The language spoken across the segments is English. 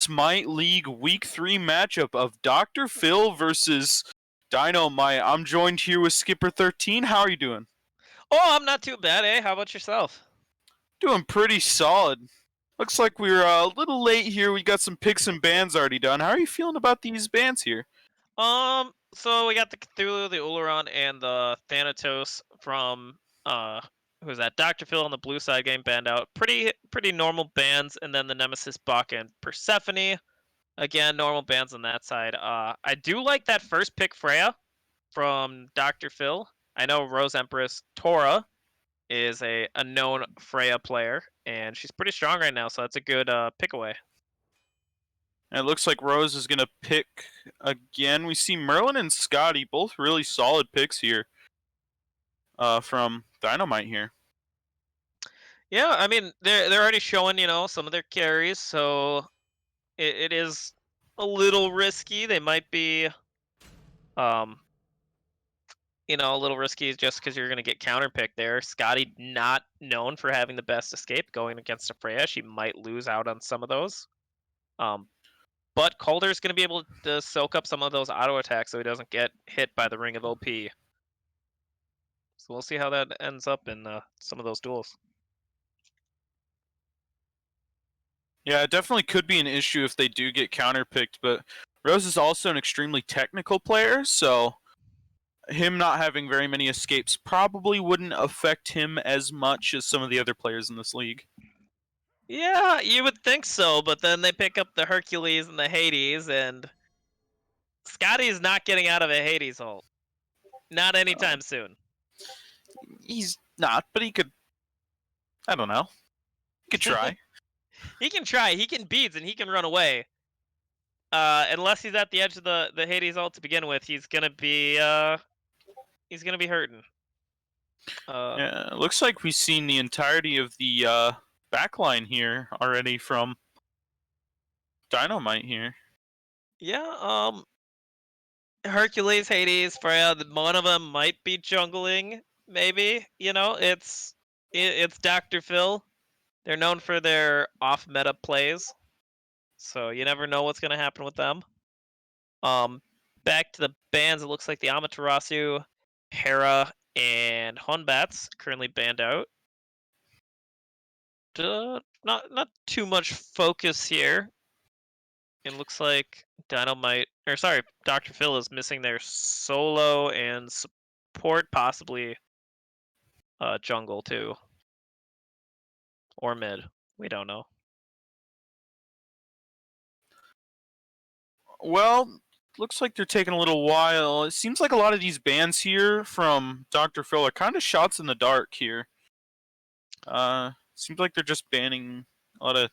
Smite League Week 3 matchup of Dr. Phil versus Dino-Might. I'm joined here with Skipper13. How are you doing? Oh, I'm not too bad, eh? How about yourself? Doing pretty solid. Looks like we're a little late here. We got some picks and bans already done. How are you feeling about these bans here? So we got the Cthulhu, the Uluron, and the Thanatos from who's that? Dr. Phil on the blue side getting banned out. Pretty normal bans, and then the Nemesis, Bach, and Persephone. Again, normal bans on that side. I do like that first pick Freya from Dr. Phil. I know Rose Empress Tora is a known Freya player, and she's pretty strong right now, so that's a good pick away. And it looks like Rose is going to pick again. We see Merlin and Scotty, both really solid picks here from Dino-Might here. Yeah, I mean they're already showing some of their carries, so it is a little risky. They might be um a little risky just because you're gonna get counterpicked there. Scotty not known for having the best escape going against a Freya. She might lose out on some of those. Um, but Calder's gonna be able to soak up some of those auto attacks so he doesn't get hit by the Ring of OP. So we'll see how that ends up in some of those duels. Yeah, it definitely could be an issue if they do get counterpicked, but Rose is also an extremely technical player, so him not having very many escapes probably wouldn't affect him as much as some of the other players in this league. Yeah, you would think so, but then they pick up the Hercules and the Hades, and Scotty's not getting out of a Hades ult. Not anytime soon. He's not, but he could. I don't know. He could try. He can try. He can beads and he can run away. Unless he's at the edge of the Hades ult to begin with, he's gonna be hurting. Yeah, looks like we've seen the entirety of the backline here already from Dino-Might here. Yeah. Hercules, Hades, Freya. One of them might be jungling. Maybe it's Dr. Phil. They're known for their off-meta plays, so you never know what's gonna happen with them. Back to the bans. It looks like the Amaterasu, Hera, and Hunbats currently banned out. Not too much focus here. It looks like Dr. Phil is missing their solo and support, possibly jungle too, or mid. We don't know. Well, looks like they're taking a little while. It seems like a lot of these bans here from Dr. Phil are kind of shots in the dark here. Seems like they're just banning a lot of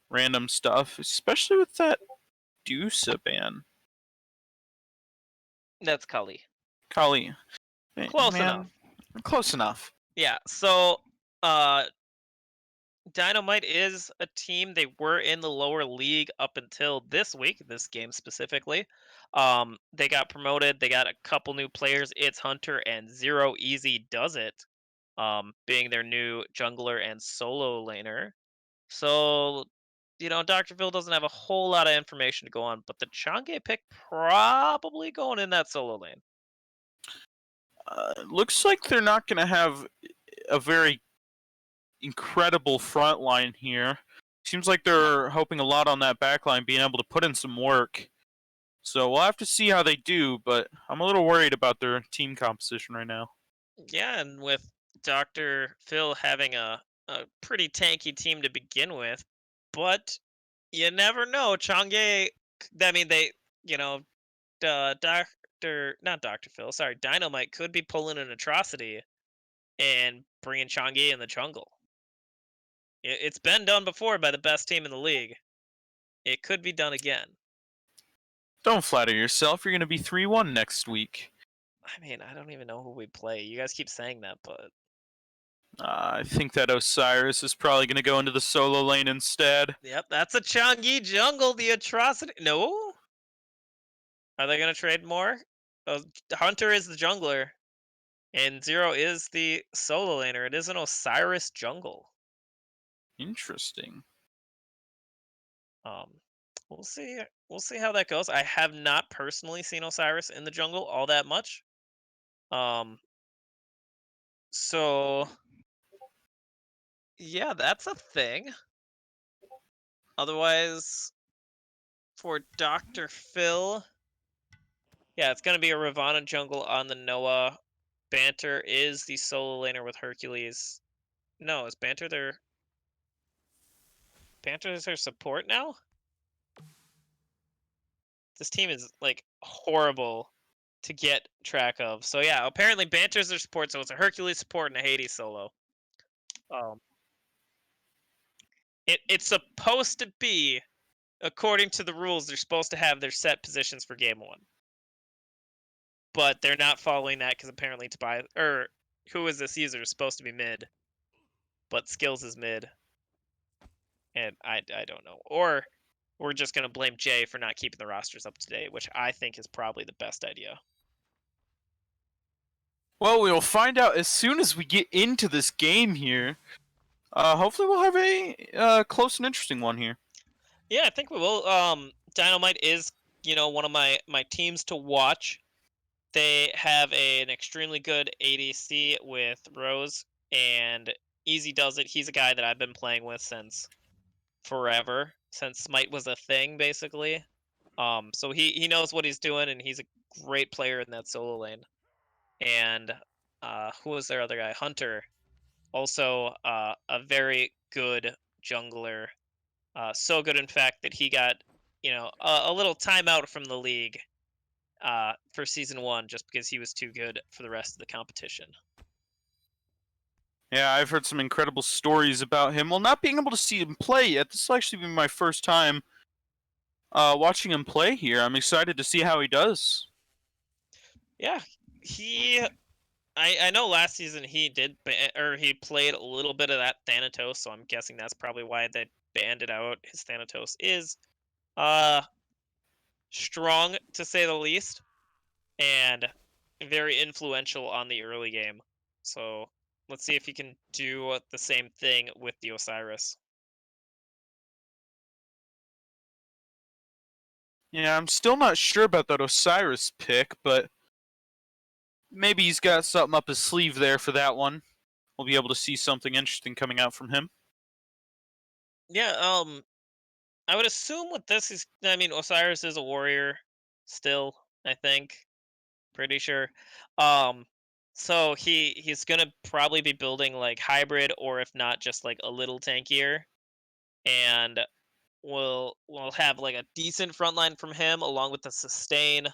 random stuff, especially with that Dusa ban. That's Kali. Kali. Close enough. Man, close enough. Yeah. So, uh, Dino-Might is a team. They were in the lower league up until this week, this game specifically. They got promoted. They got a couple new players. It's Hunter and Zero Easy does it, being their new jungler and solo laner. So, Dr. Phil doesn't have a whole lot of information to go on, but the Chang'e pick probably going in that solo lane. Looks like they're not going to have a very incredible front line here. Seems like they're hoping a lot on that back line, being able to put in some work. So we'll have to see how they do, but I'm a little worried about their team composition right now. Yeah, and with Dr. Phil having a pretty tanky team to begin with, but you never know. Chang'e, I mean, not Dr. Phil, sorry, Dino-Might could be pulling an atrocity and bringing Chang'e in the jungle. It's been done before by the best team in the league. It could be done again. Don't flatter yourself. You're going to be 3-1 next week. I mean, I don't even know who we play. You guys keep saying that, but I think that Osiris is probably going to go into the solo lane instead. yep, that's a Chang'e jungle. The atrocity. No, are they gonna trade more? Hunter is the jungler, and Zero is the solo laner. It is an Osiris jungle. Interesting. Um, We'll see. We'll see how that goes. I have not personally seen Osiris in the jungle all that much. Um, so yeah, that's a thing. Otherwise, for Dr. Phil, yeah, it's gonna be a Ravana jungle on the Noah. Banter is the solo laner with Hercules. No, is Banter is their support now? This team is like horrible to get track of. So yeah, apparently Banter's their support, so it's a Hercules support and a Hades solo. Um, it's supposed to be, according to the rules, they're supposed to have their set positions for game one, but they're not following that because apparently Tobias or who is this user is supposed to be mid, but Skills is mid, and I don't know. Or we're just gonna blame Jay for not keeping the rosters up to date, which I think is probably the best idea. Well, we'll find out as soon as we get into this game here. Hopefully we'll have a close and interesting one here. Yeah, I think we will. Dino-Might is, one of my teams to watch. They have an extremely good ADC with Rose, and Easy does it. He's a guy that I've been playing with since forever, since Smite was a thing, basically. So he knows what he's doing, and he's a great player in that solo lane. And who was their other guy? Hunter, also a very good jungler. So good, in fact, that he got a little timeout from the league for season one just because he was too good for the rest of the competition. Yeah, I've heard some incredible stories about him. Well, not being able to see him play yet, this will actually be my first time watching him play here. I'm excited to see how he does. Yeah, he. I know last season he did or he played a little bit of that Thanatos, so I'm guessing that's probably why they banned it out. His Thanatos is uh strong to say the least, and very influential on the early game. So let's see if he can do the same thing with the Osiris. Yeah, I'm still not sure about that Osiris pick, but maybe he's got something up his sleeve there for that one. We'll be able to see something interesting coming out from him. Yeah, I would assume with this is, I mean, Osiris is a warrior still, I think. Pretty sure. Um so he's gonna probably be building like hybrid, or if not just like a little tankier. And we'll have like a decent front line from him along with the sustain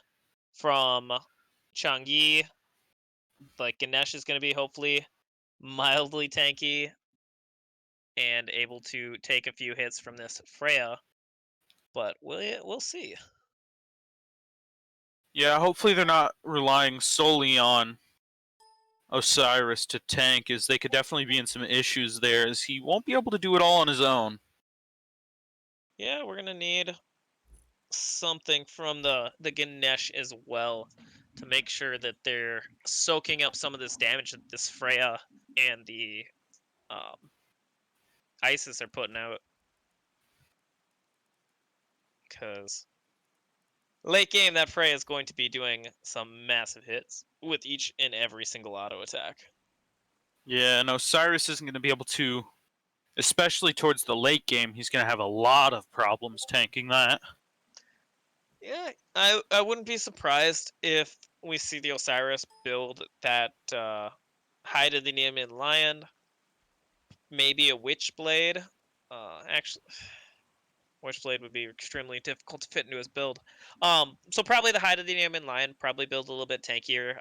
from Changi. Like Ganesh is gonna be hopefully mildly tanky and able to take a few hits from this Freya. But we'll see. Yeah, hopefully they're not relying solely on Osiris to tank, as they could definitely be in some issues there, as he won't be able to do it all on his own. Yeah, we're gonna need something from the Ganesh as well to make sure that they're soaking up some of this damage that this Freya and the um, Isis are putting out. Because late game, that Freya is going to be doing some massive hits with each and every single auto attack. Yeah, and Osiris isn't going to be able to, especially towards the late game, he's going to have a lot of problems tanking that. Yeah, I wouldn't be surprised if we see the Osiris build that Hide of the Nemean Lion, maybe a Witchblade. Actually, Witchblade would be extremely difficult to fit into his build. So probably the Hide of the Nemean Lion, probably build a little bit tankier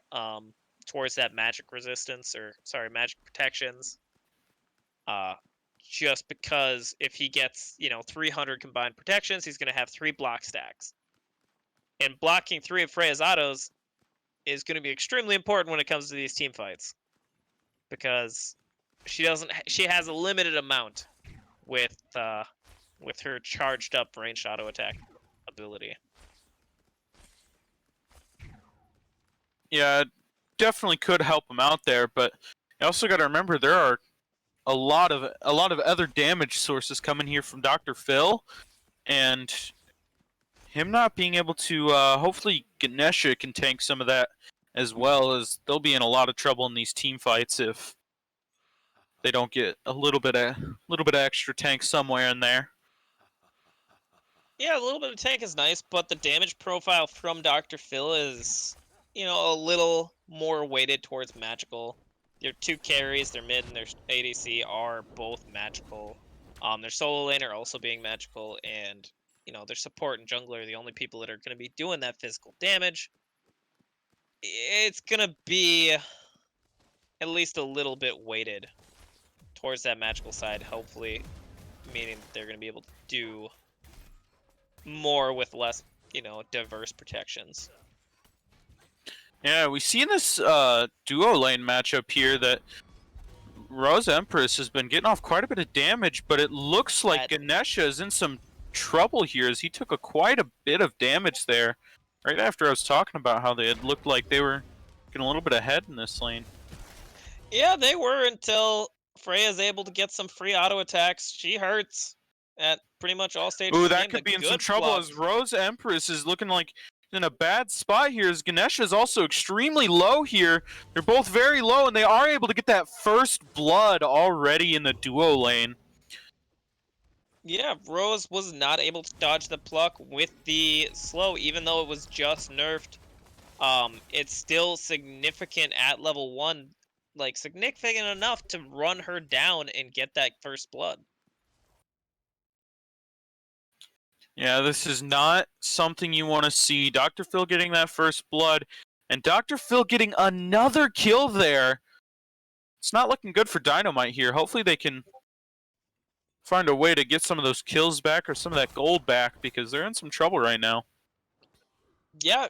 towards that magic resistance, or sorry, magic protections. Uh, just because if he gets 300 combined protections, he's going to have 3 block stacks, and blocking 3 of Freya's autos is going to be extremely important when it comes to these team fights, because she has a limited amount with her charged up ranged auto attack ability. Yeah, definitely could help him out there, but you also got to remember there are a lot of other damage sources coming here from Dr. Phil, and him not being able to, hopefully Ganesha can tank some of that as well, as they'll be in a lot of trouble in these team fights if they don't get a little bit of extra tank somewhere in there. Yeah, a little bit of tank is nice, but the damage profile from Dr. Phil is, a little more weighted towards magical. Their two carries, their mid and their ADC are both magical. Their solo lane are also being magical, and their support and jungler are the only people that are going to be doing that physical damage. It's going to be at least a little bit weighted towards that magical side, hopefully, meaning that they're going to be able to do more with less, diverse protections. Yeah, we see in this duo lane matchup here that Rose Empress has been getting off quite a bit of damage, but it looks like Ganesha is in some trouble here, as he took quite a bit of damage there. Right after I was talking about how they had looked like they were getting a little bit ahead in this lane. Yeah, they were until Freya's able to get some free auto attacks. She hurts at pretty much all stages Ooh, of the that game. could The be in some good trouble, fluff. as Rose Empress is looking like in a bad spot here, as Ganesha is also extremely low here. They're both very low, and they are able to get that first blood already in the duo lane. Yeah, Rose was not able to dodge the pluck with the slow, even though it was just nerfed. It's still significant at level 1, like significant enough to run her down and get that first blood. Yeah, this is not something you want to see. Dr. Phil getting that first blood, and Dr. Phil getting another kill there. It's not looking good for Dino-Might here. Hopefully they can find a way to get some of those kills back or some of that gold back, because they're in some trouble right now. Yeah,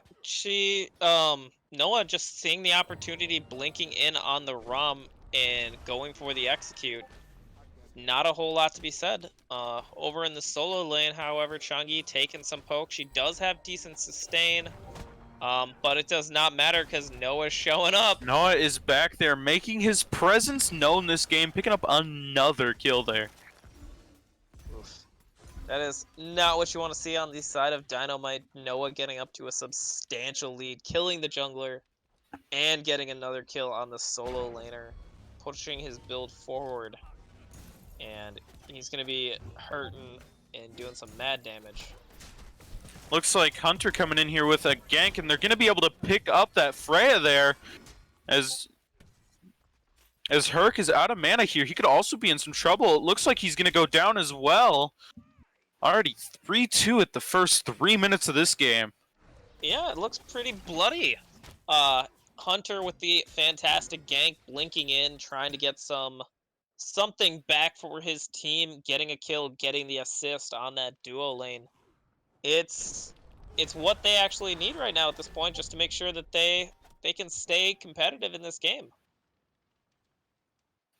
Noah just seeing the opportunity, blinking in on the ROM and going for the execute. Not a whole lot to be said. Over in the solo lane, however, Changi taking some poke. She does have decent sustain, but it does not matter because Noah's showing up. Noah is back there, making his presence known this game, picking up another kill there. Oof. That is not what you want to see on the side of Dino-Might. Noah getting up to a substantial lead, killing the jungler, and getting another kill on the solo laner, pushing his build forward. And he's going to be hurting and doing some mad damage. Looks like Hunter coming in here with a gank, and they're going to be able to pick up that Freya there. As Herc is out of mana here, he could also be in some trouble. It looks like he's going to go down as well. Already 3-2 at the first 3 minutes of this game. Yeah, it looks pretty bloody. Hunter with the fantastic gank, blinking in, trying to get something back for his team, getting a kill, getting the assist on that duo lane. It's what they actually need right now at this point, just to make sure that they can stay competitive in this game.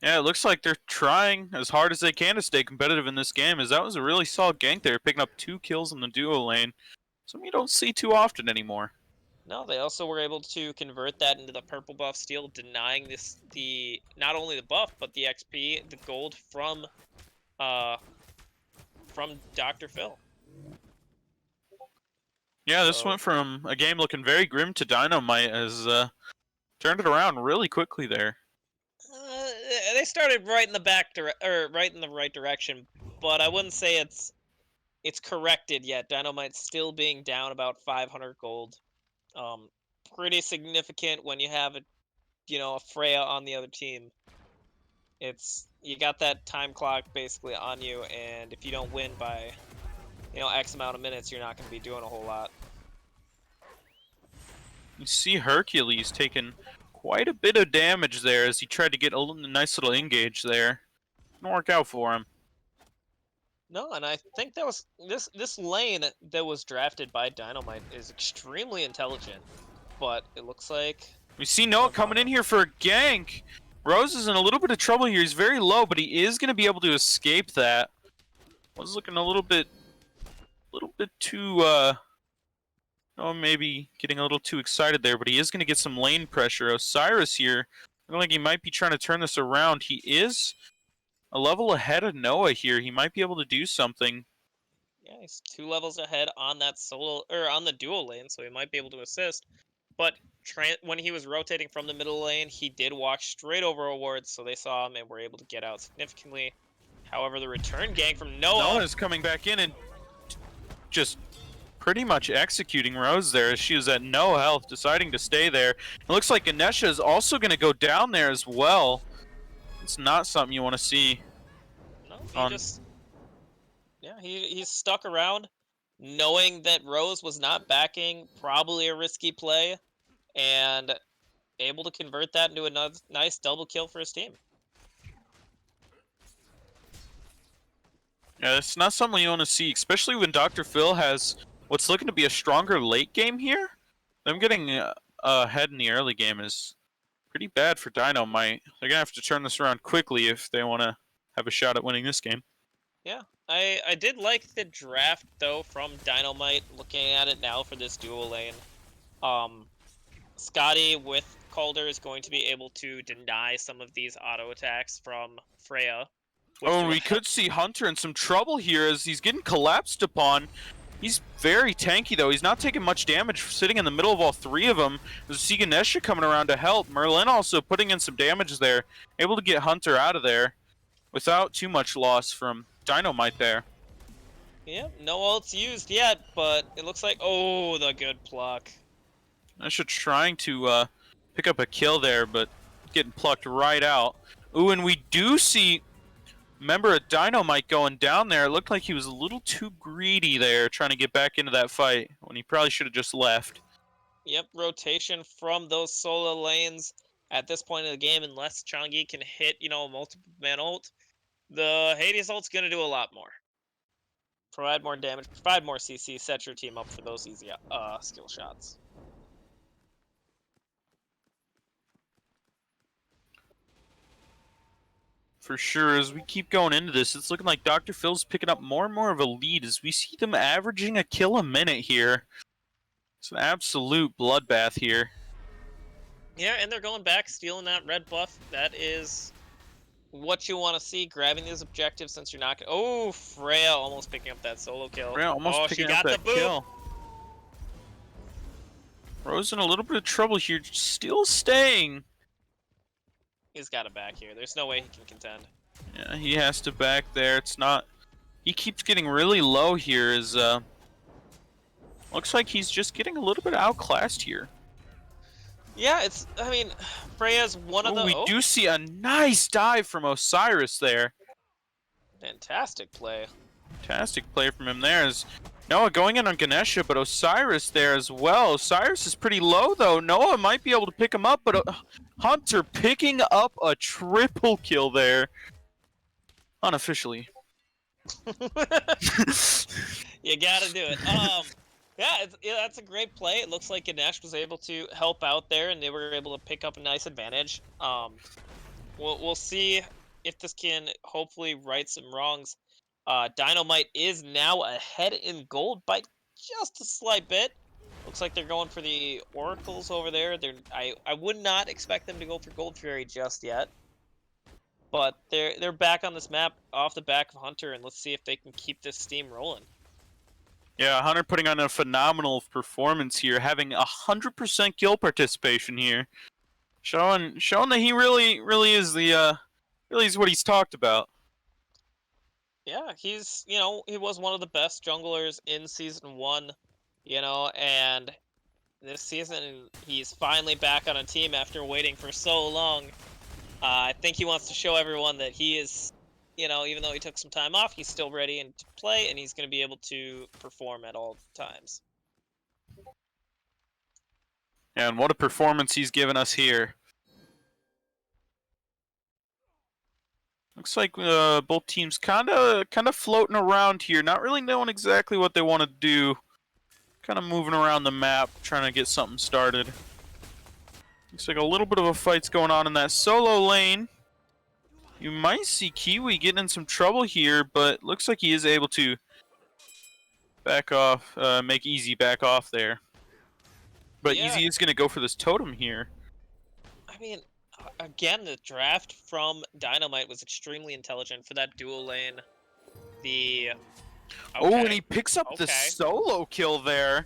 Yeah, it looks like they're trying as hard as they can to stay competitive in this game, as that was a really solid gank there, picking up 2 kills in the duo lane. Something you don't see too often anymore. No, they also were able to convert that into the purple buff steal, denying not only the buff but the XP, the gold from Dr. Phil. Yeah, this went from a game looking very grim to Dino-Might as turned it around really quickly there. They started right in the right direction, but I wouldn't say it's corrected yet. Dino-Might's still being down about 500 gold. Pretty significant when you have a Freya on the other team. You got that time clock basically on you, and if you don't win by X amount of minutes, you're not going to be doing a whole lot. You see Hercules taking quite a bit of damage there as he tried to get a nice little engage there. Didn't work out for him. No, and I think that was this lane that was drafted by Dino-Might is extremely intelligent, but it looks like we see Noah coming in here for a gank. Rose is in a little bit of trouble here. He's very low, but he is going to be able to escape that. Was looking a little bit too, maybe getting a little too excited there, but he is going to get some lane pressure. Osiris here, looking like he might be trying to turn this around. He is a level ahead of Noah here. He might be able to do something. Yeah, he's 2 levels ahead on that solo or on the dual lane, so he might be able to assist. But when he was rotating from the middle lane, he did walk straight over a ward, so they saw him and were able to get out significantly. However, the return gank from Noah. Noah's coming back in and just pretty much executing Rose there as she was at no health, deciding to stay there. It looks like Ganesha is also going to go down there as well. It's not something you want to see. No, he just he's stuck around, knowing that Rose was not backing probably a risky play, and able to convert that into a nice double kill for his team. Yeah, it's not something you want to see, especially when Dr. Phil has what's looking to be a stronger late game here. Them getting ahead in the early game is pretty bad for Dino-Might. They're going to have to turn this around quickly if they want to have a shot at winning this game. Yeah, I did like the draft, though, from Dino-Might, looking at it now for this dual lane. Scotty with Calder is going to be able to deny some of these auto attacks from Freya. Oh, and we could see Hunter in some trouble here as he's getting collapsed upon. He's very tanky, though. He's not taking much damage sitting in the middle of all three of them. There's Ganesha coming around to help. Merlin also putting in some damage there. Able to get Hunter out of there without too much loss from Dino-Might there. Yeah, no ults used yet, but it looks like... Oh, the good pluck. Ganesha trying to pick up a kill there, but getting plucked right out. Ooh, and we do see... Remember a Dino-Might going down there. It looked like he was a little too greedy there, trying to get back into that fight when he probably should have just left. Yep, rotation from those solo lanes at this point in the game, unless Changi can hit, a multiple man ult, the Hades ult's going to do a lot more. Provide more damage, provide more CC, set your team up for those easy skill shots. For sure, as we keep going into this, it's looking like Dr. Phil's picking up more and more of a lead as we see them averaging a kill a minute here. It's an absolute bloodbath here. Yeah, and they're going back, stealing that red buff. That is what you want to see, grabbing these objectives since you're not... Oh, Freya almost picking up that solo kill. Freya almost picking up that kill. Rose in a little bit of trouble here, still staying. He's got to back here. There's no way he can contend. Yeah, he has to back there. It's not... He keeps getting really low here as... Looks like he's just getting a little bit outclassed here. Yeah, it's... I mean, Freya's one of the... We do see a nice dive from Osiris there. Fantastic play. Fantastic play from him there. As Noah going in on Ganesha, but Osiris there as well. Osiris is pretty low, though. Noah might be able to pick him up, but Hunter picking up a triple kill there. Unofficially. You gotta do it. Yeah, that's a great play. It looks like Ganesh was able to help out there, and they were able to pick up a nice advantage. We'll see if this can hopefully right some wrongs. Dino-Might is now ahead in gold by just a slight bit. Looks like they're going for the oracles over there. I would not expect them to go for Gold Fury just yet. But they're back on this map off the back of Hunter, and let's see if they can keep this steam rolling. Yeah, Hunter putting on a phenomenal performance here, having 100% kill participation here, showing that he really is really is what he's talked about. Yeah, he's he was one of the best junglers in Season 1, and this season he's finally back on a team after waiting for so long. I think he wants to show everyone that he is, even though he took some time off, he's still ready to play, and he's going to be able to perform at all times. And what a performance he's given us here. Looks like both teams kind of floating around here, not really knowing exactly what they want to do. Kind of moving around the map, trying to get something started. Looks like a little bit of a fight's going on in that solo lane. You might see Kiwi getting in some trouble here, but looks like he is able to back off, make Easy back off there. But yeah. Easy is going to go for this totem here. I mean, again, the draft from Dino-Might was extremely intelligent for that dual lane. The Oh, and Okay. he picks up the Okay. solo kill there.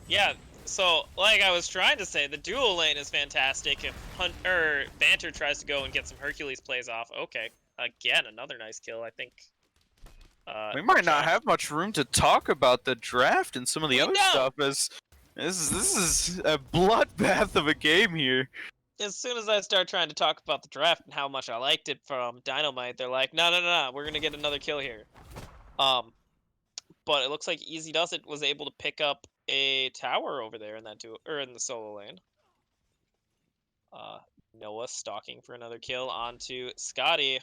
Yeah. So, like I was trying to say, the dual lane is fantastic. If Banter tries to go and get some Hercules plays off, okay. Again, another nice kill. I think. We might not Chalk- have much room to talk about the draft and some of the We other don't! stuff, as this is a bloodbath of a game here. As soon as I start trying to talk about the draft and how much I liked it from Dino-Might, they're like, no, no, no, no, we're gonna get another kill here. But it looks like Easy Does It was able to pick up a tower over there in that in the solo lane. Noah stalking for another kill onto Scotty.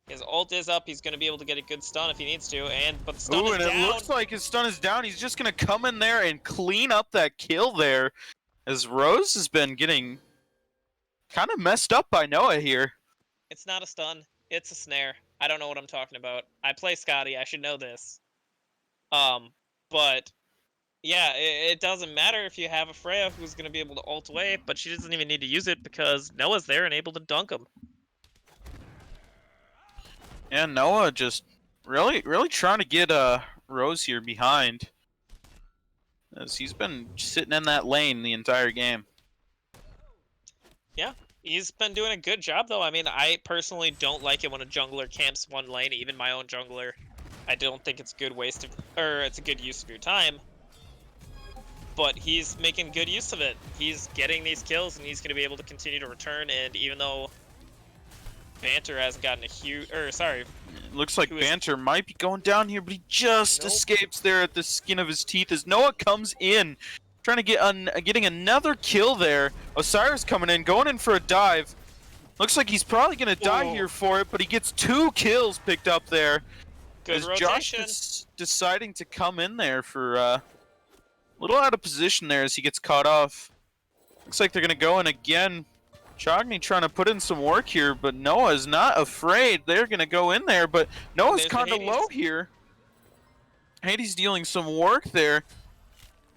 His ult is up. He's going to be able to get a good stun if he needs to, but the stun Ooh, is and it down. looks like his stun is down. He's just gonna come in there and clean up that kill there, as Rose has been getting kind of messed up by Noah here. It's not a stun. It's a snare. I don't know what I'm talking about. I play Scotty. I should know this. But yeah, it doesn't matter if you have a Freya who's going to be able to ult away, but she doesn't even need to use it because Noah's there and able to dunk him. And Noah just really trying to get Rose here behind, as he's been sitting in that lane the entire game. Yeah, he's been doing a good job, though. I mean, I personally don't like it when a jungler camps one lane, even my own jungler. I don't think it's a good it's a good use of your time. But he's making good use of it. He's getting these kills, and he's going to be able to continue to return. And even though Banter hasn't gotten a huge, It looks like Banter might be going down here, but he just escapes there at the skin of his teeth as Noah comes in, trying to get getting another kill there. Osiris coming in, going in for a dive. Looks like he's probably going to die here for it, but he gets 2 kills picked up there. Good as rotation. Josh deciding to come in there for a little out of position there as he gets caught off. Looks like they're going to go in again. Chogny trying to put in some work here, but Noah's not afraid. They're going to go in there, but Noah's kind of low here. Hades dealing some work there,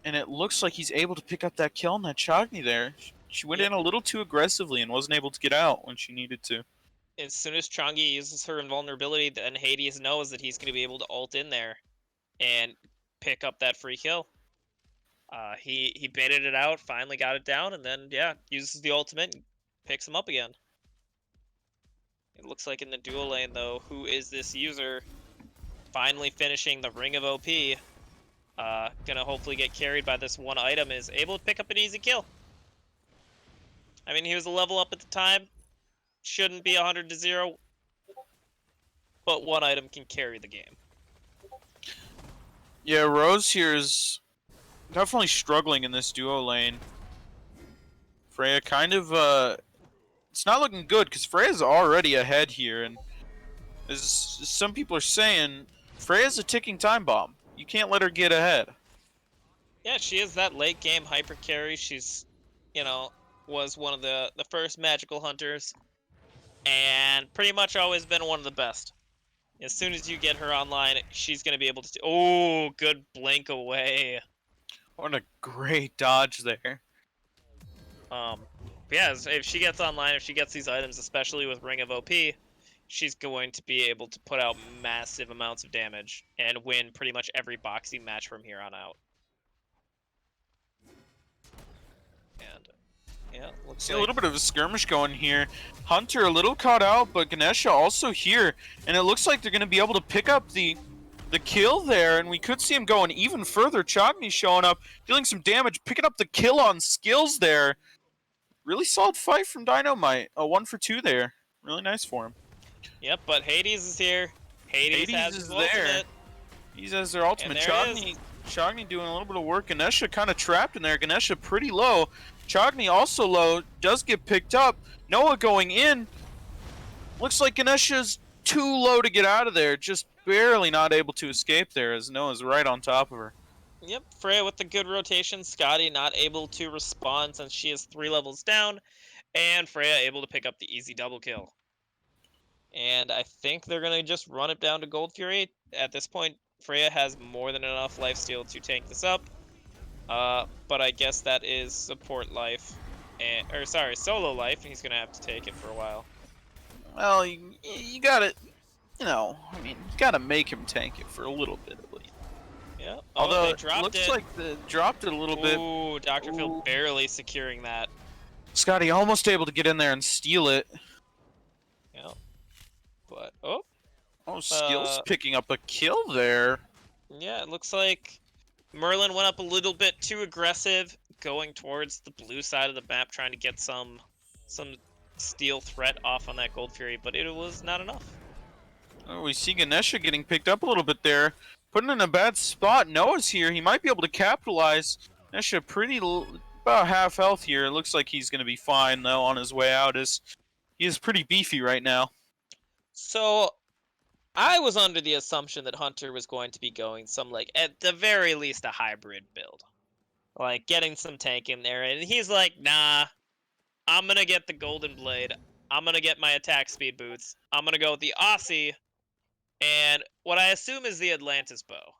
and it looks like he's able to pick up that kill on that Chogny there. She went in a little too aggressively and wasn't able to get out when she needed to. As soon as Changi uses her invulnerability, then Hades knows that he's going to be able to ult in there and pick up that free kill. He baited it out, finally got it down, and then, yeah, uses the ultimate and picks him up again. It looks like in the dual lane, though, who is this user? Finally finishing the Ring of OP. Gonna hopefully get carried by this one item, is able to pick up an easy kill. I mean, he was a level up at the time. Shouldn't be 100-0. But one item can carry the game. Yeah, Rose here is definitely struggling in this duo lane. Freya kind of, it's not looking good because Freya's already ahead here, and as some people are saying, Freya's a ticking time bomb. You can't let her get ahead. Yeah, she is that late game hyper carry. She's, was one of the first magical hunters, and pretty much always been one of the best. As soon as you get her online, she's going to be able to... Oh, good blink away. What a great dodge there. Yeah, if she gets online, if she gets these items, especially with Ring of OP, she's going to be able to put out massive amounts of damage and win pretty much every boxing match from here on out. And yeah, looks See like a little bit of a skirmish going here. Hunter a little caught out, but Ganesha also here, and it looks like they're going to be able to pick up the kill there, and we could see him going even further. Chogny showing up, dealing some damage, picking up the kill on skills there. Really solid fight from Dino-Might. A 1 for 2 there. Really nice for him. Yep, but Hades is here. Hades has his ultimate. He has their ultimate. Chogny doing a little bit of work. Ganesha kind of trapped in there. Ganesha pretty low. Chogny also low. Does get picked up. Noah going in. Looks like Ganesha's too low to get out of there. Just barely not able to escape there as Noah's right on top of her. Yep, Freya with the good rotation. Scotty not able to respond since she is 3 levels down. And Freya able to pick up the easy double kill. And I think they're going to just run it down to Gold Fury. At this point, Freya has more than enough lifesteal to tank this up. But I guess that is support life. Solo life, and he's going to have to take it for a while. Well, you got it. you know, I mean, you gotta make him tank it for a little bit at least. Yeah. Oh, Although they it dropped looks it. like they dropped it a little bit. Ooh, Dr. Phil Ooh. barely securing that. Scotty almost able to get in there and steal it. Yeah. But oh, Oh, Skills picking up a kill there. yeah, it looks like Merlin went up a little bit too aggressive, going towards the blue side of the map, trying to get some steal threat off on that Gold Fury, but it was not enough. Oh, we see Ganesha getting picked up a little bit there. Putting in a bad spot. Noah's here. He might be able to capitalize. Ganesha about half health here. It looks like he's going to be fine, though, on his way out. He is pretty beefy right now. So I was under the assumption that Hunter was going to be going some, like, at the very least, a hybrid build. Like, getting some tank in there, and he's like, nah, I'm gonna get the Golden Blade, I'm gonna get my attack speed boots, I'm gonna go with the Aussie, and what I assume is the Atlantis bow.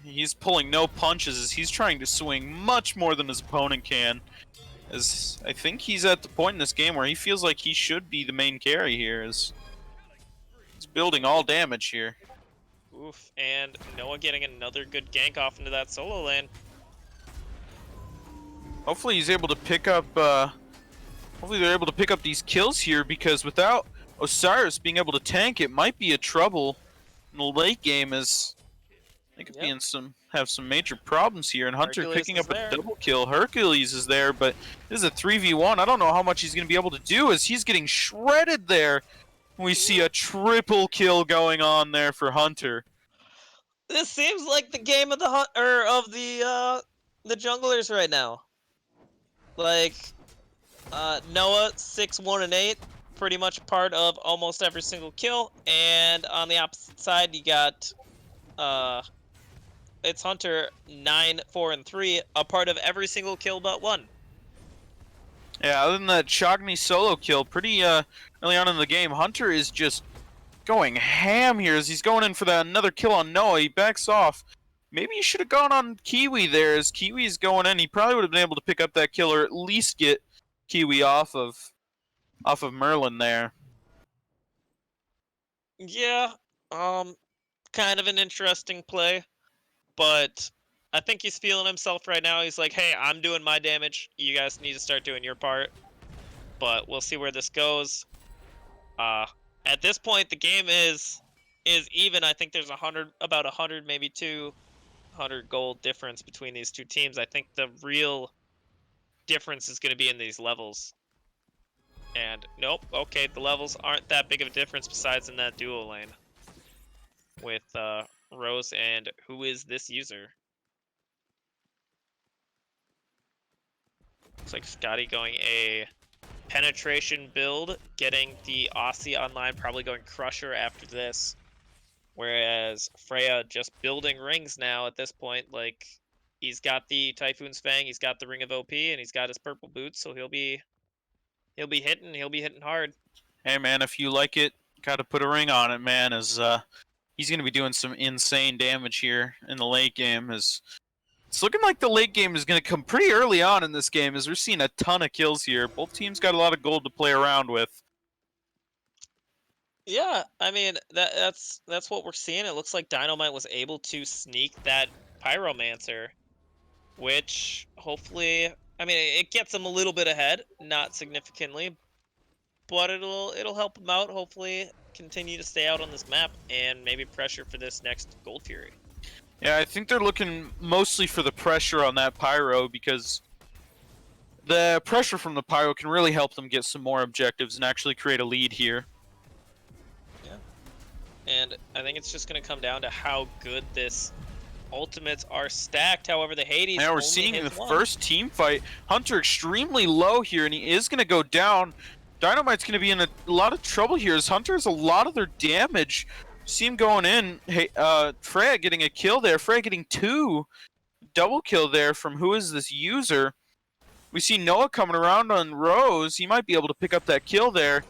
He's pulling no punches as he's trying to swing much more than his opponent can. As I think he's at the point in this game where he feels like he should be the main carry here. As he's building all damage here. Oof, and Noah getting another good gank off into that solo lane. Hopefully he's able to pick up. Hopefully they're able to pick up these kills here, because without Osiris being able to tank, it might be a trouble in the late game. As they could be in have some major problems here. And Hunter Hercules picking is up there. a double kill. Hercules is there, but this is a 3v1. I don't know how much he's going to be able to do, as he's getting shredded there. We see a triple kill going on there for Hunter. This seems like the game of the junglers right now. Like, Noah 6-1-8, pretty much part of almost every single kill, and on the opposite side you got it's Hunter 9-4-3, a part of every single kill but one. Yeah, other than that Chagny solo kill, pretty early on in the game, Hunter is just going ham here as he's going in for that another kill on Noah. He backs off. Maybe he should have gone on Kiwi there, as Kiwi is going in. He probably would have been able to pick up that kill, or at least get Kiwi off of Merlin there. Yeah, kind of an interesting play, but I think he's feeling himself right now. He's like, hey, I'm doing my damage. You guys need to start doing your part. But we'll see where this goes. At this point, the game is even. I think there's about 100, maybe 200 gold difference between these two teams. I think the real difference is going to be in these levels. And nope, okay, the levels aren't that big of a difference besides in that duo lane with Rose and who is this user? Looks like Scotty going a penetration build, getting the Aussie online, probably going Crusher after this. Whereas Freya just building rings now at this point. Like, he's got the Typhoon's Fang, he's got the Ring of OP, and he's got his purple boots, so he'll be hitting hard. Hey man, if you like it, gotta put a ring on it, man, as he's gonna be doing some insane damage here in the late game. As it's looking like the late game is gonna come pretty early on in this game, as we're seeing a ton of kills here. Both teams got a lot of gold to play around with. Yeah, I mean that's what we're seeing. It looks like Dino-Might was able to sneak that Pyromancer, which hopefully, I mean, it gets him a little bit ahead, not significantly, but it'll help him out. Hopefully, continue to stay out on this map and maybe pressure for this next Gold Fury. Yeah, I think they're looking mostly for the pressure on that Pyro, because the pressure from the Pyro can really help them get some more objectives and actually create a lead here. Yeah, and I think it's just going to come down to how good this ultimates are stacked. However, the Hades now we're seeing the first team fight. Hunter extremely low here, and he is going to go down. Dino-Might's going to be in a lot of trouble here, as Hunter has a lot of their damage. See him going in. Hey, Freya getting a kill there. Freya getting 2 double kill there from who is this user. We see Noah coming around on Rose. He might be able to pick up that kill there.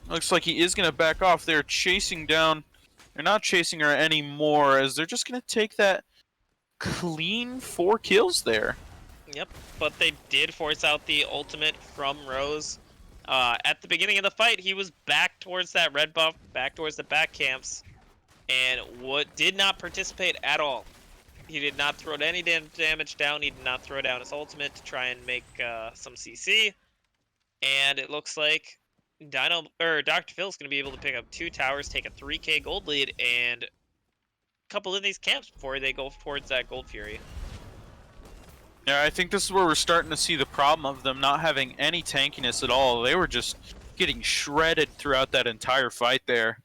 Looks like he is going to back off. They're chasing down. They're not chasing her anymore, as they're just going to take that clean 4 kills there. Yep, but they did force out the ultimate from Rose. At the beginning of the fight, he was back towards that red buff, back towards the back camps, and did not participate at all. He did not throw any damage down. He did not throw down his ultimate to try and make some CC. And it looks like Dr. Phil's going to be able to pick up 2 towers, take a 3k gold lead, and a couple of these camps before they go towards that Gold Fury. Yeah, I think this is where we're starting to see the problem of them not having any tankiness at all. They were just getting shredded throughout that entire fight there.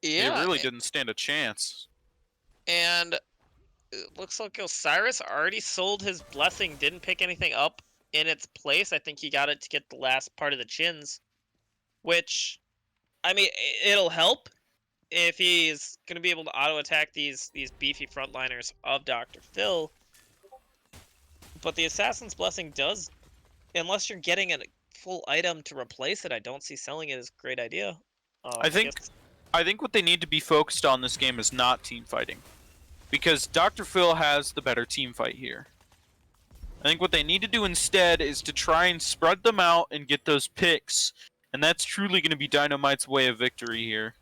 Yeah, they really didn't stand a chance. And it looks like Osiris already sold his blessing, didn't pick anything up in its place. I think he got it to get the last part of the chins, which, I mean, it'll help if he's going to be able to auto-attack these beefy frontliners of Dr. Phil. But the Assassin's Blessing does, unless you're getting a full item to replace it, I don't see selling it as a great idea. I think what they need to be focused on this game is not team fighting, because Dr. Phil has the better team fight here. I think what they need to do instead is to try and spread them out and get those picks, and that's truly going to be Dino-Might's way of victory here.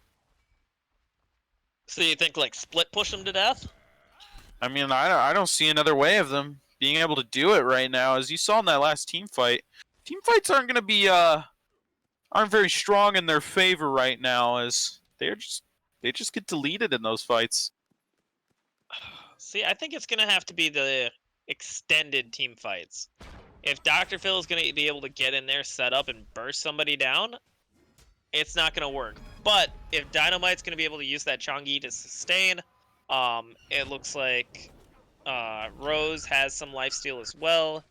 So you think, like, split push them to death? I mean, I don't see another way of them being able to do it right now. As you saw in that last team fight, team fights aren't going to be aren't very strong in their favor right now, as they just get deleted in those fights. See, I think it's going to have to be the extended team fights. If Dr. Phil is going to be able to get in there, set up, and burst somebody down, it's not going to work. But if Dino-Might's going to be able to use that Changi to sustain, it looks like Rose has some lifesteal as well.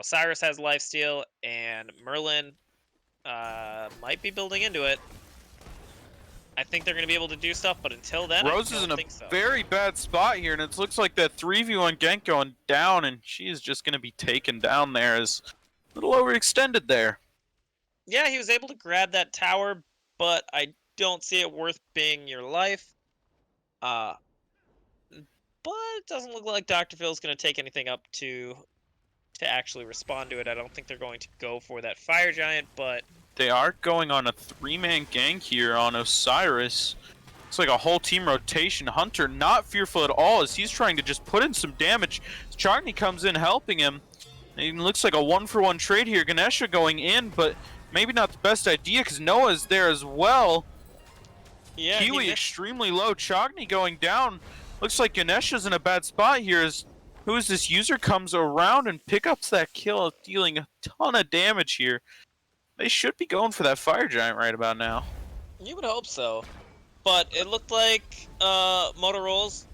Cyrus has lifesteal, and Merlin might be building into it. I think they're going to be able to do stuff, but until then, Rose is in a very bad spot here, and it looks like that 3v1 gank going down, and she is just going to be taken down there. As a little overextended there. Yeah, he was able to grab that tower, but I don't see it worth being your life. But it doesn't look like Dr. Phil's going to take anything up to actually respond to it. I don't think they're going to go for that Fire Giant, but they are going on a 3-man gank here on Osiris. It's like a whole team rotation. Hunter not fearful at all as he's trying to just put in some damage. Charney comes in helping him. It looks like a 1-for-1 trade here. Ganesha going in, but maybe not the best idea because Noah's there as well. Yeah, Kiwi extremely low. Chogni going down. Looks like Ganesha's in a bad spot here as who is this user comes around and picks up that kill, dealing a ton of damage here. They should be going for that Fire Giant right about now. You would hope so. But it looked like Motorola's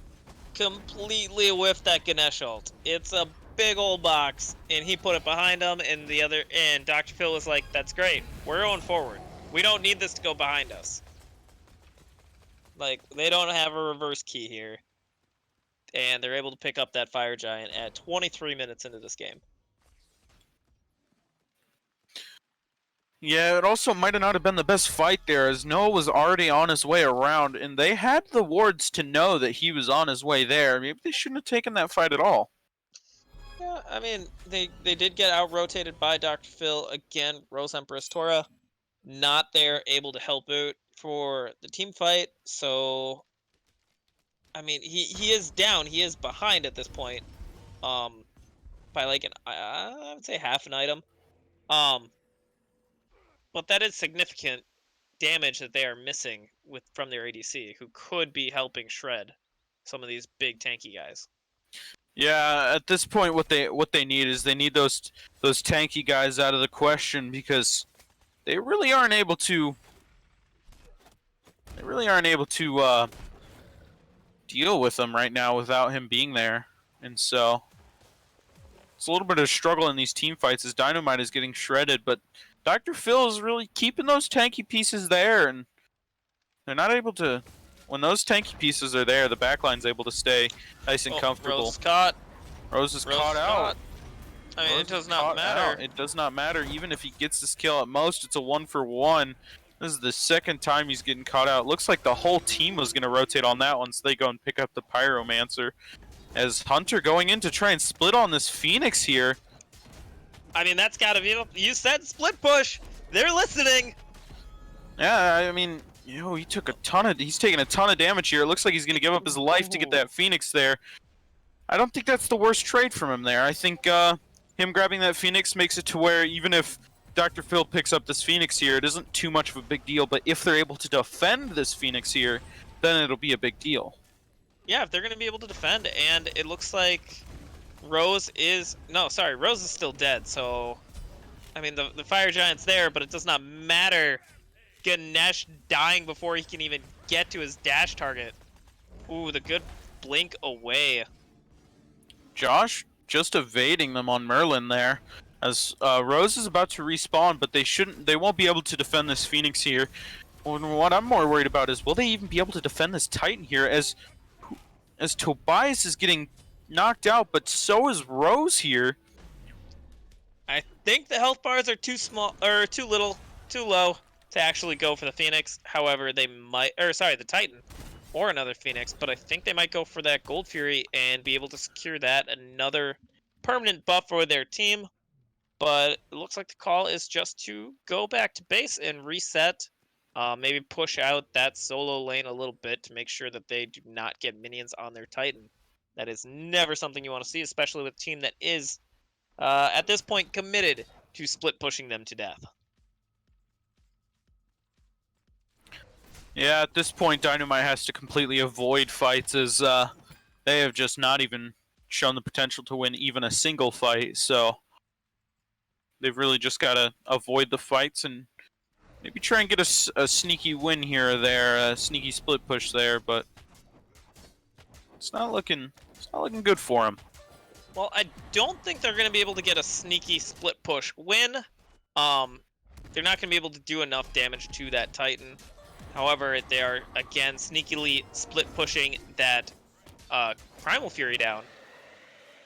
completely whiffed that Ganesh ult. It's a big old box, and he put it behind him, and Dr. Phil was like, that's great. We're going forward. We don't need this to go behind us. Like, they don't have a reverse key here. And they're able to pick up that Fire Giant at 23 minutes into this game. Yeah, it also might not have been the best fight there, as Noah was already on his way around, and they had the wards to know that he was on his way there. Maybe they shouldn't have taken that fight at all. Yeah, I mean, they did get out-rotated by Dr. Phil. Again, Rose Empress Tora not there, able to help out for the team fight. So, I mean, he is down. He is behind at this point by like I would say half an item. But that is significant damage that they are missing from their ADC, who could be helping shred some of these big tanky guys. Yeah, at this point, what they need is they need those tanky guys out of the question, because they really aren't able to. They really aren't able to deal with them right now without him being there, and so it's a little bit of a struggle in these team fights as Dino-Might is getting shredded, but Dr. Phil is really keeping those tanky pieces there, and they're not able to. When those tanky pieces are there, the backline's able to stay nice and comfortable. Rose caught. Rose is caught out. I mean, it does not matter. It does not matter. Even if he gets this kill at most, it's a 1-for-1. This is the second time he's getting caught out. Looks like the whole team was going to rotate on that one, so they go and pick up the Pyromancer. As Hunter going in to try and split on this Phoenix here. I mean, that's gotta be. You said split push. They're listening. Yeah, I mean, he took he's taking a ton of damage here. It looks like he's going to give up his life to get that Phoenix there. I don't think that's the worst trade from him there. I think him grabbing that Phoenix makes it to where even if Dr. Phil picks up this Phoenix here, it isn't too much of a big deal, but if they're able to defend this Phoenix here, then it'll be a big deal. Yeah, if they're gonna be able to defend, and it looks like Rose is Rose is still dead, so I mean the Fire Giant's there, but it does not matter. Ganesh dying before he can even get to his dash target. Ooh, the good blink away. Josh just evading them on Merlin there, as Rose is about to respawn, but they won't be able to defend this Phoenix here. What I'm more worried about is, will they even be able to defend this Titan here, as Tobias is getting knocked out, but so is Rose here. I think the health bars are too small, or too little, too low to actually go for the Phoenix. However, they might, the Titan, or another Phoenix, but I think they might go for that Gold Fury and be able to secure that, another permanent buff for their team. But it looks like the call is just to go back to base and reset. Maybe push out that solo lane a little bit to make sure that they do not get minions on their Titan. That is never something you want to see, especially with a team that is, at this point, committed to split pushing them to death. Yeah, at this point, Dino-Might has to completely avoid fights, as they have just not even shown the potential to win even a single fight, so they've really just got to avoid the fights and maybe try and get a sneaky win here or there, a sneaky split push there, but it's not looking good for them. Well, I don't think they're going to be able to get a sneaky split push win. They're not going to be able to do enough damage to that Titan. However, they are, again, sneakily split pushing that Primal Fury down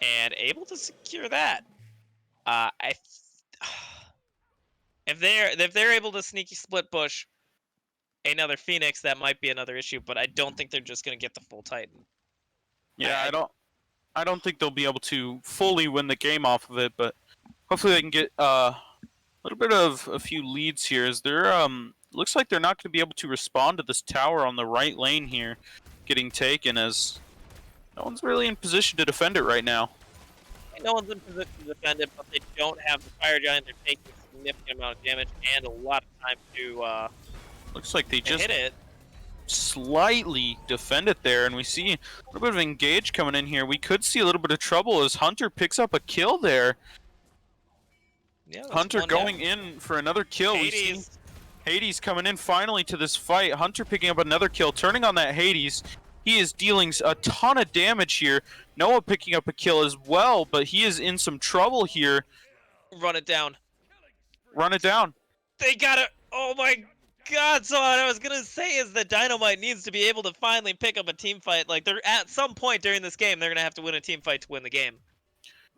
and able to secure that. If they're able to sneaky split push another Phoenix, that might be another issue, but I don't think they're just going to get the full Titan. Yeah, I don't think they'll be able to fully win the game off of it, but hopefully they can get a little bit of a few leads here, as they're looks like they're not going to be able to respond to this tower on the right lane here getting taken, as no one's really in position to defend it right now. No one's in position to defend it, but they don't have the Fire Giant. They're taking a significant amount of damage and a lot of time to looks like they just hit it. Slightly defend it there, and we see a little bit of engage coming in here. We could see a little bit of trouble as Hunter picks up a kill there. Yeah, Hunter going in for another kill. Hades. Hades coming in finally to this fight. Hunter picking up another kill, turning on that Hades. He is dealing a ton of damage here. Noah picking up a kill as well, but he is in some trouble here. Run it down. Run it down. They got it. Oh my God! So what I was gonna say is that Dino-Might needs to be able to finally pick up a team fight. Like, they're at some point during this game, they're gonna have to win a team fight to win the game.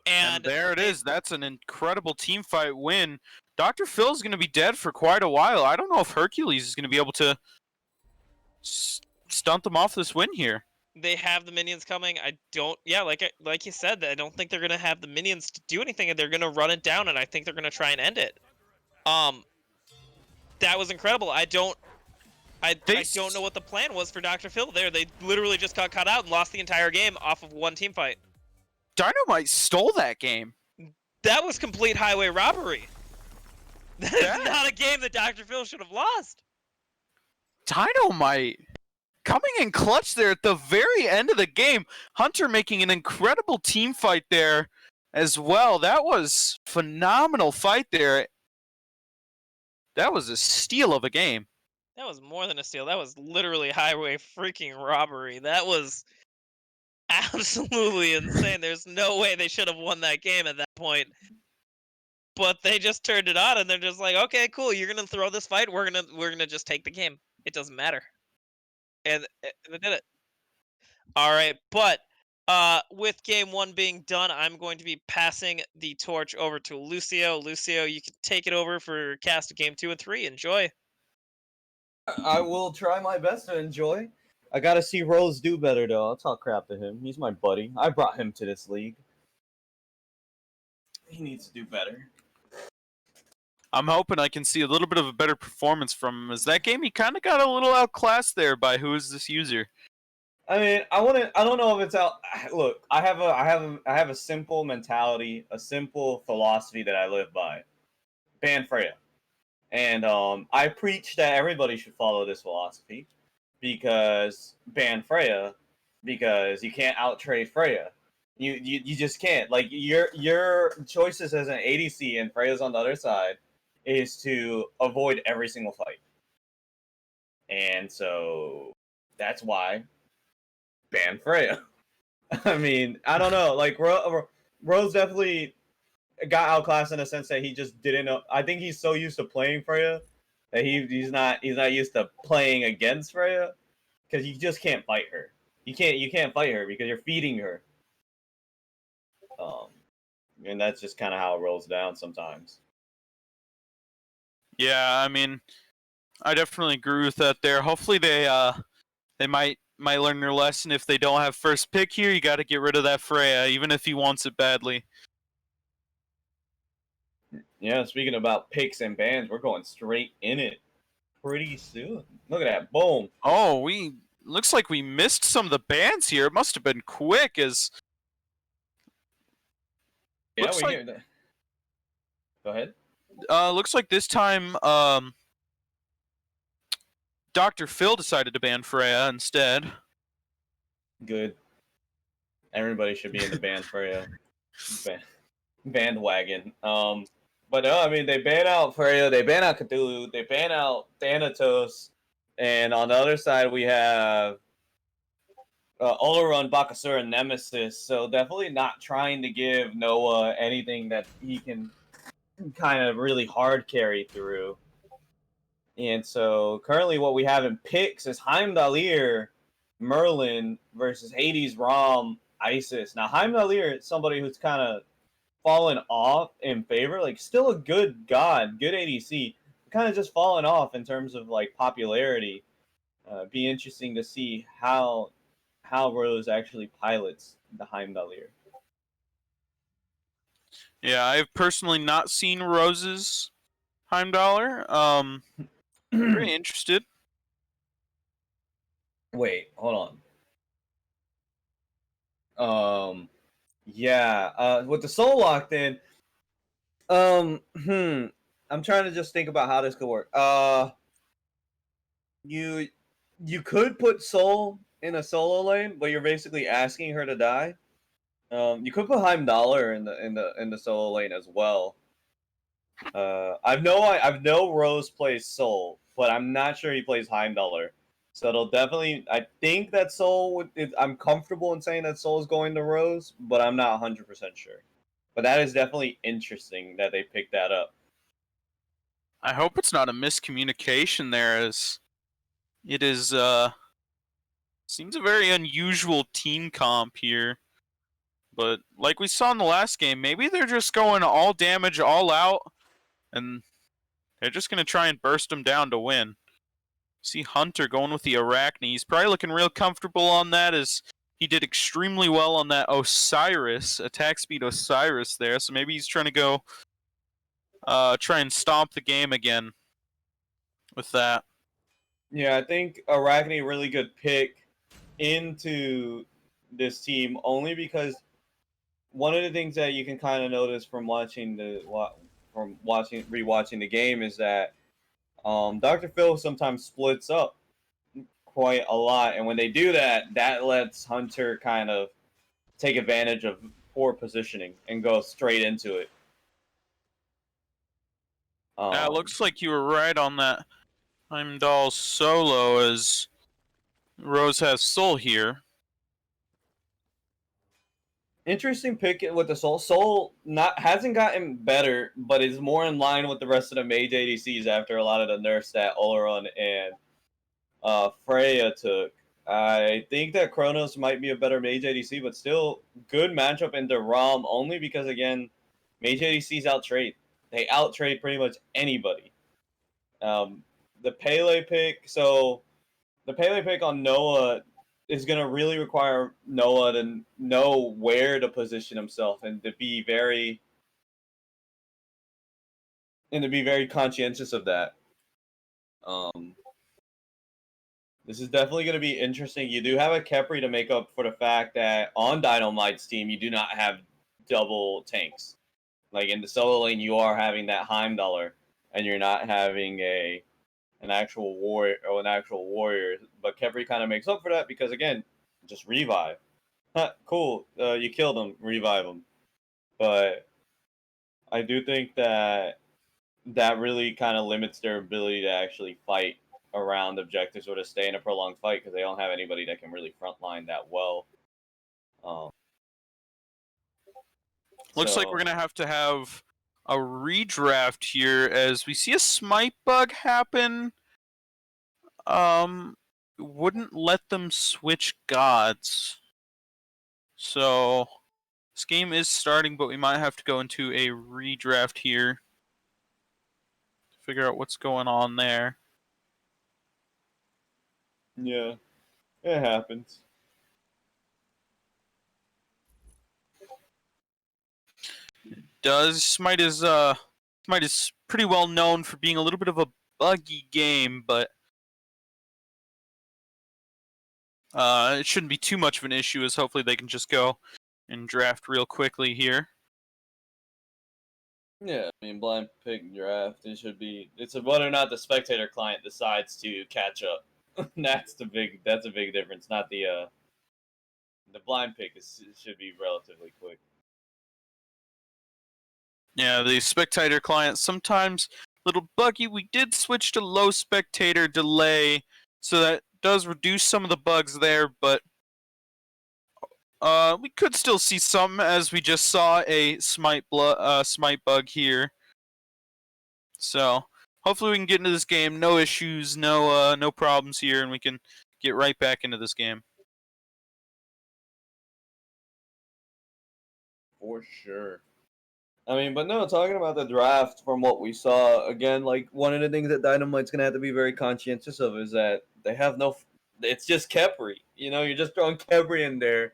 And there it is. That's an incredible team fight win. Dr. Phil's going to be dead for quite a while. I don't know if Hercules is going to be able to stunt them off this win here. They have the minions coming. I don't. Yeah, like you said, I don't think they're going to have the minions to do anything, and they're going to run it down, and I think they're going to try and end it. That was incredible. I don't know what the plan was for Dr. Phil there. They literally just got caught out and lost the entire game off of one team fight. Dino-Might stole that game. That was complete highway robbery. That is not a game that Dr. Phil should have lost. Dino-Might coming in clutch there at the very end of the game. Hunter making an incredible team fight there as well. That was a phenomenal fight there. That was a steal of a game. That was more than a steal. That was literally highway freaking robbery. That was absolutely insane. There's no way they should have won that game at that point. But they just turned it on, and they're just like, okay, cool, you're gonna throw this fight, we're gonna just take the game. It doesn't matter. And they did it. Alright, but with game one being done, I'm going to be passing the torch over to Lucio. Lucio, you can take it over for cast of game 2 and 3. Enjoy. I will try my best to enjoy. I gotta see Rose do better, though. I'll talk crap to him. He's my buddy. I brought him to this league. He needs to do better. I'm hoping I can see a little bit of a better performance from him. As that game, he kind of got a little outclassed there by who is this user. I mean, I don't know if it's out. Look, I have a simple mentality, a simple philosophy that I live by. Ban Freya, and I preach that everybody should follow this philosophy because ban Freya, because you can't outtrade Freya. You just can't. Like your choices as an ADC and Freya's on the other side is to avoid every single fight, and so that's why ban Freya. I mean, I don't know. Like Rose definitely got outclassed in the sense that he just didn't know. I think he's so used to playing Freya that he's not used to playing against Freya because you just can't fight her. You can't fight her because you're feeding her. Um, and that's just kind of how it rolls down sometimes. Yeah, I mean, I definitely agree with that there. Hopefully they might learn their lesson. If they don't have first pick here, you got to get rid of that Freya, even if he wants it badly. Yeah, speaking about picks and bans, we're going straight in it pretty soon. Look at that, boom. Oh, we looks like we missed some of the bans here. It must have been quick, as Yeah, looks we like get. Go ahead. looks like this time Dr. Phil decided to ban Freya instead. Good. Everybody should be in the ban Freya bandwagon. But no, I mean they ban out Freya, they ban out Cthulhu, they ban out Thanatos, and on the other side we have Oleron, Bakasura, and Nemesis. So definitely not trying to give Noah anything that he can kind of really hard carry through. And so currently what we have in picks is Heimdallr, Merlin versus Hades, Rom, Isis. Now Heimdallr is somebody who's kind of fallen off in favor. Like still a good god, good ADC, kind of just fallen off in terms of like popularity. Be interesting to see how Rose actually pilots the Heimdallr. Yeah, I've personally not seen Rose's Heimdallr. Very interested. Wait, hold on. Yeah. With the soul locked in. Um. Hmm. I'm trying to just think about how this could work. You you could put Soul in a solo lane, but you're basically asking her to die. You could put Heimdallr in the solo lane as well. I've know Rose plays Soul, but I'm not sure he plays Heimdallr. So it'll definitely. I think that Soul would. I'm comfortable in saying that Soul is going to Rose, but I'm not 100% sure. But that is definitely interesting that they picked that up. I hope it's not a miscommunication there, as it is seems a very unusual team comp here. But like we saw in the last game, maybe they're just going all damage, all out, and they're just gonna try and burst them down to win. See Hunter going with the Arachne. He's probably looking real comfortable on that, as he did extremely well on that Osiris, attack speed Osiris there. So maybe he's trying to go try and stomp the game again with that. Yeah, I think Arachne really good pick into this team only because one of the things that you can kind of notice from rewatching the game is that Dr. Phil sometimes splits up quite a lot, and when they do that, that lets Hunter kind of take advantage of poor positioning and go straight into it. Yeah, it looks like you were right on that Heimdall solo, as Rose has Soul here. Interesting pick with the Soul. Soul not hasn't gotten better, but is more in line with the rest of the mage ADCs after a lot of the nerfs that Oleron and Freya took. I think that Kronos might be a better mage ADC, but still good matchup into Rom only because again, mage ADCs outtrade. They outtrade pretty much anybody. Um, the Pele pick, so the Pele pick on Noah is going to really require Noah to know where to position himself and to be very and to be very conscientious of that. Um, this is definitely going to be interesting. You do have a Khepri to make up for the fact that on Dino-Might's team, you do not have double tanks. Like in the solo lane, you are having that Heimdallr, and you're not having an actual warrior. But Khepri kind of makes up for that because again, just revive. Huh, cool. You killed him, revive him. But I do think that that really kind of limits their ability to actually fight around objectives or to stay in a prolonged fight because they don't have anybody that can really frontline that well. Um, Looks like we're so gonna have to have a redraft here as we see a smite bug happen. Wouldn't let them switch gods. So this game is starting, but we might have to go into a redraft here to figure out what's going on there. yeah, it happens. Smite is pretty well known for being a little bit of a buggy game, but it shouldn't be too much of an issue, as hopefully they can just go and draft real quickly here. Yeah, I mean, blind pick draft. It should be. It's whether or not the spectator client decides to catch up. That's the big. That's a big difference. Not the blind pick should be relatively quick. Yeah, the spectator client sometimes a little buggy. We did switch to low spectator delay, so that does reduce some of the bugs there, but we could still see some, as we just saw a smite bug here. So hopefully we can get into this game, no issues, no problems here, and we can get right back into this game. For sure. I mean, but no, talking about the draft from what we saw, again, like one of the things that Dynamite's going to have to be very conscientious of is that they have no. It's just Khepri. You know, you're just throwing Khepri in there,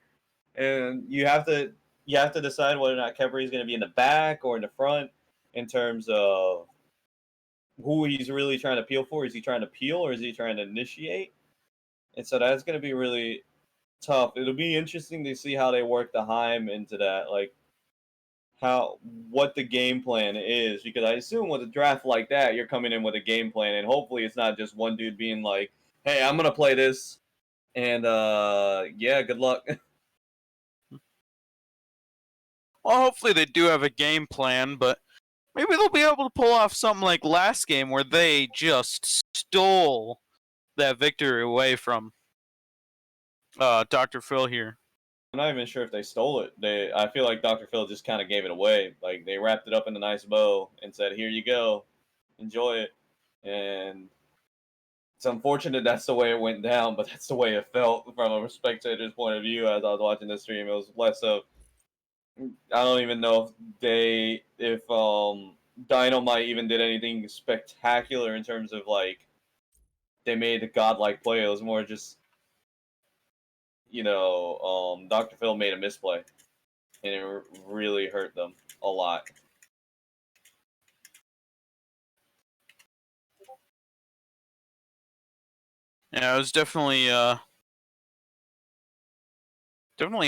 and you have to decide whether or not Khepri is going to be in the back or in the front in terms of who he's really trying to peel for. Is he trying to peel or is he trying to initiate? And so that's going to be really tough. It'll be interesting to see how they work the Heim into that. Like, what the game plan is, because I assume with a draft like that you're coming in with a game plan and hopefully it's not just one dude being like, hey, I'm gonna play this and yeah, good luck. Well, hopefully they do have a game plan, but maybe they'll be able to pull off something like last game where they just stole that victory away from Dr. Phil here. I'm not even sure if they stole it. I feel like Dr. Phil just kind of gave it away. Like they wrapped it up in a nice bow and said, here you go, enjoy it. And it's unfortunate that's the way it went down, but that's the way it felt from a spectator's point of view as I was watching the stream. It was less of, I don't even know if Dino-Might even did anything spectacular in terms of like they made a godlike play. It was more just Dr. Phil made a misplay and it really hurt them a lot. Yeah, it was definitely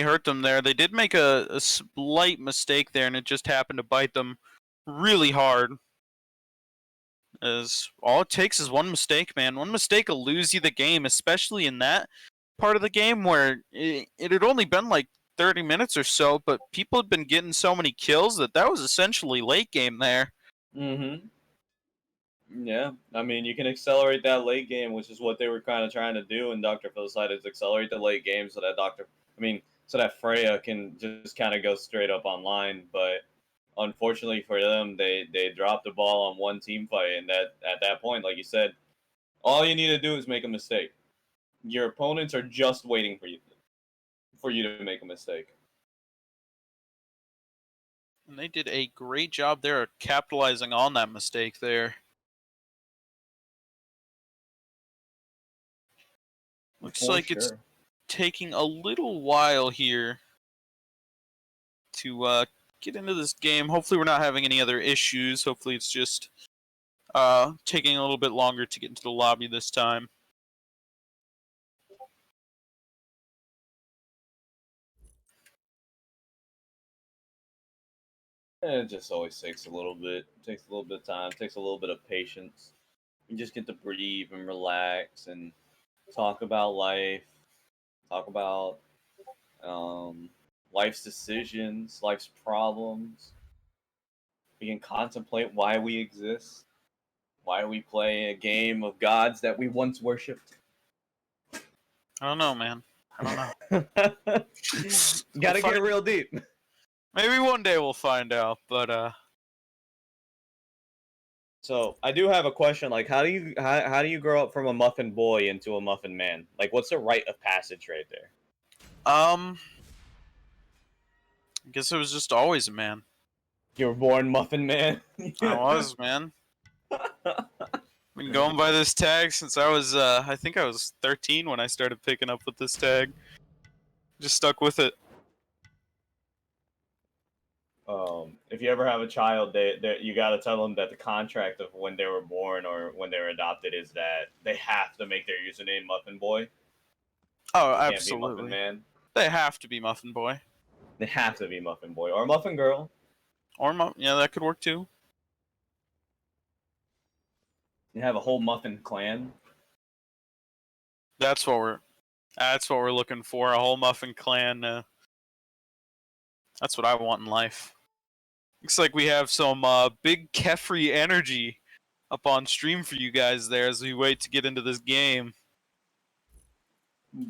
hurt them there. They did make a slight mistake there, and it just happened to bite them really hard. As all it takes is one mistake, man. One mistake will lose you the game, especially in that part of the game where it had only been like 30 minutes or so, but people had been getting so many kills that was essentially late game there. Mm-hmm. Yeah, I mean, you can accelerate that late game, which is what they were kind of trying to do. And Dr. Phil decided to accelerate the late game so that Freya can just kind of go straight up online. But unfortunately for them, they dropped the ball on one team fight, and that at that point, like you said, all you need to do is make a mistake. Your opponents are just waiting for you to make a mistake. And they did a great job there at capitalizing on that mistake there. Looks For like sure. it's taking a little while here to get into this game. Hopefully we're not having any other issues. Hopefully it's just taking a little bit longer to get into the lobby this time. It just always takes a little bit. Takes a little bit of time. Takes a little bit of patience. You just get to breathe and relax and talk about life. Talk about life's decisions, life's problems. We can contemplate why we exist, why we play a game of gods that we once worshipped. I don't know, man. I don't know. Gotta get real deep. Maybe one day we'll find out, but So I do have a question. Like, how do you grow up from a muffin boy into a muffin man? Like, what's the rite of passage right there? I guess I was just always a man. You were born muffin man. I was, man. Been going by this tag since I was, I think I was 13 when I started picking up with this tag. Just stuck with it. If you ever have a child, you gotta tell them that the contract of when they were born or when they were adopted is that they have to make their username Muffin Boy. Oh, Can't absolutely. be Muffin Man. They have to be Muffin Boy. They have to be Muffin Boy or Muffin Girl. Or yeah, that could work too. You have a whole Muffin clan. That's what we're looking for. A whole Muffin clan. That's what I want in life. Looks like we have some big Kefri energy up on stream for you guys there as we wait to get into this game.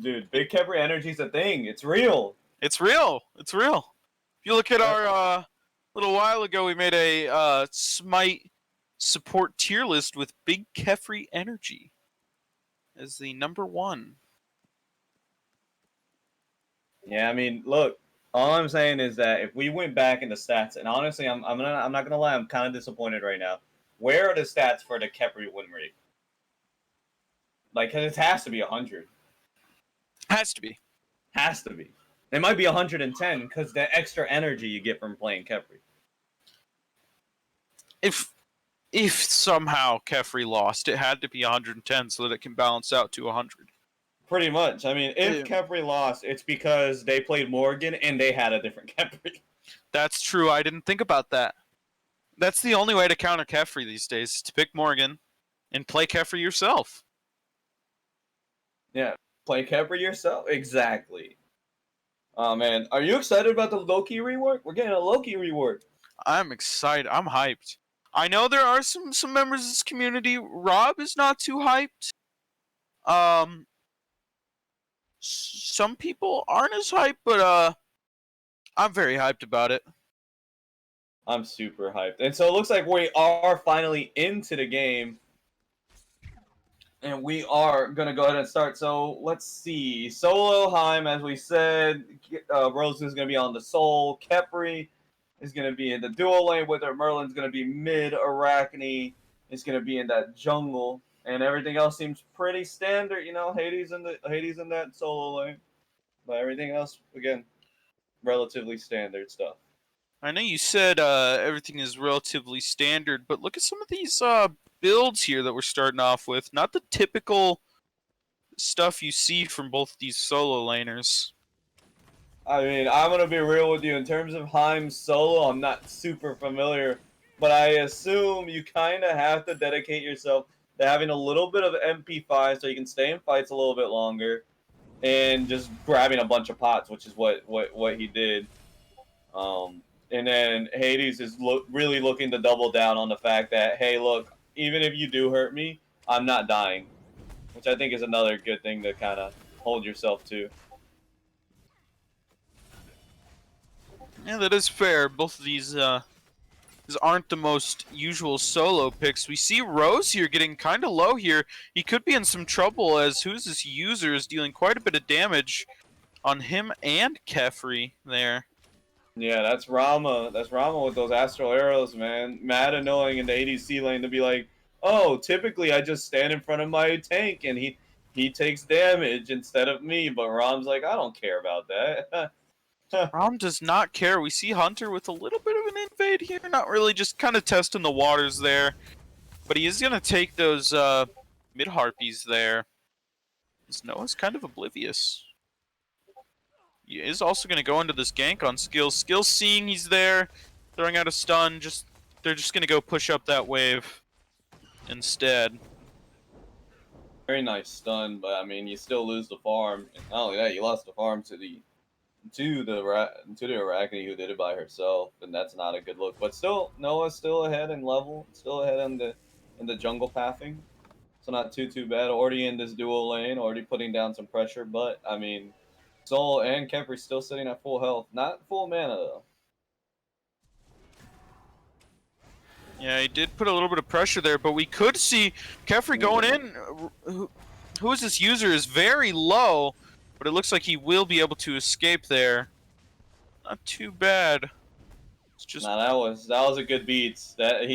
Dude, big Kefri energy's a thing. It's real. It's real. It's real. If you look at our little while ago, we made a Smite support tier list with big Kefri energy as the number 1. Yeah, I mean, look. All I'm saying is that if we went back in the stats, and honestly, I'm not gonna lie, I'm kind of disappointed right now. Where are the stats for the Kefri win rate? Like, 'cause it has to be 100. Has to be. Has to be. It might be 110 because the extra energy you get from playing Kefri. If somehow Kefri lost, it had to be 110 so that it can balance out to 100. Pretty much. I mean, if Kefri lost, it's because they played Morgan and they had a different Kefri. That's true. I didn't think about that. That's the only way to counter Kefri these days, is to pick Morgan and play Kefri yourself. Yeah, play Kefri yourself? Exactly. Oh, man. Are you excited about the Loki rework? We're getting a Loki rework. I'm excited. I'm hyped. I know there are some members of this community. Rob is not too hyped. Some people aren't as hyped, but I'm very hyped about it. I'm super hyped. And so it looks like we are finally into the game. And we are going to go ahead and start. So let's see. Solo Heim, as we said, Rose is going to be on the Soul. Kefri is going to be in the dual lane with her. Merlin's going to be mid. Arachne is going to be in that jungle. And everything else seems pretty standard. You know, Hades in that solo lane. But everything else, again, relatively standard stuff. I know you said everything is relatively standard, but look at some of these builds here that we're starting off with. Not the typical stuff you see from both these solo laners. I mean, I'm going to be real with you. In terms of Heim's solo, I'm not super familiar. But I assume you kind of have to dedicate yourself to having a little bit of MP5 so you can stay in fights a little bit longer. And just grabbing a bunch of pots, which is what he did. And then Hades is really looking to double down on the fact that, hey, look, even if you do hurt me, I'm not dying. Which I think is another good thing to kind of hold yourself to. Yeah, that is fair. Both of these aren't the most usual solo picks. We see Rose here getting kind of low here. He could be in some trouble as Who's This User is dealing quite a bit of damage on him and Kefri there. Yeah, that's Rama. That's Rama with those astral arrows, man. Mad annoying in the ADC lane to be like, oh, typically I just stand in front of my tank and he takes damage instead of me. But Ram's like, I don't care about that. Rom does not care. We see Hunter with a little bit of an invade here, not really, just kind of testing the waters there. But he is going to take those mid-harpies there. Noah's kind of oblivious. He is also going to go into this gank on Skills. Skills seeing he's there, throwing out a stun. They're just going to go push up that wave instead. Very nice stun, but I mean, you still lose the farm. And not only that, you lost the farm to the Arachne who did it by herself, and that's not a good look. But still, Noah's still ahead in level, still ahead in the jungle pathing. So not too bad. Already in this dual lane, already putting down some pressure. But I mean, Soul and Kemper still sitting at full health, not full mana though. Yeah, he did put a little bit of pressure there, but we could see Kefri going in. Who is this user is very low, but it looks like he will be able to escape there. Not too bad. It's just Nah, that was a good beat. That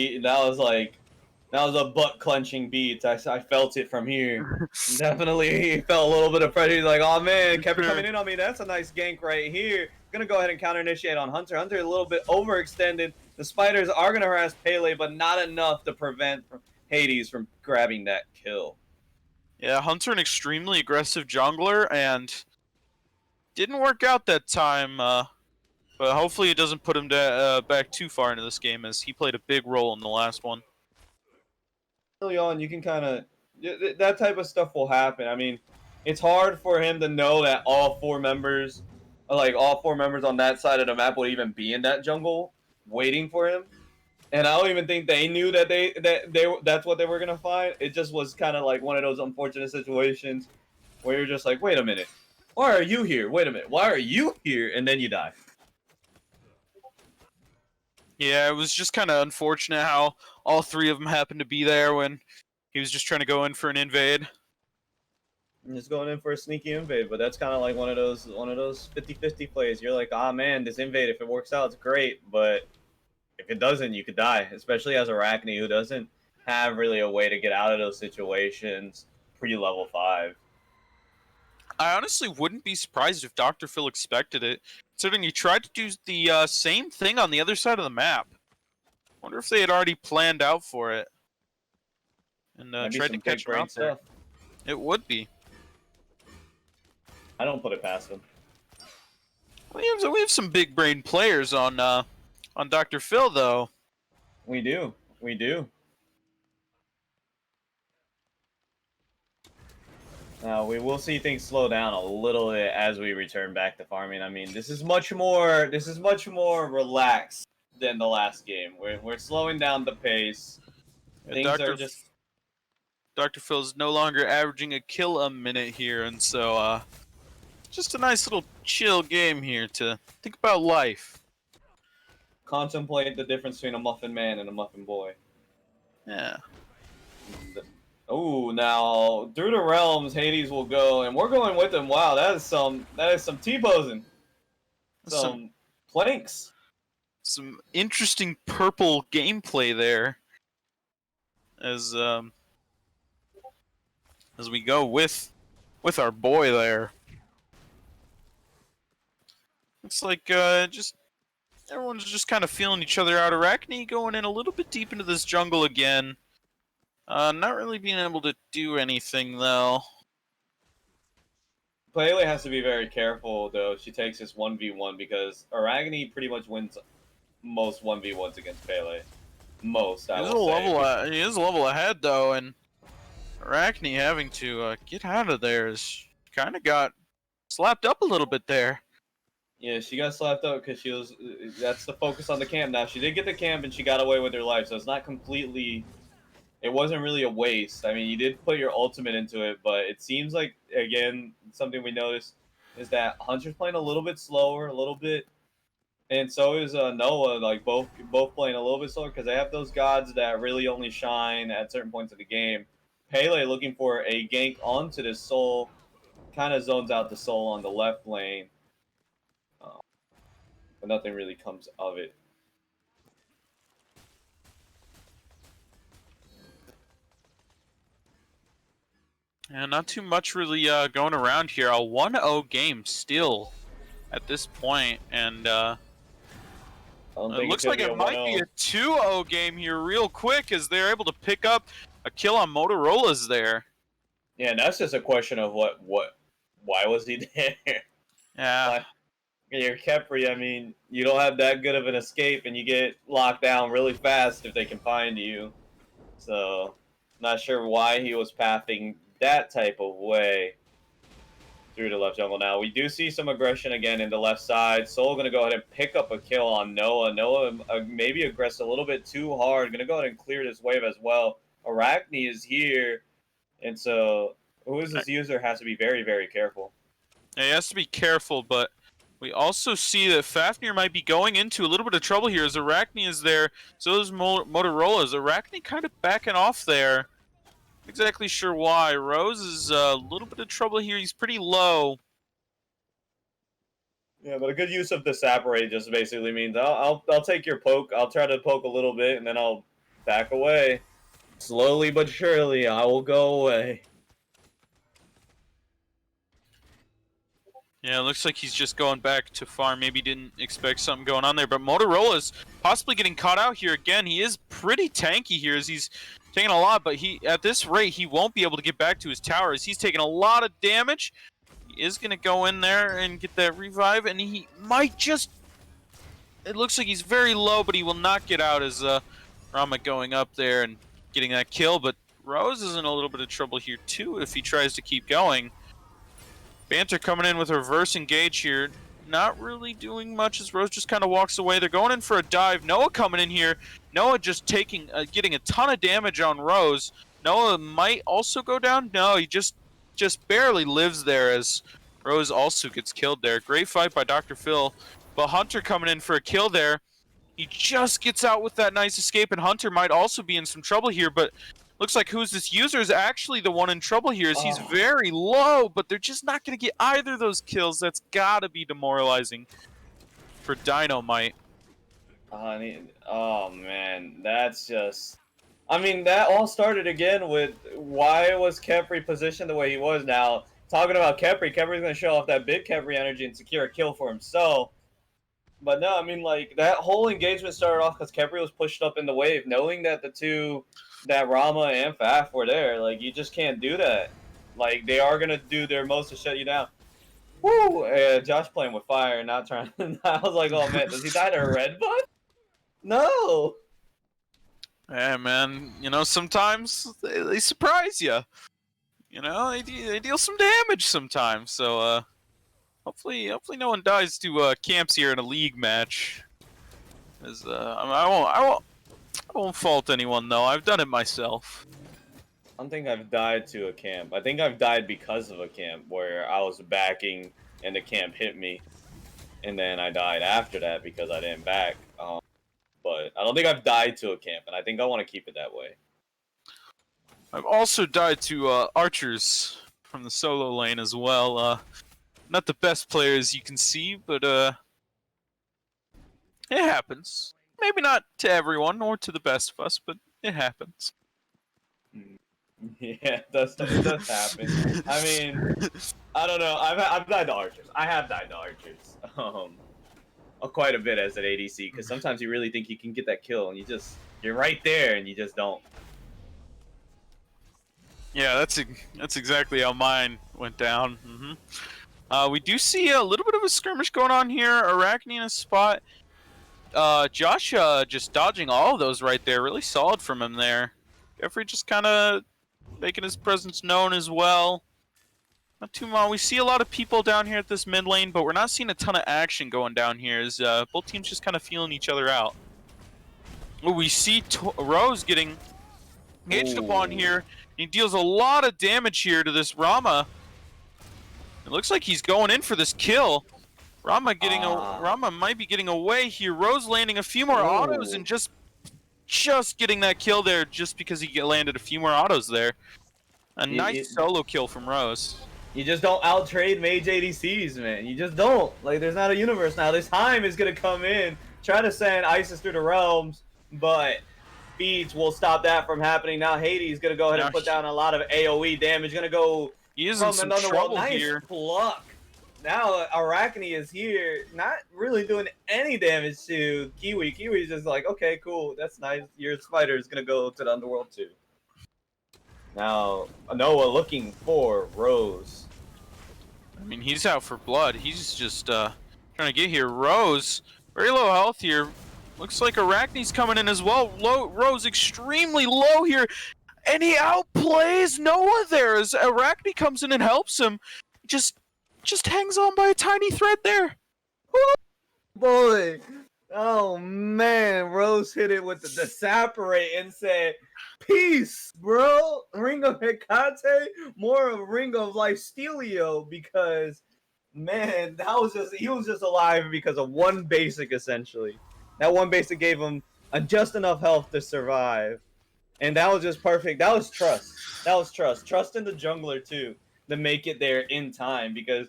was a butt clenching beat. I felt it from here. Definitely, he felt a little bit of pressure. He's like, oh man, kept coming in on me. That's a nice gank right here. Gonna go ahead and counter initiate on Hunter. Hunter a little bit overextended. The spiders are gonna harass Pele, but not enough to prevent Hades from grabbing that kill. Yeah, Hunter an extremely aggressive jungler, and didn't work out that time. But hopefully it doesn't put him back too far into this game, as he played a big role in the last one. Early on, you can kind of that type of stuff will happen. I mean, it's hard for him to know that all four members on that side of the map would even be in that jungle waiting for him. And I don't even think they knew that that's what they were gonna find. It just was kind of like one of those unfortunate situations where you're just like, wait a minute, why are you here? Wait a minute, why are you here? And then you die. Yeah, it was just kind of unfortunate how all three of them happened to be there when he was just trying to go in for an invade. I'm just going in for a sneaky invade, but that's kind of like one of those 50-50 plays. You're like, ah man, this invade, if it works out, it's great, but if it doesn't, you could die, especially as Arachne, who doesn't have really a way to get out of those situations pre-level 5. I honestly wouldn't be surprised if Dr. Phil expected it, considering he tried to do the same thing on the other side of the map. Wonder if they had already planned out for it and tried to catch him out there. It would be. I don't put it past him. We have some big brain players on Dr. Phil, though. We do. Now we will see things slow down a little bit as we return back to farming. I mean, this is much more relaxed than the last game. We're slowing down the pace. Things are just. Dr. Phil's no longer averaging a kill a minute here, and so just a nice little chill game here to think about life. Contemplate the difference between a muffin man and a muffin boy. Yeah. Oh, now through the realms, Hades will go, and we're going with him. Wow, that is some T-posing, some planks, some interesting purple gameplay there. As we go with our boy there. Looks like just everyone's just kind of feeling each other out. Arachne going in a little bit deep into this jungle again. Not really being able to do anything though. Pele has to be very careful though. She takes this 1v1 because Arachne pretty much wins most 1v1s against Pele. Most, I will say. He is a level ahead though, and Arachne having to get out of there is kind of got slapped up a little bit there. Yeah, she got slapped up because that's the focus on the camp now. She did get the camp and she got away with her life, so it's not completely, it wasn't really a waste. I mean, you did put your ultimate into it, but it seems like, again, something we noticed is that Hunter's playing a little bit slower, a little bit, and so is Noah, like both playing a little bit slower because they have those gods that really only shine at certain points of the game. Pele looking for a gank onto this Soul, kind of zones out the Soul on the left lane. But nothing really comes of it. Yeah, not too much really going around here. A 1-0 game still at this point, and I don't it think looks it's like gonna it be a might be 1-0. a 2-0 game here real quick as they're able to pick up a kill on Motorola's there. Yeah, and that's just a question of why was he there? Yeah. Like, you're Kepri, I mean, you don't have that good of an escape, and you get locked down really fast if they can find you. So, not sure why he was pathing that type of way through the left jungle. Now, we do see some aggression again in the left side. Soul going to go ahead and pick up a kill on Noah. Noah maybe aggressed a little bit too hard. Going to go ahead and clear this wave as well. Arachne is here, and so who is this user has to be very, very careful. He has to be careful, but we also see that Fafnir might be going into a little bit of trouble here as Arachne is there. So is Motorola's. Arachne kind of backing off there. Not exactly sure why. Rose is a little bit of trouble here. He's pretty low. Yeah, but a good use of the separate just basically means I'll take your poke. I'll try to poke a little bit, and then I'll back away. Slowly but surely, I will go away. Yeah, it looks like he's just going back to farm. Maybe didn't expect something going on there. But Motorola's possibly getting caught out here again. He is pretty tanky here as he's taking a lot. But at this rate, he won't be able to get back to his tower as he's taking a lot of damage. He is going to go in there and get that revive. And he might just... It looks like he's very low, but he will not get out as Rama going up there and getting that kill. But Rose is in a little bit of trouble here too if he tries to keep going. Banter coming in with a reverse engage here. Not really doing much as Rose just kind of walks away. They're going in for a dive. Noah coming in here. Noah just getting a ton of damage on Rose. Noah might also go down. No, he just barely lives there as Rose also gets killed there. Great fight by Dr. Phil. But Hunter coming in for a kill there. He just gets out with that nice escape, and Hunter might also be in some trouble here, but looks like Who's This User is actually the one in trouble here as he's very low, but they're just not going to get either of those kills. That's got to be demoralizing for Dino-Might. Oh, man. That's just... I mean, that all started again with why was Kepri positioned the way he was. Now, talking about Kepri's going to show off that big Kepri energy and secure a kill for himself. But no, I mean, like, that whole engagement started off because Kepri was pushed up in the wave, knowing that the two... that Rama and Faf were there. Like, you just can't do that. Like, they are gonna do their most to shut you down. Woo! Josh playing with fire, not trying. I was like, oh man, does he die to a red buff? No. Yeah, man. You know, sometimes they surprise you. You know, they deal some damage sometimes. So, hopefully no one dies to camps here in a league match. As I won't fault anyone though. I've done it myself. I don't think I've died to a camp. I think I've died because of a camp where I was backing and the camp hit me, and then I died after that because I didn't back. But I don't think I've died to a camp, and I think I want to keep it that way. I've also died to archers from the solo lane as well. Not the best players you can see, but it happens. Maybe not to everyone or to the best of us, but it happens. Yeah, it does happen. I mean, I don't know. I've died to archers. I have died to archers. Quite a bit as an ADC, because sometimes you really think you can get that kill, and you're right there, and you just don't. Yeah, that's exactly how mine went down. We do see a little bit of a skirmish going on here. Arachne in a spot. Josh just dodging all of those right there. Really solid from him there. Jeffrey just kind of making his presence known as well. Not too much. We see a lot of people down here at this mid lane, but we're not seeing a ton of action going down here as both teams just kind of feeling each other out. We see Rose getting engaged upon here. He deals a lot of damage here to this Rama. It looks like he's going in for this kill. Rama might be getting away here. Rose landing a few more autos and just getting that kill there just because he landed a few more autos there. A nice solo kill from Rose. You just don't out-trade mage ADCs, man. You just don't. Like, there's not a universe now. This time is going to come in, try to send Isis through the realms, but Feeds will stop that from happening. Now Hades is going to go ahead and put down a lot of AoE damage. Going to go he is in some trouble nice here. Pluck. now Arachne is here, not really doing any damage to Kiwi. Kiwi's just like, okay, cool, that's nice. Your spider is gonna go to the underworld too. Now Noah looking for Rose. I mean, he's out for blood. He's just trying to get here. Rose, very low health here. Looks like Arachne's coming in as well. Rose extremely low here. And he outplays Noah there as Arachne comes in and helps him. Just hangs on by a tiny thread there. Boy. Oh man, Rose hit it with the separate and said, peace, bro. Ring of Hecate, more of Ring of Life Stelio, because man, he was just alive because of one basic essentially. That one basic gave him just enough health to survive. And that was just perfect. That was trust. That was trust. Trust in the jungler too to make it there in time, because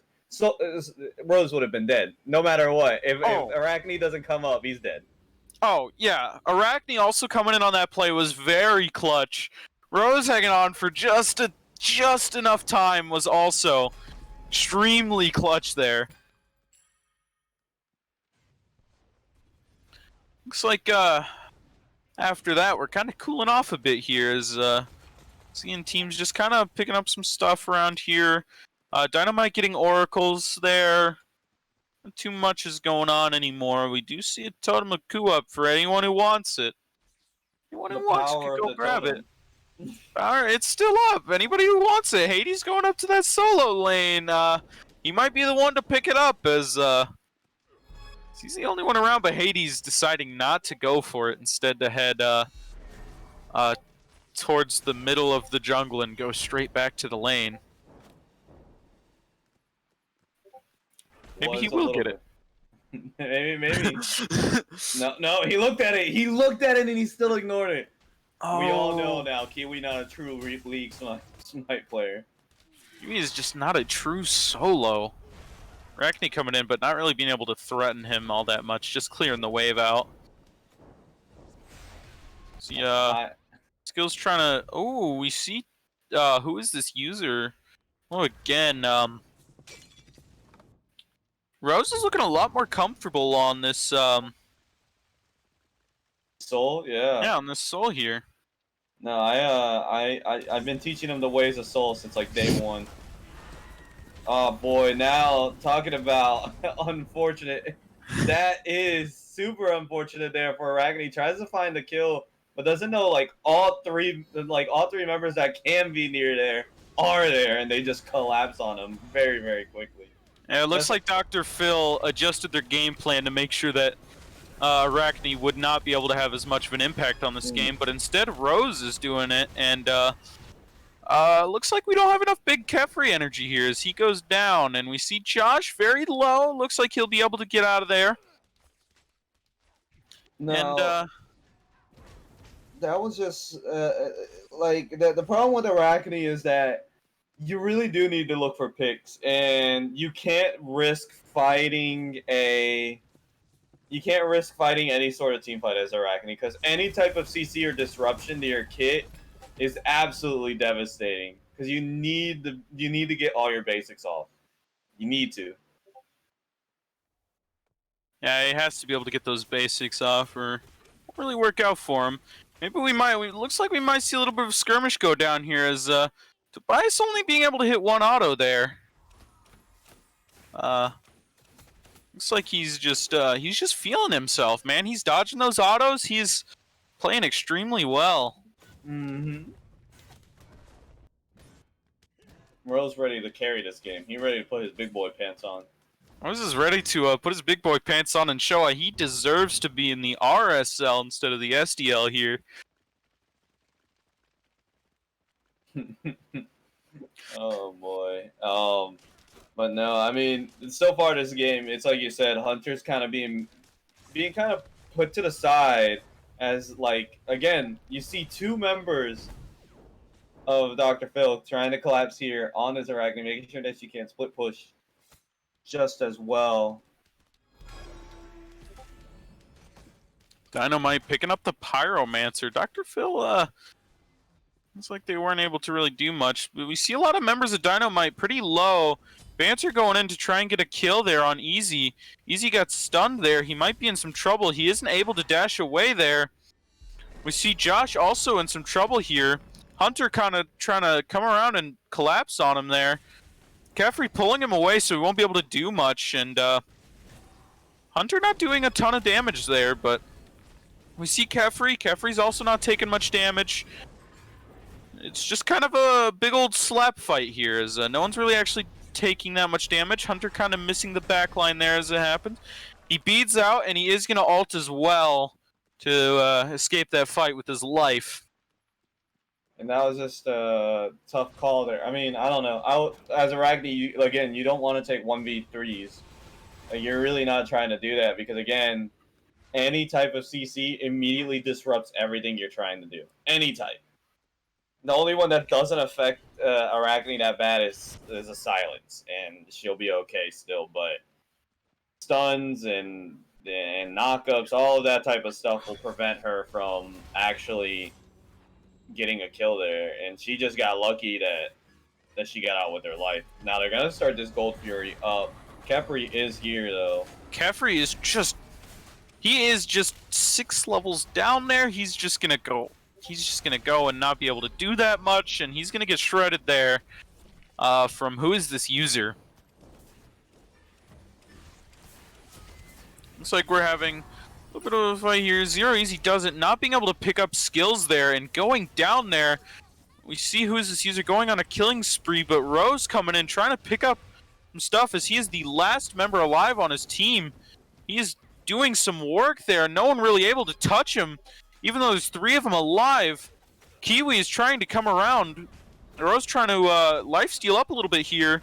Rose would have been dead no matter what. If Arachne doesn't come up, he's dead. Oh yeah, Arachne also coming in on that play was very clutch. Rose hanging on for just enough time was also extremely clutch there. Looks like after that we're kind of cooling off a bit here as seeing teams just kind of picking up some stuff around here. Dino-Might getting oracles there. Not too much is going on anymore. We do see a totem of coup up for anyone who wants it. Anyone who wants it can go grab it. Alright, it's still up. Anybody who wants it. Hades going up to that solo lane. He might be the one to pick it up as he's the only one around, but Hades deciding not to go for it, instead to head towards the middle of the jungle and go straight back to the lane. Maybe he will get it. maybe. No, he looked at it. He looked at it and he still ignored it. Oh. We all know now, Kiwi not a true League Smite player. Kiwi is just not a true solo. Arachne coming in, but not really being able to threaten him all that much, just clearing the wave out. See, Skill's trying to... Oh, we see... who is this user? Oh, again, Rose is looking a lot more comfortable on this, Soul, yeah. Yeah, on this Soul here. No, I've been teaching him the ways of Soul since, like, day one. Oh, boy, now, talking about unfortunate. That is super unfortunate there for Arachne. Tries to find the kill, but doesn't know, like, all three members that can be near there are there, and they just collapse on him very, very quickly. Yeah, it looks like Dr. Phil adjusted their game plan to make sure that Arachne would not be able to have as much of an impact on this game, but instead Rose is doing it, and looks like we don't have enough big Kefri energy here as he goes down, and we see Josh very low. Looks like he'll be able to get out of there. No, and, that was just, like, the problem with Arachne is that you really do need to look for picks, and you can't risk fighting any sort of team fight as Arachne, because any type of CC or disruption to your kit is absolutely devastating. Because you need to get all your basics off. You need to. Yeah, he has to be able to get those basics off, or it won't really work out for him. Maybe it looks like we might see a little bit of a skirmish go down here as Tobias only being able to hit one auto there. Looks like he's just feeling himself, man. He's dodging those autos. He's playing extremely well. Mm-hmm. Rose ready to carry this game. He ready to put his big boy pants on. Rose is ready to put his big boy pants on and show why he deserves to be in the RSL instead of the SDL here. Oh boy. But no, I mean, so far this game, it's like you said, Hunter's kind of being kind of put to the side as, like, again, you see two members of Dr. Phil trying to collapse here on his Arachne, making sure that she can split push just as well. Dino-Might picking up the Pyromancer. Dr. Phil, looks like they weren't able to really do much. But we see a lot of members of Dino-Might pretty low. Banter going in to try and get a kill there on Easy. Easy got stunned there. He might be in some trouble. He isn't able to dash away there. We see Josh also in some trouble here. Hunter kind of trying to come around and collapse on him there. Kefri pulling him away so he won't be able to do much. And Hunter not doing a ton of damage there, but we see Kefri. Kefri's also not taking much damage. It's just kind of a big old slap fight here, as no one's really actually taking that much damage. Hunter kind of missing the backline there as it happens. He beads out, and he is going to ult as well to escape that fight with his life. And that was just a tough call there. I mean, I don't know. As a Ragni, again, you don't want to take 1v3s. You're really not trying to do that because, again, any type of CC immediately disrupts everything you're trying to do. Any type. The only one that doesn't affect Arachne that bad is a silence, and she'll be okay still. But stuns and knockups, all of that type of stuff will prevent her from actually getting a kill there. And she just got lucky that she got out with her life. Now they're gonna start this Gold Fury up. Kefri is here though. Kefri is just... He is just 6 levels down there. He's just gonna go and not be able to do that much, and he's gonna get shredded there from who is this user? Looks like we're having a little bit of a fight here. Zero Easy does it, not being able to pick up skills there, and going down there, we see who is this user going on a killing spree, but Rose coming in, trying to pick up some stuff as he is the last member alive on his team. He is doing some work there, no one really able to touch him. Even though there's 3 of them alive, Kiwi is trying to come around. Rose trying to lifesteal up a little bit here.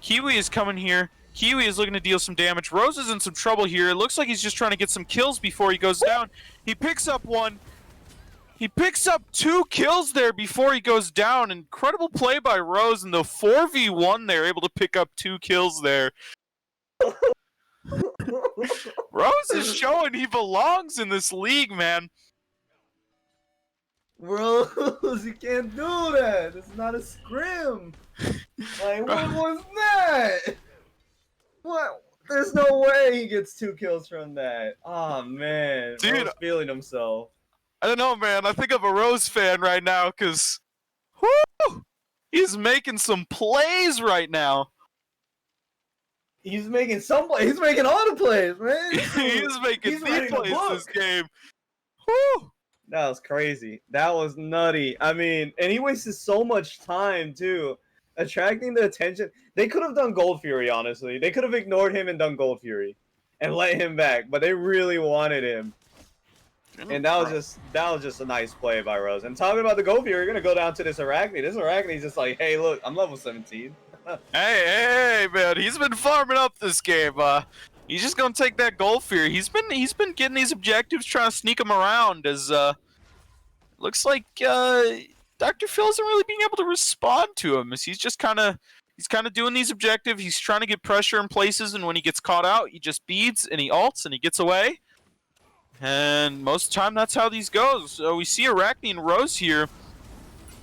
Kiwi is coming here. Kiwi is looking to deal some damage. Rose is in some trouble here. It looks like he's just trying to get some kills before he goes down. He picks up 1. He picks up 2 kills there before he goes down. Incredible play by Rose in the 4v1 there, able to pick up 2 kills there. Rose is showing he belongs in this league, man. Rose, you can't do that. It's not a scrim. Like, what was that? What? There's no way he gets 2 kills from that. Oh man, dude, Rose feeling himself. I don't know, man. I think I'm a Rose fan right now because he's making some plays right now. He's making some plays. He's making all the plays, man. He's making the plays this game. Woo! That was crazy. That was nutty. I mean, and he wasted so much time too, attracting the attention. They could have done Gold Fury, honestly. They could have ignored him and done Gold Fury, and let him back. But they really wanted him, and that was just a nice play by Rose. And talking about the Gold Fury, you're gonna go down to this Arachne. This Arachne's just like, hey, look, I'm level 17. Hey, man, he's been farming up this game. He's just gonna take that Gold Fury. He's been getting these objectives, trying to sneak them around. As looks like Dr. Phil isn't really being able to respond to him. As he's kind of doing these objectives. He's trying to get pressure in places, and when he gets caught out, he just beads and he ults and he gets away. And most of the time, that's how these goes. So we see Arachne and Rose here.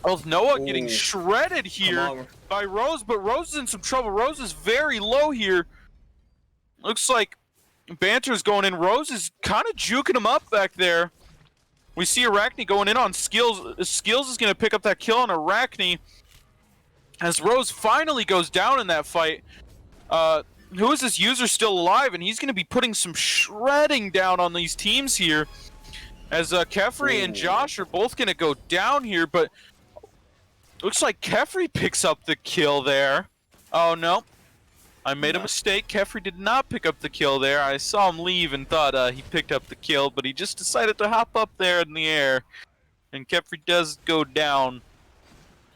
Of Noah getting shredded here by Rose, but Rose is in some trouble. Rose is very low here. Looks like Banter's going in. Rose is kind of juking him up back there. We see Arachne going in on Skills. Skills is going to pick up that kill on Arachne. As Rose finally goes down in that fight. Who is this user still alive? And he's going to be putting some shredding down on these teams here. As Kefri and Josh are both going to go down here, but looks like Kefri picks up the kill there. Oh, no. I made a mistake. Kefri did not pick up the kill there. I saw him leave and thought he picked up the kill, but he just decided to hop up there in the air. And Kefri does go down.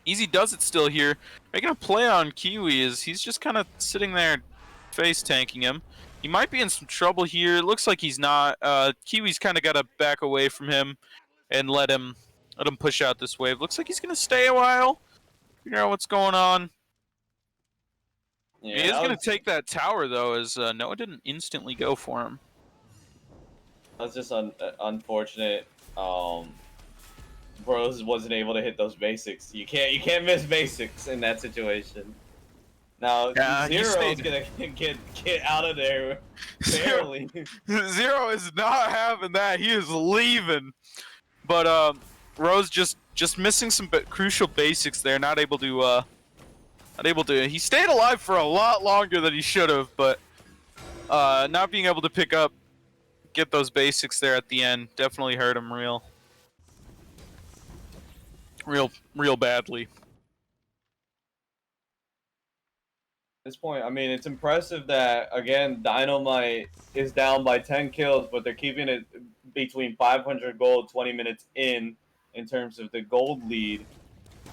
Easy does it still here. Making a play on Kiwi is he's just kind of sitting there face tanking him. He might be in some trouble here. It looks like he's not. Kiwi's kind of got to back away from him and let him push out this wave. Looks like he's going to stay a while. Figure out what's going on. Yeah, he is going to take that tower, though, as Noah didn't instantly go for him. That's just unfortunate. Rose wasn't able to hit those basics. You can't miss basics in that situation. Now Yeah, he Zero's stayed. gonna get out of there barely. Zero is not having that. He is leaving. But Rose just missing some crucial basics there. Not able to. Not able to. He stayed alive for a lot longer than he should have, but not being able to get those basics there at the end definitely hurt him real badly. At this point, I mean, it's impressive that, again, Dino-Might is down by 10 kills, but they're keeping it between 500 gold 20 minutes in terms of the gold lead.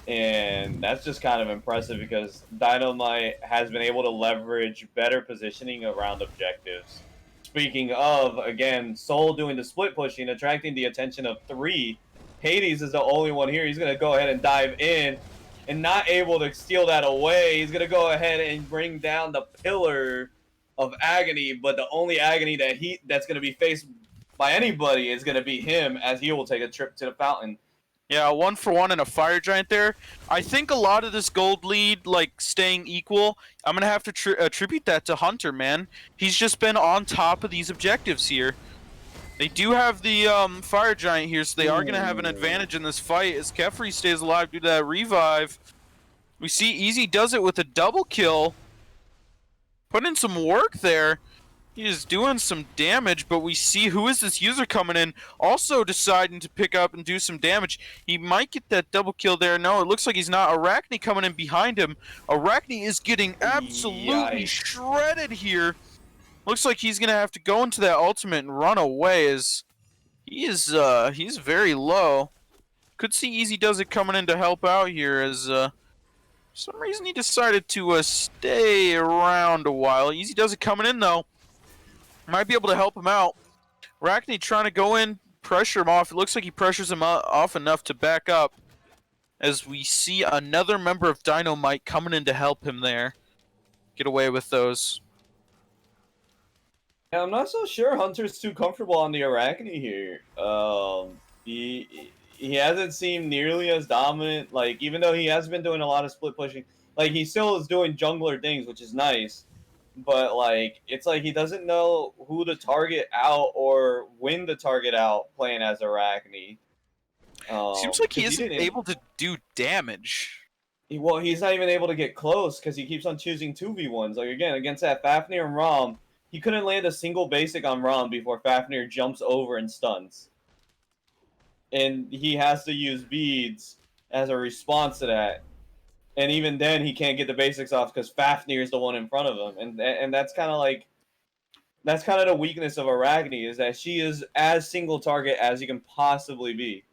And that's just kind of impressive because Dino-Might has been able to leverage better positioning around objectives. Speaking of, again, Soul doing the split pushing, attracting the attention of 3. Hades is the only one here. He's going to go ahead and dive in. And not able to steal that away. He's going to go ahead and bring down the Pillar of Agony, but the only agony that's going to be faced by anybody is going to be him, as he will take a trip to the fountain. Yeah, 1-for-1 and a fire giant there. I think a lot of this gold lead, like, staying equal, I'm going to have to attribute that to Hunter, man. He's just been on top of these objectives here. They do have the fire giant here, so they are going to have an advantage in this fight as Kefri stays alive due to that revive. We see Easy does it with a double kill. Put in some work there. He is doing some damage, but we see who is this user coming in, also deciding to pick up and do some damage. He might get that double kill there. No, it looks like he's not. Arachne coming in behind him. Arachne is getting absolutely shredded here. Looks like he's going to have to go into that ultimate and run away as he's very low. Could see Easy Does It coming in to help out here as for some reason he decided to stay around a while. Easy Does It coming in though. Might be able to help him out. Arachne trying to go in, pressure him off. It looks like he pressures him off enough to back up as we see another member of Dino-Might coming in to help him there. Get away with those. Yeah, I'm not so sure Hunter's too comfortable on the Arachne here. He hasn't seemed nearly as dominant. Like, even though he has been doing a lot of split pushing, like, he still is doing jungler things, which is nice. But, like, it's like he doesn't know who to target out or when to target out playing as Arachne. Seems like he isn't able to do damage. Well, he's not even able to get close because he keeps on choosing 2v1s. Like, again, against that Fafnir and Rom, he couldn't land a single basic on Rom before Fafnir jumps over and stuns. And he has to use beads as a response to that. And even then, he can't get the basics off because Fafnir is the one in front of him. And that's kind of like... That's kind of the weakness of Arachne, is that she is as single target as you can possibly be.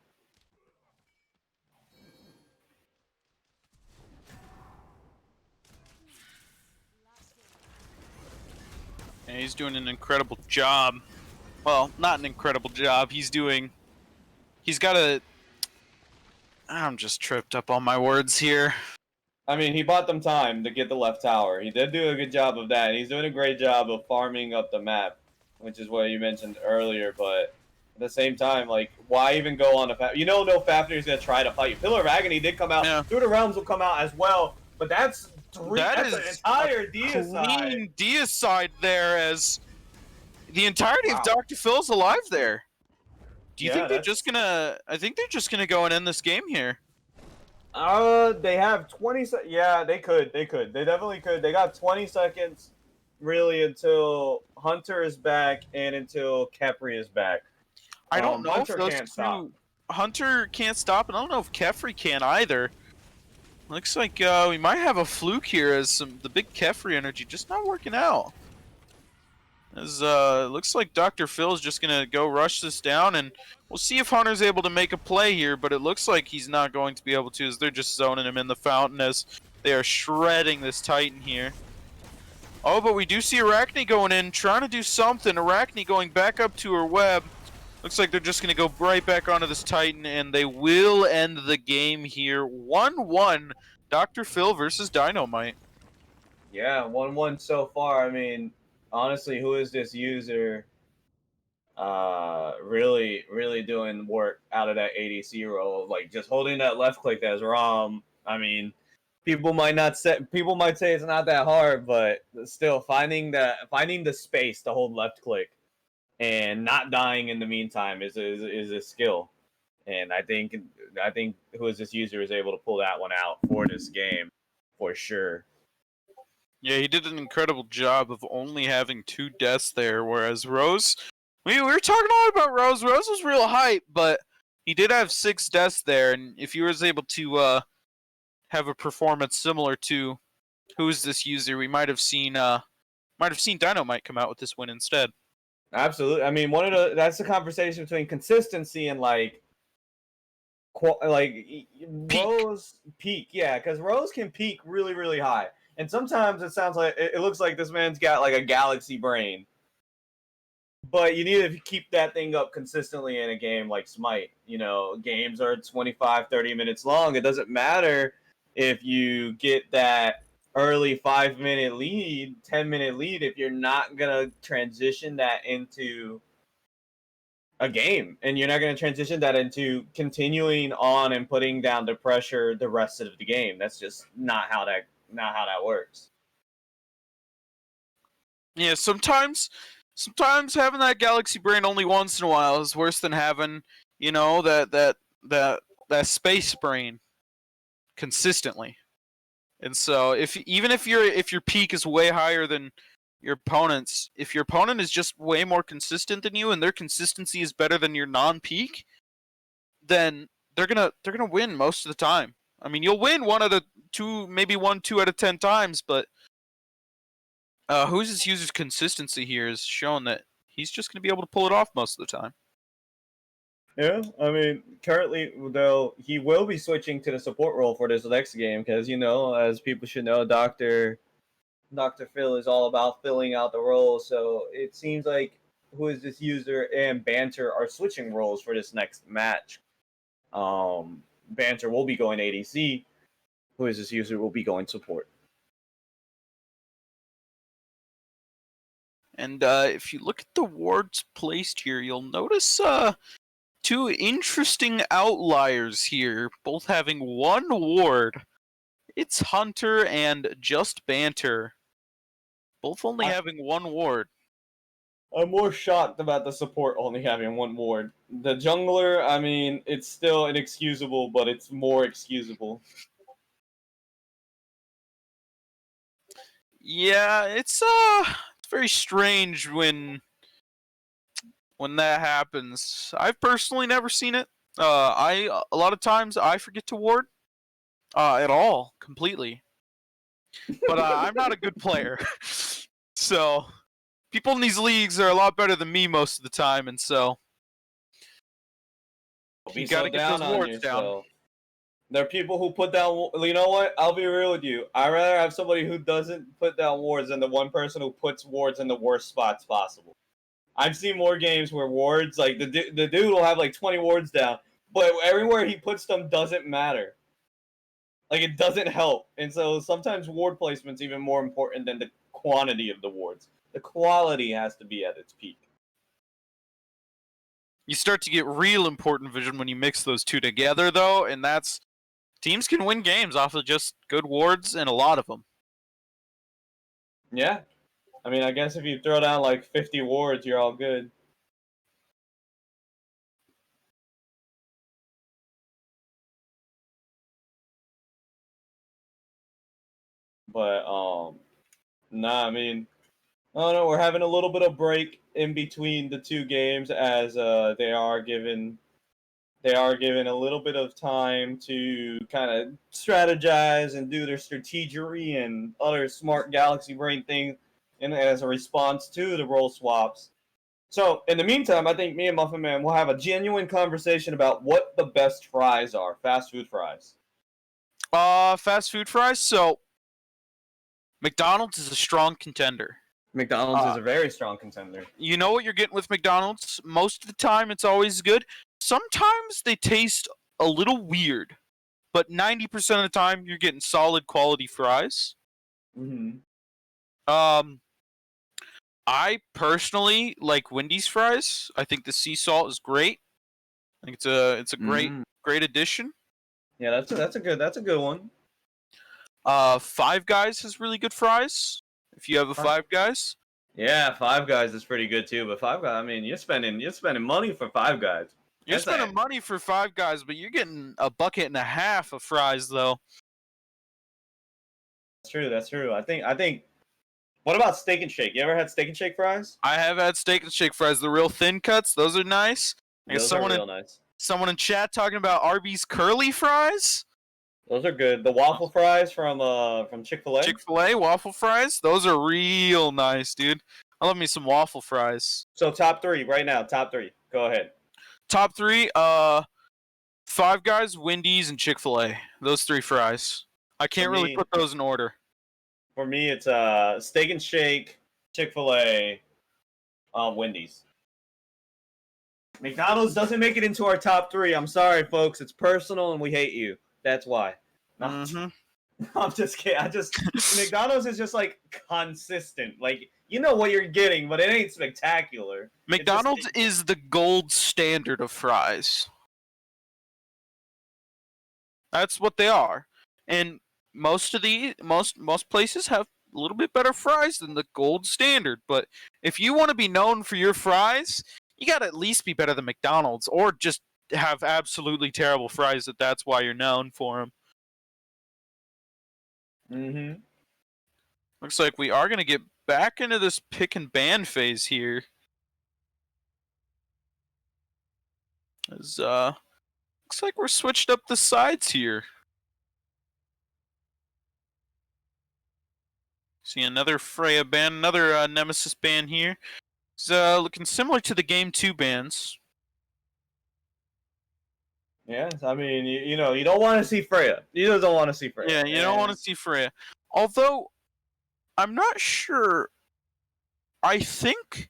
And he's doing an incredible job. Well, not an incredible job. He's got a... I'm just tripped up on my words here. I mean, he bought them time to get the left tower. He did do a good job of that. He's doing a great job of farming up the map, which is what you mentioned earlier. But at the same time, like, why even go on a Fafnir? You know, no Fafnir is going to try to fight you. Pillar of Agony did come out. Yeah. Through the Realms will come out as well. But that's an entire deicide. Clean deicide there as the entirety of Dr. Phil's alive there. Do you think they're just gonna... I think they're just gonna go and end this game here. They have 20 seconds. Yeah, they could. They definitely could. They got 20 seconds, really, until Hunter is back and until Kefri is back. I don't know Hunter if those can't stop. Hunter can't stop, and I don't know if Kefri can either. Looks like we might have a fluke here as the big Kefri energy just not working out. As looks like Dr. Phil's just gonna go rush this down, and we'll see if Hunter's able to make a play here, but it looks like he's not going to be able to, as they're just zoning him in the fountain as they are shredding this Titan here. Oh, but we do see Arachne going in, trying to do something. Arachne going back up to her web. Looks like they're just gonna go right back onto this Titan, and they will end the game here. 1-1, Dr. Phil versus Dino-Might. Yeah, 1-1 so far. I mean, honestly, who is this user really doing work out of that ADC role? Like, just holding that left click as Rom. I mean, People might say it's not that hard, but still finding the space to hold left click and not dying in the meantime is a skill. And I think who is this user is able to pull that one out for this game for sure. Yeah, he did an incredible job of only having 2 deaths there, whereas Rose, we were talking a lot about Rose. Rose was real hype, but he did have 6 deaths there, and if he was able to have a performance similar to who's this user, we might have seen Dino-Might come out with this win instead. Absolutely. I mean, that's the conversation between consistency and like Peak. Rose peak, yeah, because Rose can peak really, really high, and sometimes it sounds like it looks like this man's got like a galaxy brain. But you need to keep that thing up consistently in a game like Smite. You know, games are 25, 30 minutes long. It doesn't matter if you get that early 5-minute lead, 10-minute lead, if you're not going to transition that into a game. And you're not going to transition that into continuing on and putting down the pressure the rest of the game. That's just not how that works. Yeah, sometimes having that galaxy brain only once in a while is worse than having, that space brain consistently. And so if your peak is way higher than your opponent's, if your opponent is just way more consistent than you and their consistency is better than your non-peak, then they're gonna win most of the time. I mean, you'll win 1 out of 2, maybe 2 out of 10 times, but who's his user's consistency here is showing that he's just going to be able to pull it off most of the time. Yeah, I mean, currently, though, he will be switching to the support role for this next game because, as people should know, Dr. Phil is all about filling out the role. So it seems like who is this user and Banter are switching roles for this next match. Banter will be going ADC. Who is this user will be going support. And if you look at the wards placed here, you'll notice 2 interesting outliers here, both having 1 ward. It's Hunter and Just Banter, both only having 1 ward. I'm more shocked about the support only having 1 ward. The jungler, I mean, it's still inexcusable, but it's more excusable. Yeah, it's very strange when that happens. I've personally never seen it. A lot of times I forget to ward at all completely. But I'm not a good player. So people in these leagues are a lot better than me most of the time, and so you gotta get those wards down. There are people who put down. You know what? I'll be real with you. I'd rather have somebody who doesn't put down wards than the one person who puts wards in the worst spots possible. I've seen more games where wards, like the dude will have like 20 wards down, but everywhere he puts them doesn't matter. Like it doesn't help, and so sometimes ward placement's even more important than the quantity of the wards. The quality has to be at its peak. You start to get real important vision when you mix those 2 together, though, and that's teams can win games off of just good wards and a lot of them. Yeah. I mean, I guess if you throw down like 50 wards, you're all good. But, nah, I mean, I don't know, we're having a little bit of break in between the 2 games as they are given a little bit of time to kind of strategize and do their strategery and other smart galaxy brain things and as a response to the role swaps. So, in the meantime, I think me and Muffin Man will have a genuine conversation about what the best fries are, fast food fries. Fast food fries? So, McDonald's is a strong contender. McDonald's is a very strong contender. You know what you're getting with McDonald's. Most of the time, it's always good. Sometimes they taste a little weird, but 90% of the time, you're getting solid quality fries. Mm-hmm. I personally like Wendy's fries. I think the sea salt is great. I think it's a great addition. Yeah, that's a good one. Five Guys has really good fries. If you have a Five Guys. Yeah, Five Guys is pretty good too. But Five Guys, I mean, you're spending money for Five Guys. You're That's spending money for Five Guys, but you're getting a bucket and a half of fries, though. That's true. That's true. I think. What about Steak and Shake? You ever had Steak and Shake fries? I have had Steak and Shake fries, the real thin cuts. Those are nice. I guess Those are real nice. Someone in chat talking about Arby's curly fries. Those are good. The waffle fries from Chick-fil-A. Chick-fil-A waffle fries. Those are real nice, dude. I love me some waffle fries. So top 3 right now. Top 3. Go ahead. Top 3. Five Guys, Wendy's, and Chick-fil-A. Those 3 fries. I can't really put those in order. For me, it's Steak and Shake, Chick-fil-A, Wendy's. McDonald's doesn't make it into our top 3. I'm sorry, folks. It's personal, and we hate you. That's why. I'm just kidding. McDonald's is just like consistent. Like, you know what you're getting, but it ain't spectacular. McDonald's is the gold standard of fries. That's what they are, and most places have a little bit better fries than the gold standard. But if you want to be known for your fries, you got to at least be better than McDonald's, or just have absolutely terrible fries. That's why you're known for them. Mm-hmm. Looks like we are gonna get back into this pick and ban phase here. As looks like we're switched up the sides here. See another Freya ban, another Nemesis ban here. It's looking similar to the Game 2 bans. Yeah, I mean, you know, you don't want to see Freya. You just don't want to see Freya. Yeah, you don't want to see Freya. Although, I'm not sure. I think,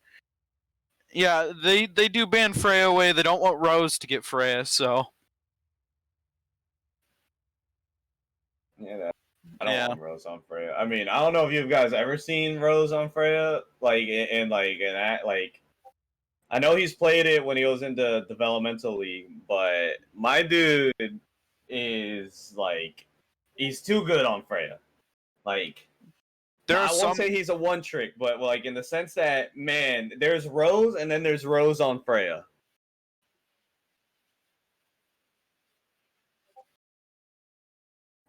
yeah, they do ban Freya away. They don't want Rose to get Freya, so. Yeah, I don't want Rose on Freya. I mean, I don't know if you guys ever seen Rose on Freya, like I know he's played it when he was in the developmental league, but my dude is like, he's too good on Freya. Like, I won't say he's a one trick, but like in the sense that, man, there's Rose and then there's Rose on Freya.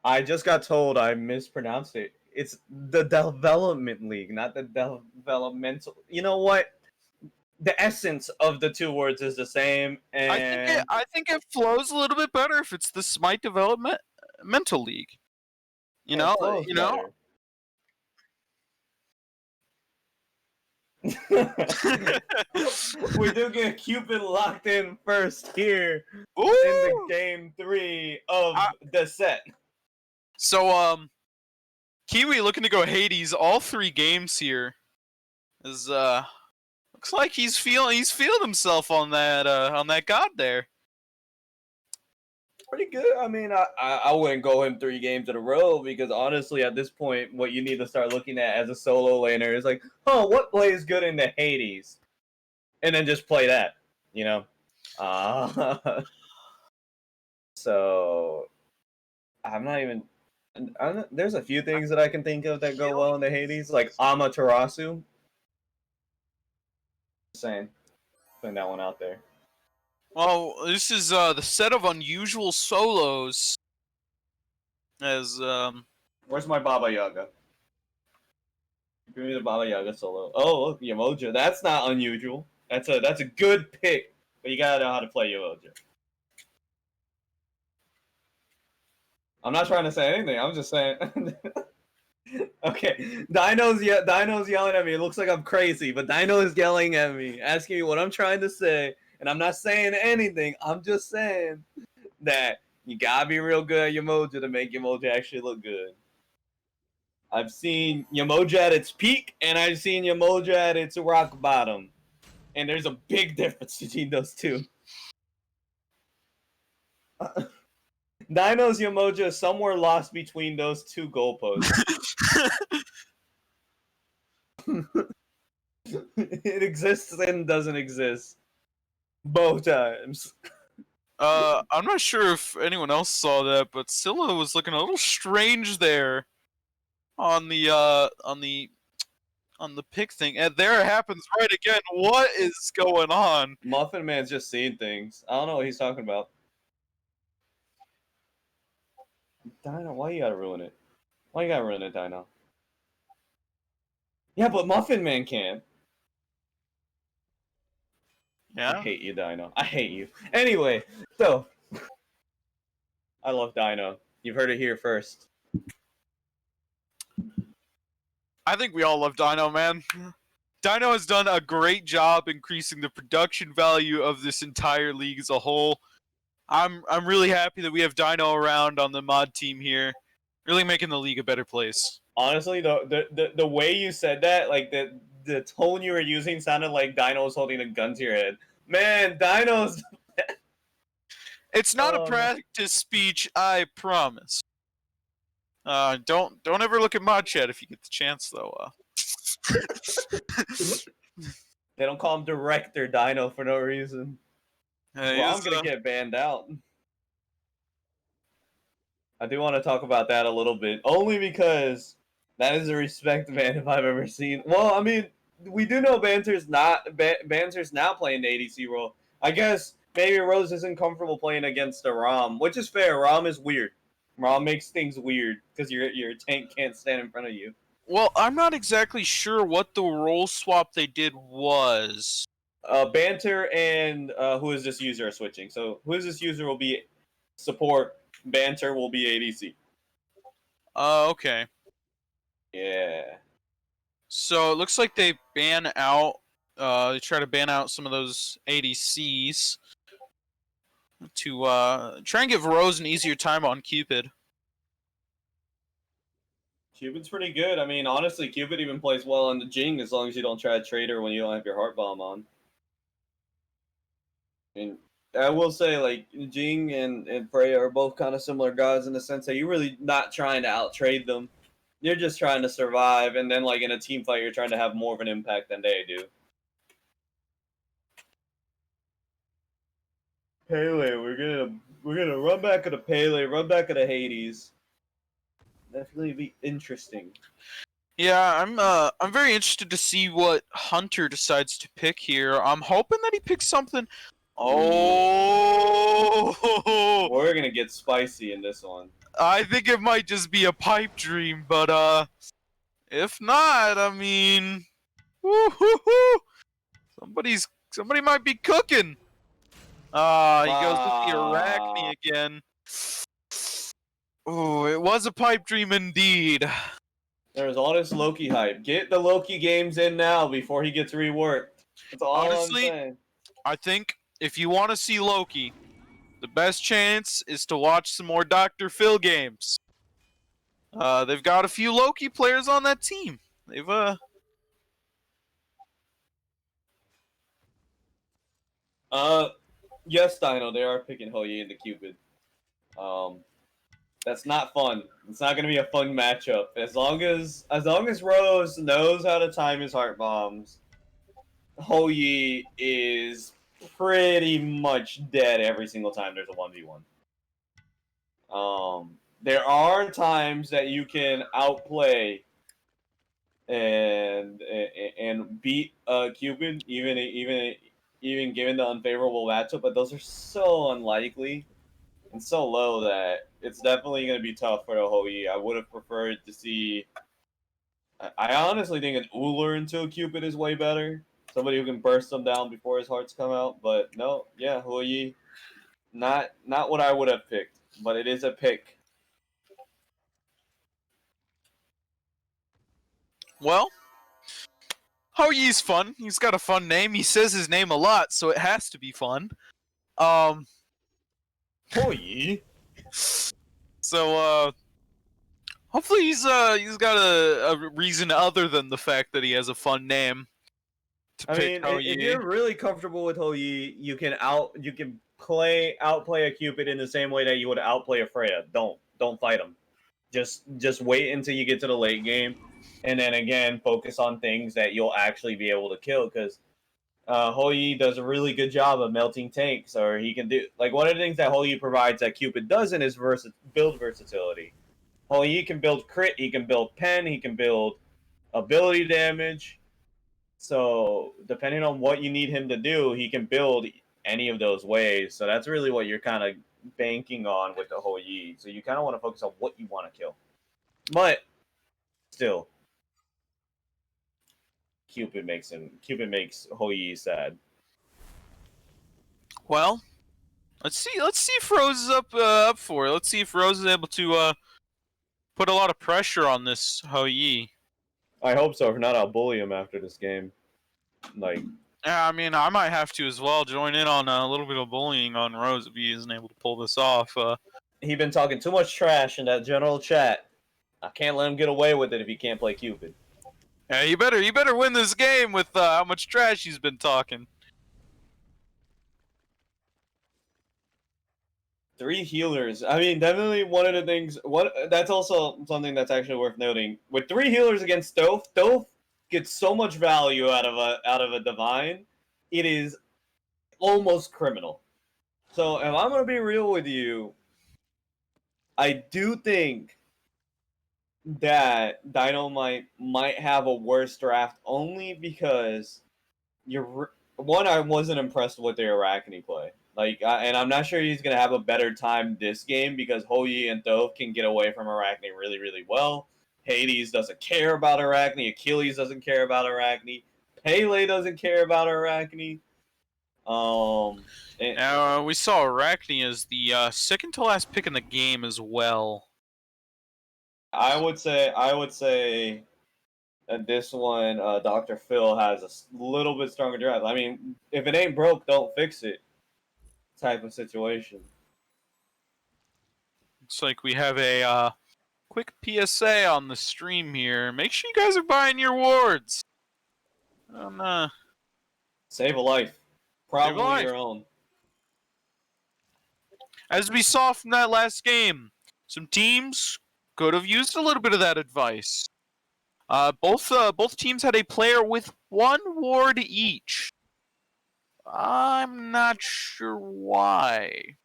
I just got told I mispronounced it. It's the development league, not the developmental. You know what? The essence of the two words is the same, and I think it flows a little bit better if it's the Smite Developmental League. You know. We do get Cupid locked in first here in the game 3 of the set. So Kiwi looking to go Hades all 3 games here. Is looks like he's feeling himself on that god there. Pretty good. I mean, I wouldn't go him 3 games in a row because honestly, at this point, what you need to start looking at as a solo laner is like, what plays good in the Hades, and then just play that. You know. So I'm not even. There's a few things that I can think of that go well in the Hades, like Amaterasu. Saying, putting that one out there. Well, this is the set of unusual solos. As where's my Baba Yaga? Give me the Baba Yaga solo. Oh, look, Yamoja. That's not unusual. That's a good pick, but you gotta know how to play Yamoja. I'm not trying to say anything. I'm just saying. Okay, Dino's yelling at me. It looks like I'm crazy, but Dino is yelling at me, asking me what I'm trying to say, and I'm not saying anything. I'm just saying that you gotta be real good at Yamoja to make Yamoja actually look good. I've seen Yamoja at its peak, and I've seen Yamoja at its rock bottom, and there's a big difference between those two. Dino's Yamoja is somewhere lost between those two goalposts. It exists and doesn't exist. Both times. I'm not sure if anyone else saw that, but Scylla was looking a little strange there. on the pick thing, and there it happens right again. What is going on? Muffin Man's just seeing things. I don't know what he's talking about. Dino, why you gotta ruin it? Why you gotta ruin it, Dino? Yeah, but Muffin Man can. I Yeah. hate you, Dino. I hate you. Anyway, so I love Dino. You've heard it here first. I think we all love Dino, man. Dino has done a great job increasing the production value of this entire league as a whole. I'm really happy that we have Dino around on the mod team here, really making the league a better place. Honestly, the way you said that, like the tone you were using sounded like Dino was holding a gun to your head. Man, Dino's. It's not a Oh, man. practice speech, I promise. Don't ever look at mod chat if you get the chance, though. They don't call him Director Dino for no reason. Well, I'm gonna get banned out. I do want to talk about that a little bit, only because that is a respect ban if I've ever seen. Well, I mean, we do know Banter's now playing the ADC role. I guess maybe Rose isn't comfortable playing against a Rom, which is fair. Rom is weird. Rom makes things weird because your tank can't stand in front of you. Well, I'm not exactly sure what the role swap they did was. Banter and who is this user are switching. So who is this user will be support. Banter will be ADC. Okay. Yeah. So it looks like they ban out. They try to ban out some of those ADCs to try and give Rose an easier time on Cupid. Cupid's pretty good. I mean, honestly, Cupid even plays well on the Jing as long as you don't try to trade her when you don't have your heart bomb on. I mean, I will say, like, Jing and Freya are both kind of similar gods in the sense that you're really not trying to out trade them. You're just trying to survive, and then, like, in a team fight, you're trying to have more of an impact than they do. Pele, we're gonna run back at the Pele, run back at the Hades. Definitely be interesting. Yeah, I'm very interested to see what Hunter decides to pick here. I'm hoping that he picks something. Oh, We're gonna get spicy in this one. I think it might just be a pipe dream, but if not, I mean, woo-hoo-hoo, somebody might be cooking. He goes with the Arachne again. Oh, it was a pipe dream indeed. There's all this Loki hype. Get the Loki games in now before he gets reworked. That's all Honestly, I'm saying. I think if you want to see Loki, the best chance is to watch some more Dr. Phil games. They've got a few Loki players on that team. Yes, Dino, they are picking Hoyi into Cupid. That's not fun. It's not gonna be a fun matchup. As long as Rose knows how to time his heart bombs, Hoyi is pretty much dead every single time there's a 1v1. There are times that you can outplay and beat Cupid, even given the unfavorable matchup, but those are so unlikely and so low that it's definitely going to be tough for the Hoi. I would have preferred to see. I honestly think an Uller into a Cupid is way better. Somebody who can burst them down before his hearts come out. But no, yeah, Hoi, not what I would have picked, but it is a pick. Well, Hoyi's fun. He's got a fun name. He says his name a lot, so it has to be fun. Hoi? So, hopefully he's got a reason other than the fact that he has a fun name to pick Hoi. If you're really comfortable with Hoi, you can outplay a Cupid in the same way that you would outplay a Freya. Don't fight him. Just wait until you get to the late game, and then again focus on things that you'll actually be able to kill. Because Hoi does a really good job of melting tanks, or he can do like one of the things that Hoi provides that Cupid doesn't is build versatility. Oh, he can build crit, he can build pen, he can build ability damage. So depending on what you need him to do, he can build any of those ways. So that's really what you're kind of banking on with the Hou Yi. So you kind of want to focus on what you want to kill. But still, Cupid makes Hou Yi sad. Well, let's see if Rose is up for it. Let's see if Rose is able to put a lot of pressure on this Hou Yi. I hope so. If not, I'll bully him after this game. Like, yeah, I mean, I might have to as well join in on a little bit of bullying on Rose if he isn't able to pull this off. He been talking too much trash in that general chat. I can't let him get away with it if he can't play Cupid. Yeah, you better win this game with how much trash he's been talking. 3 healers. I mean, definitely one of the things. That's also something that's actually worth noting. With 3 healers against Doph gets so much value out of a divine. It is almost criminal. So if I'm gonna be real with you, I do think that Dino-Might might have a worse draft only because I wasn't impressed with the Arachne play. And I'm not sure he's gonna have a better time this game because Hou Yi and Dove can get away from Arachne really, really well. Hades doesn't care about Arachne. Achilles doesn't care about Arachne. Pele doesn't care about Arachne. Now we saw Arachne as the second to last pick in the game as well. I would say that this one, Dr. Phil has a little bit stronger draft. I mean, if it ain't broke, don't fix it. Type of situation. Looks like we have a quick PSA on the stream here. Make sure you guys are buying your wards. Save a life. Probably life. your own. As we saw from that last game, some teams could have used a little bit of that advice. Both teams had a player with 1 ward each. I'm not sure why.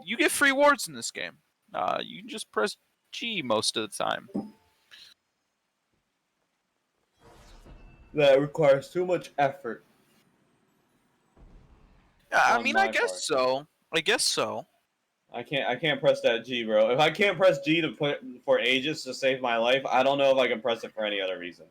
You get free wards in this game. You can just press G most of the time. That requires too much effort. I mean, I guess so. I guess so. I can't press that G, bro. If I can't press G to put for Aegis to save my life, I don't know if I can press it for any other reason.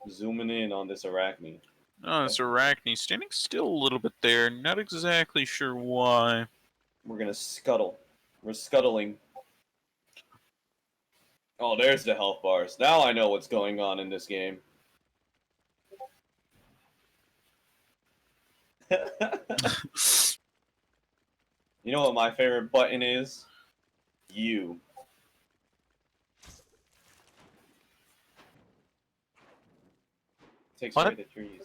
Zooming in on this Arachne. Oh, it's Arachne standing still a little bit there. Not exactly sure why. We're gonna scuttle. We're scuttling. Oh, there's the health bars. Now I know what's going on in this game. You know what my favorite button is? You. Takes away the trees.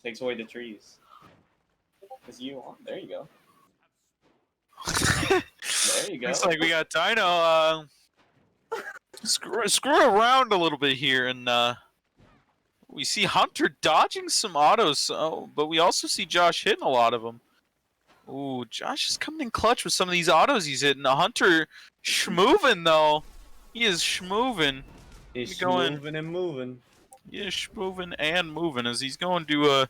Takes away the trees. Is you on? There you go. There you go. Looks like we got Dino screw around a little bit here, and we see Hunter dodging some autos, but we also see Josh hitting a lot of them. Ooh, Josh is coming in clutch with some of these autos he's hitting. Hunter schmoving, though. He is schmoving. He's schmoving and moving. He is schmoving and moving as he's going to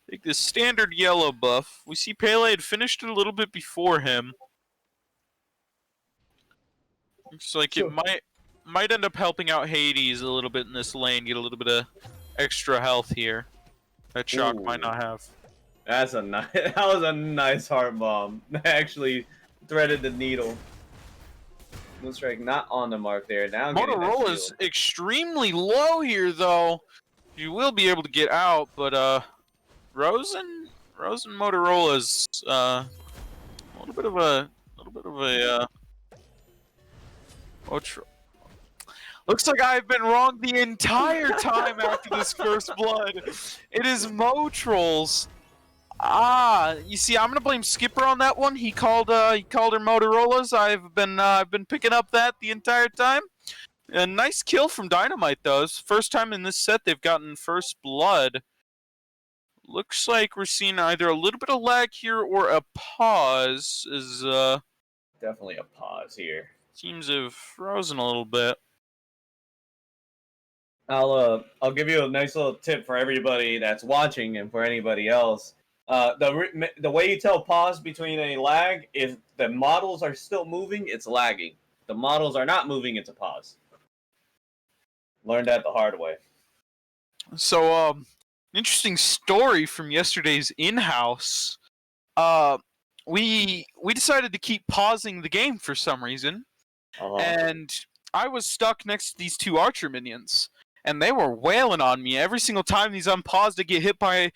take this standard yellow buff. We see Pele had finished it a little bit before him. Looks like it might end up helping out Hades a little bit in this lane, get a little bit of extra health here that Shock might not have. That was a nice heart bomb. That actually threaded the needle. Moonstrike not on the mark there. Now Motorola is extremely low here, though. You will be able to get out, but Rose and Motorola's a little bit of a looks like I've been wrong the entire time after this first blood. It is Motrolls. You see, I'm gonna blame Skipper on that one. He called her Motorola's. I've been picking up that the entire time. A nice kill from Dino-Might though. It's the first time in this set they've gotten first blood. looks like we're seeing either a little bit of lag here or a pause, as Definitely a pause here. teams have frozen a little bit. I'll give you a nice little tip for everybody that's watching and for anybody else. The way you tell pause between a lag, if the models are still moving, it's lagging. The models are not moving, it's a pause. Learned that the hard way. So, interesting story from yesterday's in-house. We decided to keep pausing the game for some reason, and I was stuck next to these two archer minions, and they were wailing on me every single time these unpaused to get hit by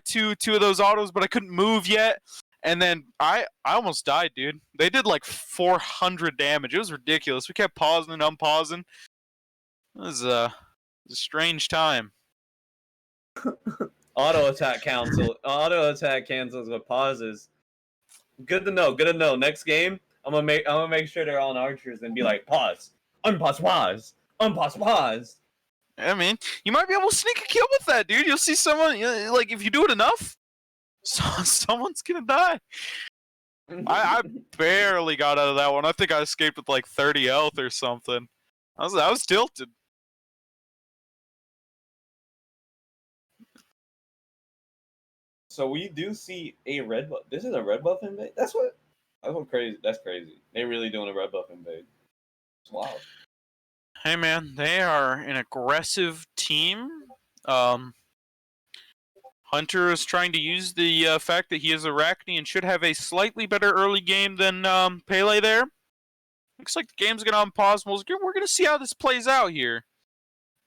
two of those autos, but I couldn't move yet. And then I almost died, dude. They did like 400 damage. It was ridiculous. We kept pausing and unpausing. It was a strange time. Auto attack cancels with pauses. Good to know. Good to know. Next game, I'm gonna make sure they're on archers and be like, pause, unpause, pause, unpause, pause. I mean, you might be able to sneak a kill with that, dude. You'll see someone, like, if you do it enough, someone's gonna die. I barely got out of that one. I think I escaped with like 30 health or something. I was tilted. So we do see a red buff. This is a red buff invade. That's crazy. That's crazy. They really doing a red buff invade. It's wild. Hey man, they are an aggressive team. Hunter is trying to use the fact that he is Arachne and should have a slightly better early game than Pele there. Looks like the game's gonna unpause. We're gonna see how this plays out here.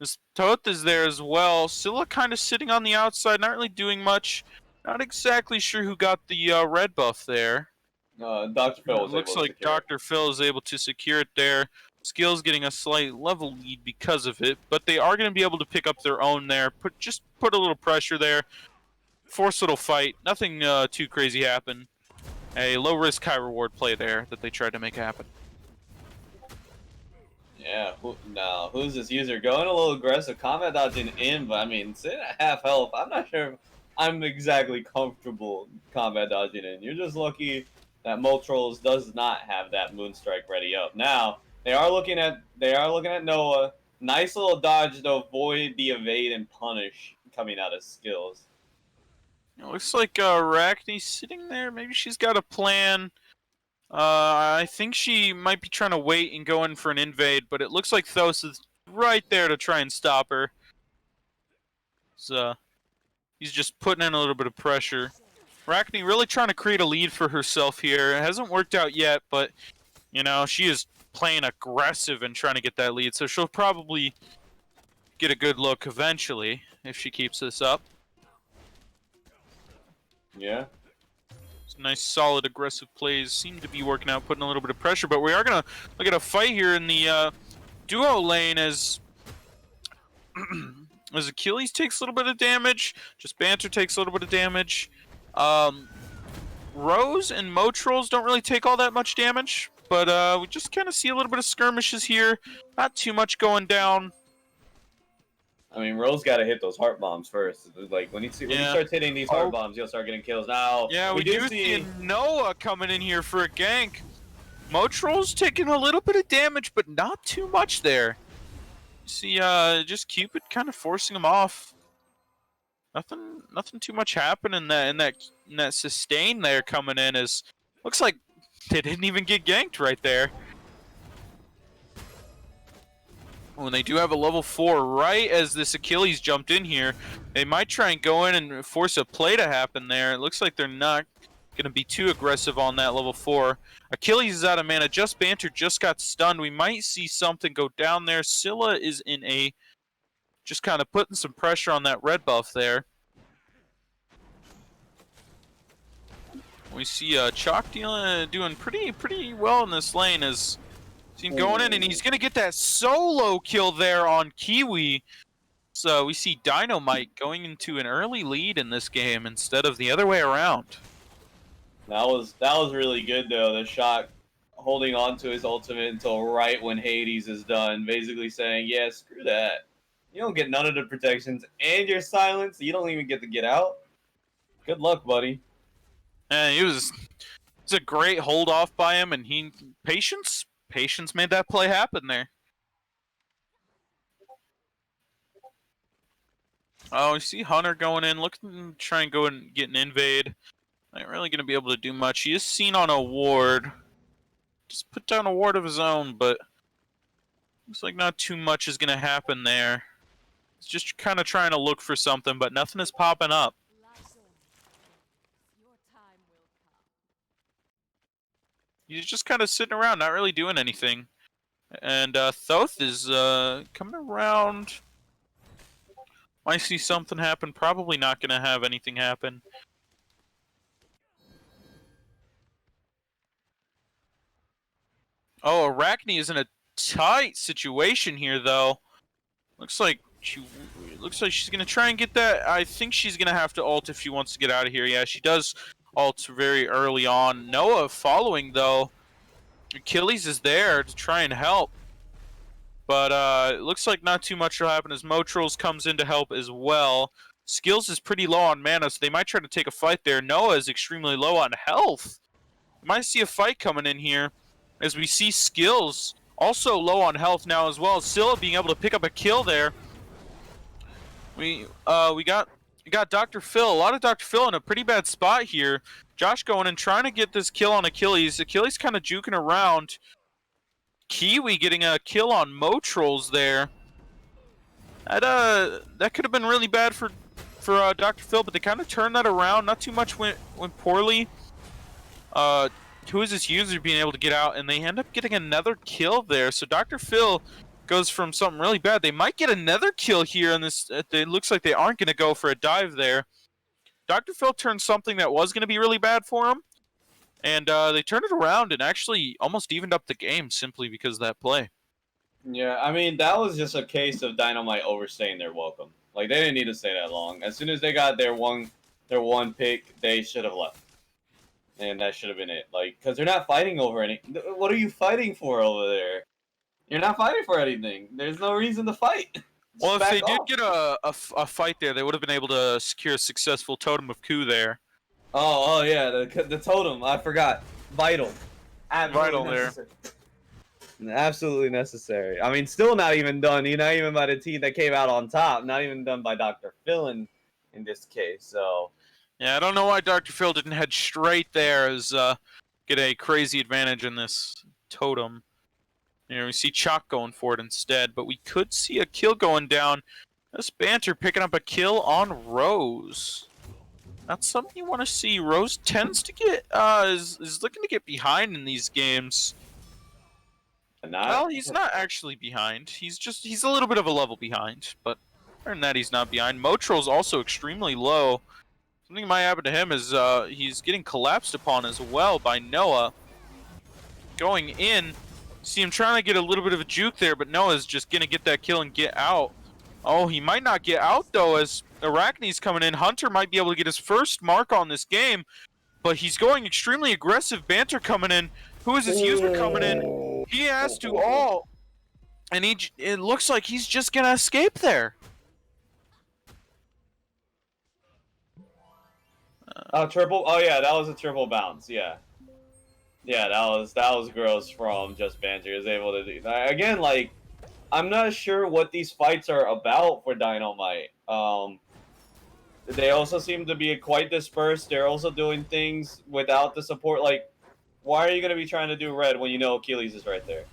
This Toth is there as well. Scylla kind of sitting on the outside, not really doing much. Not exactly sure who got the red buff there. Dr. Phil was looks able to like secure it. Dr. Phil is able to secure it there. Skill's getting a slight level lead because of it, but they are going to be able to pick up their own there. Just put a little pressure there. Force a little fight. Nothing too crazy happened. A low risk, high reward play there that they tried to make happen. Yeah, who's this user? Going a little aggressive, combat dodging in, but I mean, sitting at half health, I'm not sure if I'm exactly comfortable combat dodging in. You're just lucky that Moltrolls does not have that Moonstrike ready up. Now, they are looking at Noah. Nice little dodge to avoid the evade and punish coming out of skills. It looks like Arachne's sitting there. Maybe she's got a plan. I think she might be trying to wait and go in for an invade, but it looks like Thos is right there to try and stop her. So, he's just putting in a little bit of pressure. Arachne really trying to create a lead for herself here. It hasn't worked out yet, but, you know, she is playing aggressive and trying to get that lead, so she'll probably get a good look eventually if she keeps this up. Yeah. Nice, solid, aggressive plays seem to be working out, putting a little bit of pressure. But we are going to look at a fight here in the duo lane as as Achilles takes a little bit of damage. Just Banter takes a little bit of damage. Rose and Motrolls don't really take all that much damage. But we just kind of see a little bit of skirmishes here. Not too much going down. I mean, Rose got to hit those heart bombs first. Like when he starts hitting these heart bombs, he'll start getting kills. Now, yeah, we do see Noah coming in here for a gank. Motroll's taking a little bit of damage, but not too much there. You see, just Cupid kind of forcing him off. Nothing too much happening in that sustain there coming in. As looks like they didn't even get ganked right there. When they do have a level 4 right as this Achilles jumped in here, they might try and go in and force a play to happen there. It looks like they're not going to be too aggressive on that level 4. Achilles is out of mana. Just Banter just got stunned. We might see something go down there. Scylla is in a... just kind of putting some pressure on that red buff there. We see Chalk doing pretty well in this lane as... see him going in, and he's going to get that solo kill there on Kiwi. So we see Dino-Might going into an early lead in this game instead of the other way around. That was really good, though. The Shock holding on to his ultimate until right when Hades is done, basically saying, yeah, screw that. You don't get none of the protections, and you're silenced, so you don't even get to get out. Good luck, buddy. And it's a great hold off by him, and patience made that play happen there. Oh, you see Hunter going in, looking to try and go and get an invade. Not really going to be able to do much. He is seen on a ward. Just put down a ward of his own, but looks like not too much is going to happen there. He's just kind of trying to look for something, but nothing is popping up. He's just kind of sitting around, not really doing anything. And Thoth is coming around. Might see something happen. Probably not going to have anything happen. Oh, Arachne is in a tight situation here, though. Looks like she's gonna try and get that. I think she's gonna have to ult if she wants to get out of here. Yeah, she does ult very early on. Noah following though. Achilles is there to try and help, but it looks like not too much will happen as Motrils comes in to help as well. Skills is pretty low on mana, so they might try to take a fight there. Noah is extremely low on health. Might see a fight coming in here, as we see Skills also low on health now as well. Scylla being able to pick up a kill there. We got Dr. Phil. A lot of Dr. Phil in a pretty bad spot here. Josh going and trying to get this kill on Achilles. Achilles kind of juking around. Kiwi getting a kill on Motrils there. That could have been really bad for Dr. Phil, but they kind of turned that around. Not too much went poorly. Who is this user being able to get out, and they end up getting another kill there. So Dr. Phil goes from something really bad. They might get another kill here in this. It looks like they aren't going to go for a dive there. Dr. Phil turned something that was going to be really bad for him, and they turned it around and actually almost evened up the game simply because of that play. Yeah, I mean, that was just a case of Dino-Might overstaying their welcome. Like, they didn't need to stay that long. As soon as they got their one pick, they should have left. And that should have been it. Like, because they're not fighting over any. What are you fighting for over there? You're not fighting for anything. There's no reason to fight. Well, if they did get a fight there, they would have been able to secure a successful Totem of Coup there. Oh yeah, the totem. I forgot. Vital. Vital there. Absolutely necessary. I mean, still not even done. Not even by the team that came out on top. Not even done by Dr. Phil in this case. So. Yeah, I don't know why Dr. Phil didn't head straight there as get a crazy advantage in this totem. You know, we see Chalk going for it instead, but we could see a kill going down. This Banter picking up a kill on Rose. That's something you want to see. Rose tends to get is looking to get behind in these games. Well, he's not actually behind. He's a little bit of a level behind, but other than that, he's not behind. Motril's also extremely low. Something that might happen to him is he's getting collapsed upon as well by Noah. Going in, see him trying to get a little bit of a juke there, but Noah's just going to get that kill and get out. Oh, he might not get out though as Arachne's coming in. Hunter might be able to get his first mark on this game, but he's going extremely aggressive. Banter coming in. Who is this user coming in? He has to ult, and it looks like he's just going to escape there. Triple. Oh yeah, that was a triple bounce. Yeah, that was gross from just Banter. He was able to do that again. Like, I'm not sure what these fights are about for Dino-Might. They also seem to be quite dispersed. They're also doing things without the support. Like, why are you gonna be trying to do red when you know Achilles is right there?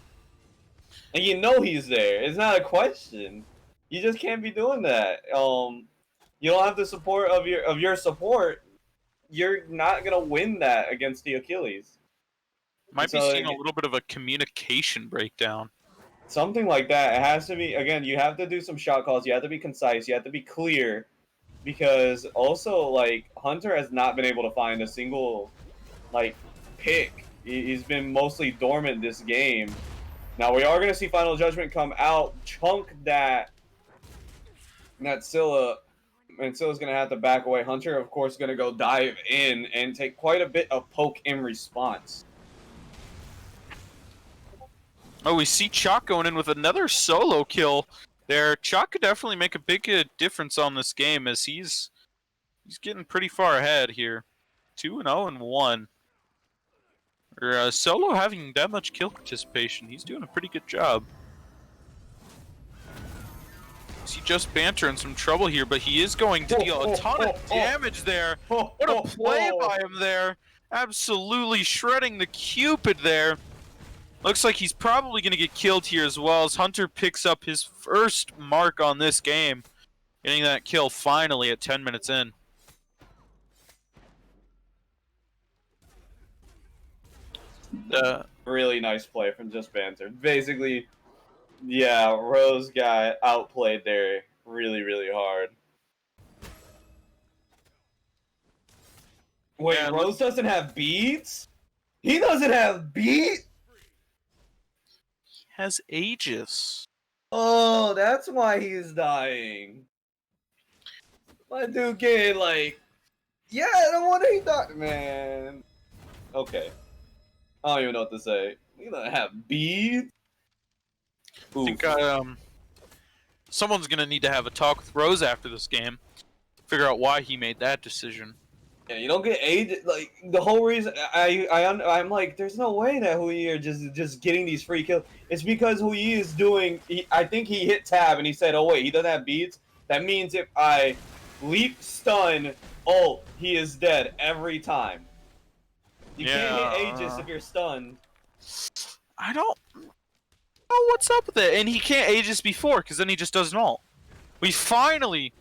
And you know he's there. It's not a question. You just can't be doing that. You don't have the support of your support. You're not gonna win that against the Achilles. Might be seeing a little bit of a communication breakdown. Something like that. It has to be. Again, you have to do some shot calls. You have to be concise. You have to be clear, because also like Hunter has not been able to find a single like pick. He's been mostly dormant this game. Now we are gonna see Final Judgment come out, chunk that Scylla. And Scylla's going to have to back away. Hunter, of course, going to go dive in and take quite a bit of poke in response. Oh, we see Chalk going in with another solo kill there. Chalk could definitely make a big difference on this game as he's He's getting pretty far ahead here. 2-0 and 1. Solo having that much kill participation. He's doing a pretty good job. See Just Banter in some trouble here, but he is going to deal a ton of damage there. What a play by him there. Absolutely shredding the Cupid there. Looks like he's probably going to get killed here as well as Hunter picks up his first mark on this game. Getting that kill finally at 10 minutes in. Really nice play from Just Banter. Basically, yeah, Rose got outplayed there really, really hard. Wait, Yeah, Rose doesn't have beads? He doesn't have beat? He has Aegis. Oh, that's why he's dying. My dude getting like, yeah, no wonder he died, man. Okay. I don't even know what to say. We don't have beads? I think someone's gonna need to have a talk with Rose after this game, figure out why he made that decision. Yeah, you don't get aid. Like the whole reason I'm like, there's no way that Hui are just getting these free kills. It's because Hui is doing. I think he hit tab and he said, "Oh wait, he doesn't have beads. That means if I leap stun, ult, he is dead every time. You can't hit Aegis if you're stunned." I don't know what's up with it, and he can't Aegis before because then he just does an ult. We finally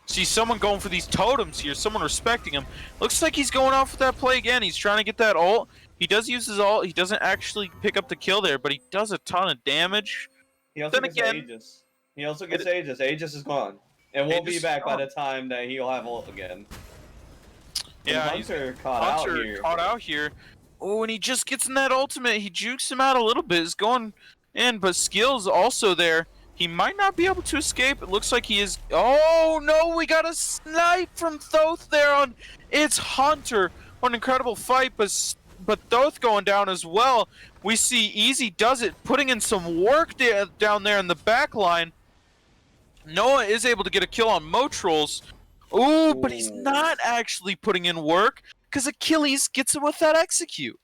see someone going for these totems here, someone respecting him. Looks like he's going off with that play again. He's trying to get that ult. He does use his ult. He doesn't actually pick up the kill there, but he does a ton of damage. He also gets Aegis. He also gets Aegis. Aegis is gone. It won't be back by the time that he'll have ult again. Yeah, Hunter caught out here. Oh, and he just gets in that ultimate. He jukes him out a little bit. He's going in, but skill's also there. He might not be able to escape. It looks like he is. Oh no, we got a snipe from Thoth there on. It's Hunter. What an incredible fight, but Thoth going down as well. We see Easy does it, putting in some work down there in the back line. Noah is able to get a kill on Motrolls. Ooh, but he's not actually putting in work because Achilles gets him with that execute.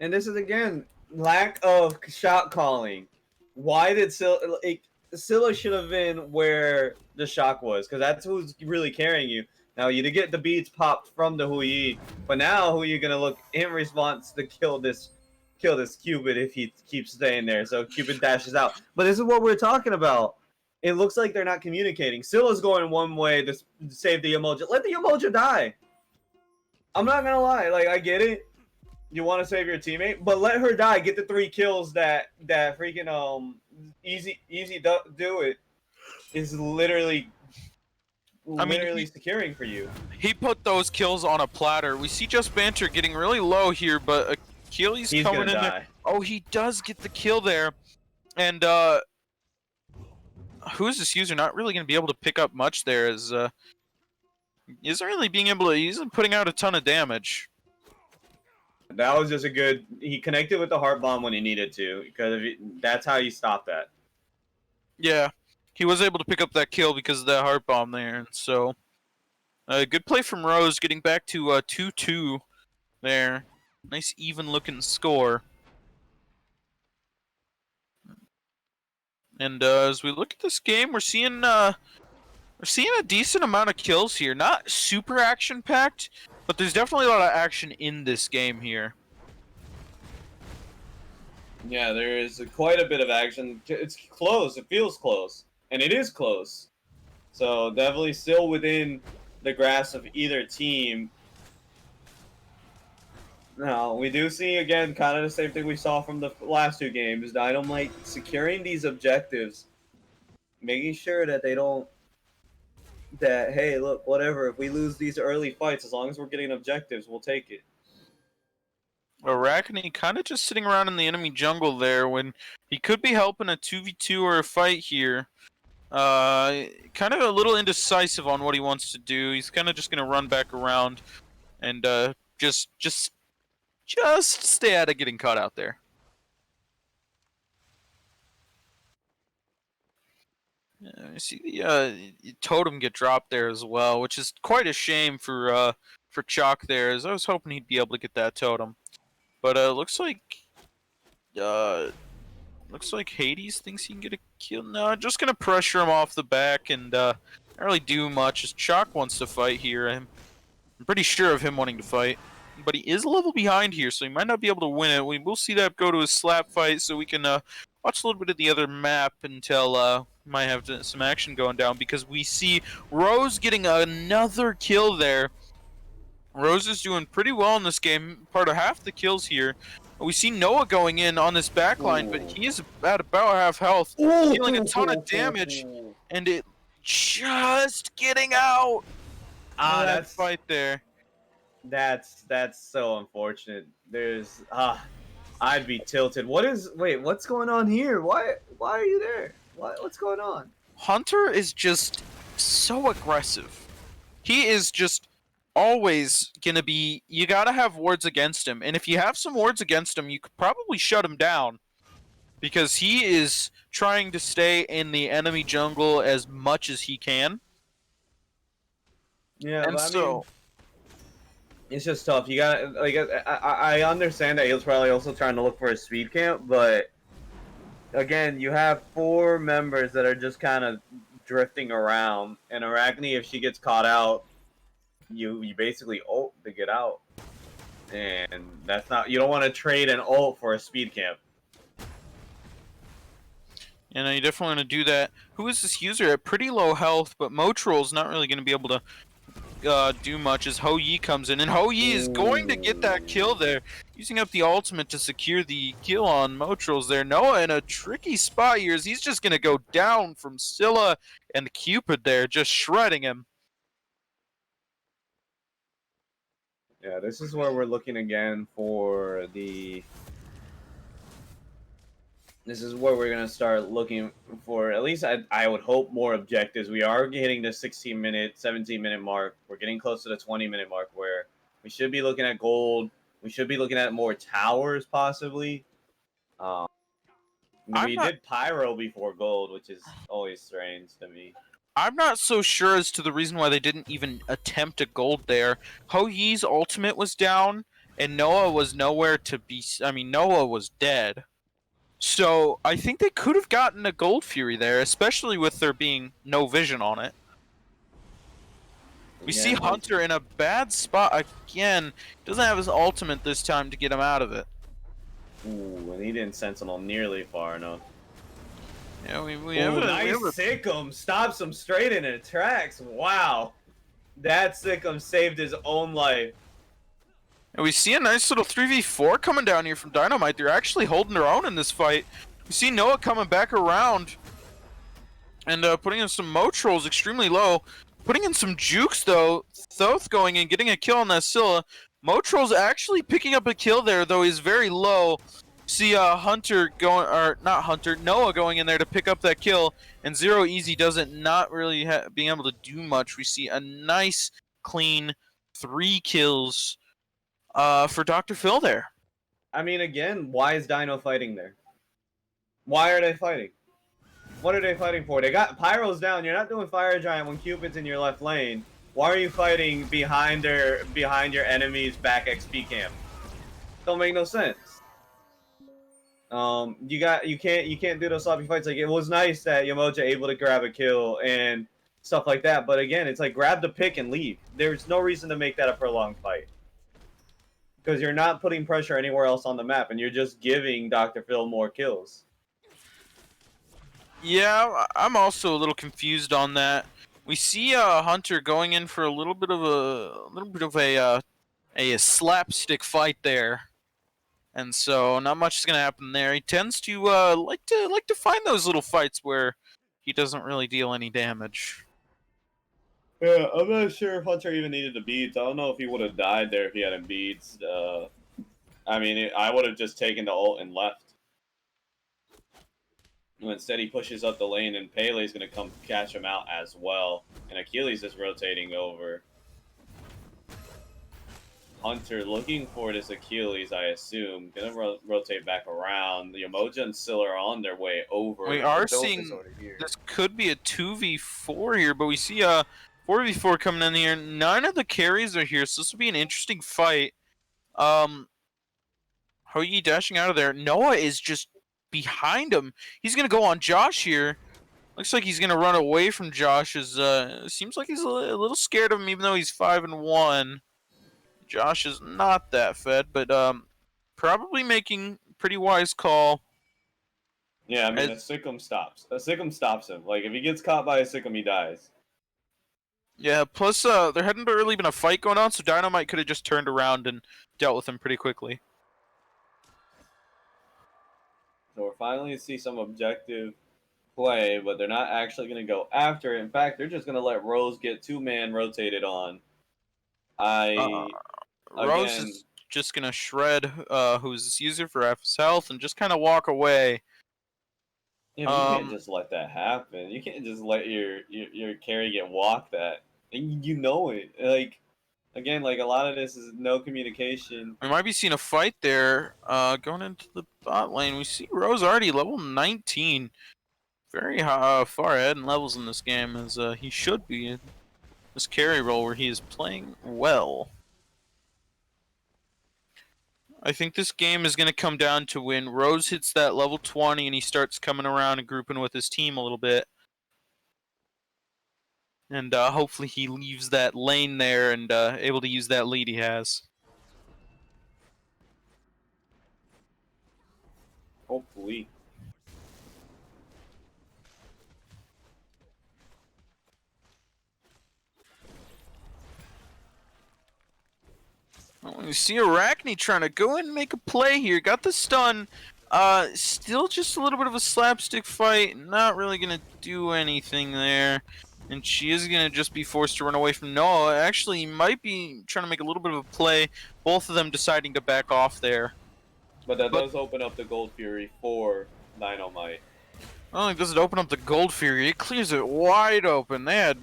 And this is again lack of shot calling. Why did Scylla should have been where the shock was, because that's who's really carrying you. Now you get the beads popped from the Hui, but now who you gonna look in response to kill this Cupid if he keeps staying there? So Cupid dashes out. But this is what we're talking about. It looks like they're not communicating. Scylla's going one way to save the Umoja. Let the Umoja die. I'm not gonna lie, like I get it. You want to save your teammate, but let her die. Get the 3 kills that freaking easy do it is literally securing for you. He put those kills on a platter. We see Just Banter getting really low here, but Achilles coming in there. Oh, he does get the kill there, and who's this user? Not really going to be able to pick up much there. As isn't really being able to. He isn't putting out a ton of damage. That was just a good. He connected with the heart bomb when he needed to, because that's how you stop that. Yeah, he was able to pick up that kill because of that heart bomb there. And so, good play from Rose, getting back to 2-2 there. Nice even-looking score. And as we look at this game, we're seeing a decent amount of kills here. Not super action-packed, but there's definitely a lot of action in this game here. Yeah, there is quite a bit of action. It's close. It feels close. And it is close. So definitely still within the grasp of either team. Now, we do see, again, kind of the same thing we saw from the last 2 games. Dino-Might securing these objectives. Making sure that they don't... That, hey, look, whatever. If we lose these early fights, as long as we're getting objectives, we'll take it. Arachne kind of just sitting around in the enemy jungle there when he could be helping a 2v2 or a fight here. Kind of a little indecisive on what he wants to do. He's kind of just going to run back around and just stay out of getting caught out there. I see the totem get dropped there as well, which is quite a shame for Chalk there, as I was hoping he'd be able to get that totem. But uh looks like Hades thinks he can get a kill. No, just gonna pressure him off the back and not really do much. As Chalk wants to fight here, I'm pretty sure of him wanting to fight. But he is a level behind here, so he might not be able to win it. We will see that go to a slap fight, so we can watch a little bit of the other map until we might have some action going down, because we see Rose getting another kill there. Rose is doing pretty well in this game, part of half the kills here. We see Noah going in on this backline, but he is at about half health, dealing a ton of damage, and it just getting out. That's Fight there. That's so unfortunate. There's I'd be tilted. What's going on here? Why are you there? What's going on? Hunter is just so aggressive. He is just always gonna be. You gotta have wards against him, and if you have some wards against him, you could probably shut him down, because he is trying to stay in the enemy jungle as much as he can. Yeah, And but so I mean, it's just tough. You got like I understand that he was probably also trying to look for a speed camp, but again, you have 4 members that are just kind of drifting around, and Arachne, if she gets caught out, you basically ult to get out, and that's not, you don't want to trade an ult for a speed camp. you know, you definitely want to do that. Who is this user at pretty low health, but Motrol's not really going to be able to do much as Ho Yi comes in, and Ho Yi is going to get that kill there, using up the ultimate to secure the kill on Motrol's there. Noah in a tricky spot here, as he's just going to go down from Scylla and Cupid there, just shredding him. Yeah, this is where we're looking again for the. This is where we're gonna start looking for, at least I would hope, more objectives. We are hitting the 16-minute, 17-minute mark. We're getting close to the 20-minute mark, where we should be looking at gold. We should be looking at more towers, possibly. We did pyro before gold, which is always strange to me. I'm not so sure as to the reason why they didn't even attempt a gold there. Ho Yi's ultimate was down, and Noah was nowhere to be. I mean, Noah was dead. So I think they could have gotten a gold fury there, especially with there being no vision on it. We see Hunter in a bad spot again. Doesn't have his ultimate this time to get him out of it. Ooh, and he didn't sentinel nearly far enough. Yeah, we nice Sikkim stops him straight in its tracks. Wow, that Sikkim saved his own life. And we see a nice little 3v4 coming down here from Dino-Might. They're actually holding their own in this fight. We see Noah coming back around and putting in some Motrolls extremely low. Putting in some jukes, though. Thoth going in, getting a kill on that Scylla. Motrolls actually picking up a kill there, though he's very low. See Hunter going, or not Hunter, Noah going in there to pick up that kill. And Zero Easy doesn't not really being able to do much. We see a nice, clean 3 kills for Dr. Phil there. I mean, again, why is Dino fighting there? Why are they fighting? What are they fighting for? They got Pyro's down. You're not doing Fire Giant when Cupid's in your left lane. Why are you fighting behind your enemy's back XP camp? Don't make no sense. You can't do those sloppy fights. Like, it was nice that Yamoja able to grab a kill and stuff like that, but again, it's like, grab the pick and leave. There's no reason to make that a prolonged fight, because you're not putting pressure anywhere else on the map, and you're just giving Dr. Phil more kills. Yeah, I'm also a little confused on that. We see Hunter going in for a little bit of a slapstick fight there, and so not much is gonna happen there. He tends to like to find those little fights where he doesn't really deal any damage. Yeah, I'm not sure if Hunter even needed the beads. I don't know if he would have died there if he hadn't beads. I mean, I would have just taken the ult and left. Instead, he pushes up the lane, and Pele's going to come catch him out as well. And Achilles is rotating over. Hunter looking for this Achilles, I assume. Gonna rotate back around. The Emoja and Scylla are on their way over. We The are Dope is seeing already here. this could be a 2v4 here, but we see a 4v4 coming in here. None of the carries are here, so this will be an interesting fight. Hoyi dashing out of there. Noah is just behind him. He's gonna go on Josh here. Looks like he's gonna run away from Josh. Seems like he's a little scared of him, even though he's 5-1. Josh is not that fed, but probably making pretty wise call. Yeah, I mean, a Sikkim stops. A Sikkim stops him. Like, if he gets caught by a Sikkim, he dies. Yeah, plus there hadn't really been a fight going on, so Dino-Might could have just turned around and dealt with him pretty quickly. So we're finally going to see some objective play, but they're not actually going to go after it. In fact, they're just going to let Rose get two-man rotated on. Rose is just going to shred who's this user for half his health and just kind of walk away. Yeah, but you can't just let that happen. You can't just let your carry get walked at. And you know it. Like, again, like a lot of this is no communication. We might be seeing a fight there. Going into the bot lane, we see Rose already level 19. Very far ahead in levels in this game, as he should be in this carry role where he is playing well. I think this game is going to come down to when Rose hits that level 20 and he starts coming around and grouping with his team a little bit. And hopefully he leaves that lane there and able to use that lead he has. Hopefully. Well, we see Arachne trying to go in and make a play here. Got the stun. Still just a little bit of a slapstick fight. Not really going to do anything there. And she is going to just be forced to run away from Noah. Actually, might be trying to make a little bit of a play. Both of them deciding to back off there. But that does open up the Gold Fury for Dino-Might. Not only does it open up the Gold Fury, it clears it wide open. They had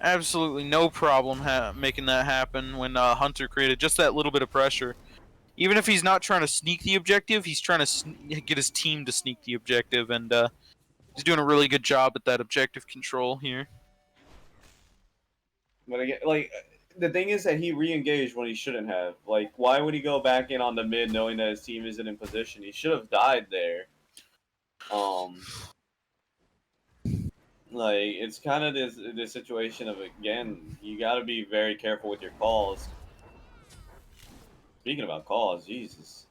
absolutely no problem making that happen when Hunter created just that little bit of pressure. Even if he's not trying to sneak the objective, he's trying to get his team to sneak the objective, and he's doing a really good job at that objective control here. But again, like, the thing is that he re-engaged when he shouldn't have. Like, why would he go back in on the mid knowing that his team isn't in position? He should have died there. Like, it's kind of this situation of, again, you got to be very careful with your calls. Speaking about calls, Jesus,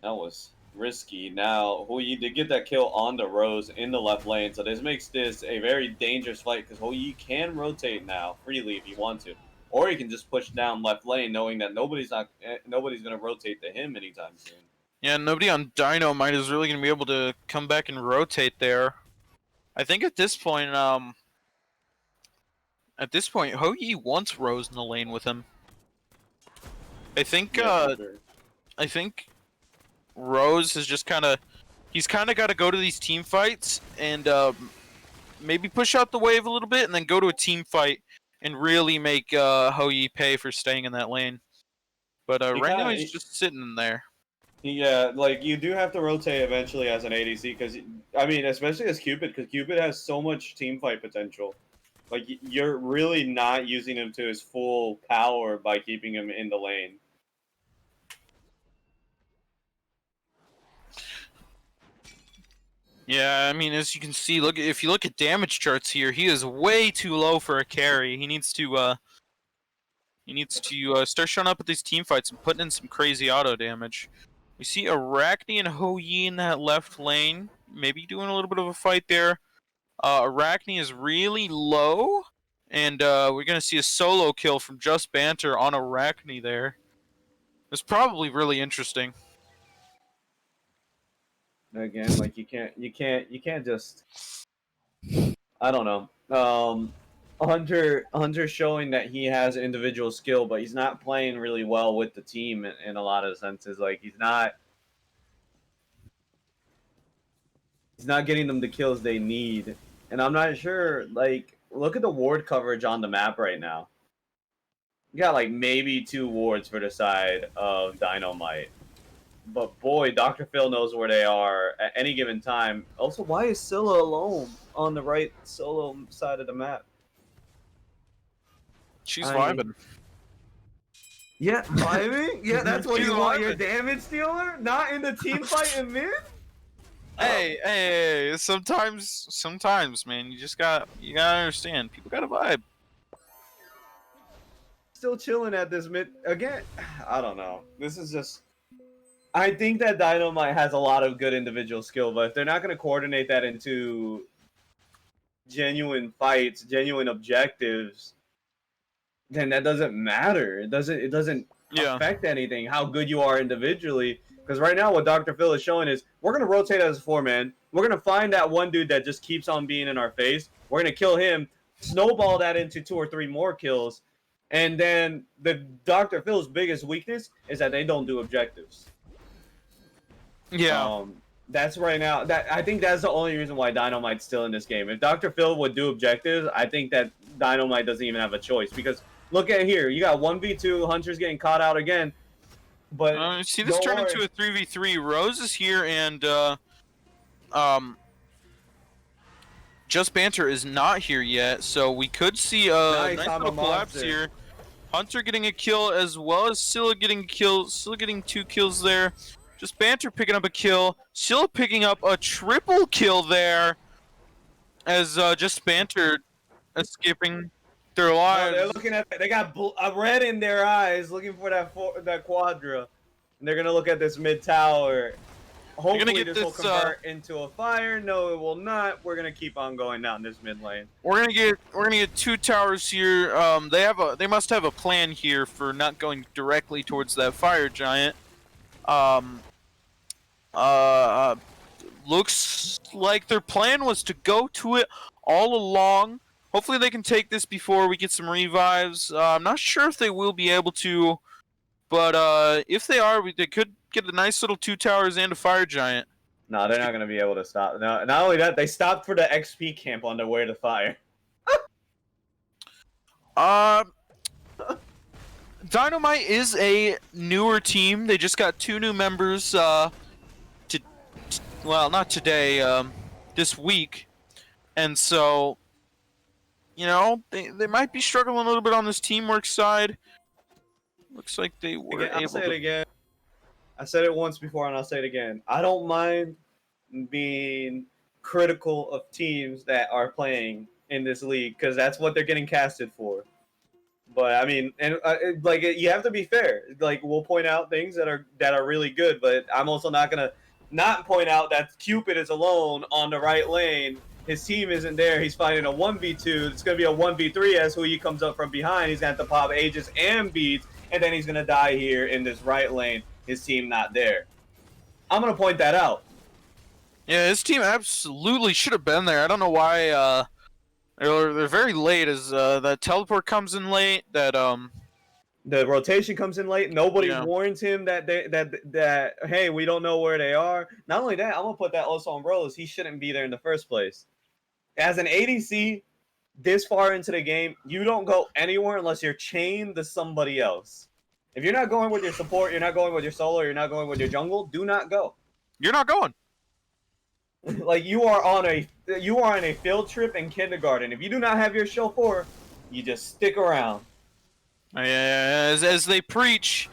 that was risky. Now, Houyi did get that kill on the Rose in the left lane, so this makes this a very dangerous fight because Houyi can rotate now freely if you want to, or he can just push down left lane, knowing that nobody's gonna rotate to him anytime soon. Yeah, nobody on Dino-Might is really gonna be able to come back and rotate there. I think at this point, Houyi wants Rose in the lane with him. I think, Yeah, for sure. I think Rose is just he's kind of got to go to these team fights and maybe push out the wave a little bit and then go to a team fight and really make Houyi pay for staying in that lane. But right now he's just sitting in there. Yeah, like, you do have to rotate eventually as an ADC, because, I mean, especially as Cupid, because Cupid has so much team fight potential. Like, you're really not using him to his full power by keeping him in the lane. Yeah, I mean, as you can see, if you look at damage charts here, he is way too low for a carry. He needs to start showing up at these team fights and putting in some crazy auto damage. We see Arachne and Houyi in that left lane, maybe doing a little bit of a fight there. Arachne is really low, and we're gonna see a solo kill from Just Banter on Arachne there. It's probably really interesting. Again, like, you can't just, I don't know. Hunter showing that he has individual skill, but he's not playing really well with the team in a lot of senses. Like, he's not getting them the kills they need. And I'm not sure, like, look at the ward coverage on the map right now. You got like maybe 2 wards for the side of Dino-Might. But boy, Dr. Phil knows where they are at any given time. Also, why is Scylla alone on the right solo side of the map? She's vibing. Yeah, vibing? Yeah, that's what She's you want, your vibing. damage dealer? Not in the team fight in mid? Hey, sometimes, man, you gotta understand. People gotta vibe. Still chilling at this mid again. I don't know. This is just. I think that Dino-Might has a lot of good individual skill, but if they're not going to coordinate that into genuine fights, genuine objectives, then that doesn't matter. It doesn't affect anything how good you are individually. Because right now, what Dr. Phil is showing is we're going to rotate as a 4-man. We're going to find that one dude that just keeps on being in our face. We're going to kill him, snowball that into 2 or 3 more kills. And then the Dr. Phil's biggest weakness is that they don't do objectives. Yeah. That's right now. I think that's the only reason why Dino-Might's still in this game. If Dr. Phil would do objectives, I think that Dino-Might doesn't even have a choice. Because look at here, you got 1v2, Hunter's getting caught out again. But see this turn into a 3v3. Rose is here, and Just Banter is not here yet, so we could see a nice little collapse here. Hunter getting a kill as well as Scylla getting a kill. Scylla getting 2 kills there. Just Banter picking up a kill. Scylla picking up a triple kill there. As Just Banter escaping their lives. No, they're looking at. They got a red in their eyes, looking for that quadra. And they're gonna look at this mid tower. Hopefully this will convert into a fire. No, it will not. We're gonna keep on going down this mid lane. We're gonna get 2 towers here. They must have a plan here for not going directly towards that fire giant. Looks like their plan was to go to it all along. Hopefully they can take this before we get some revives. I'm not sure if they will be able to, but if they are, they could get a nice little 2 towers and a fire giant. No, they're not going to be able to stop. No, not only that, they stopped for the XP camp on their way to fire. Dino-Might is a newer team. They just got 2 new members, well, not today, this week. And so, you know, they might be struggling a little bit on this teamwork side. Looks like they were I'll say it again. I said it once before and I'll say it again. I don't mind being critical of teams that are playing in this league because that's what they're getting casted for. But I mean, and you have to be fair. Like we'll point out things that are really good, but I'm also not gonna not point out that Cupid is alone on the right lane. His team isn't there. He's fighting a 1v2. It's gonna be a 1v3 as who he comes up from behind. He's gonna have to pop Aegis and beads, and then he's gonna die here in this right lane. His team not there. I'm gonna point that out. Yeah, his team absolutely should have been there. I don't know why they're very late as that teleport comes in late, that the rotation comes in late. Nobody warns him that hey, we don't know where they are. Not only that, I'm gonna put that also on Rose. He shouldn't be there in the first place. As an ADC this far into the game, you don't go anywhere unless you're chained to somebody else. If you're not going with your support, you're not going with your solo, you're not going with your jungle, do not go. You're not going. Like you are on a field trip in kindergarten. If you do not have your chauffeur, you just stick around. As they preach,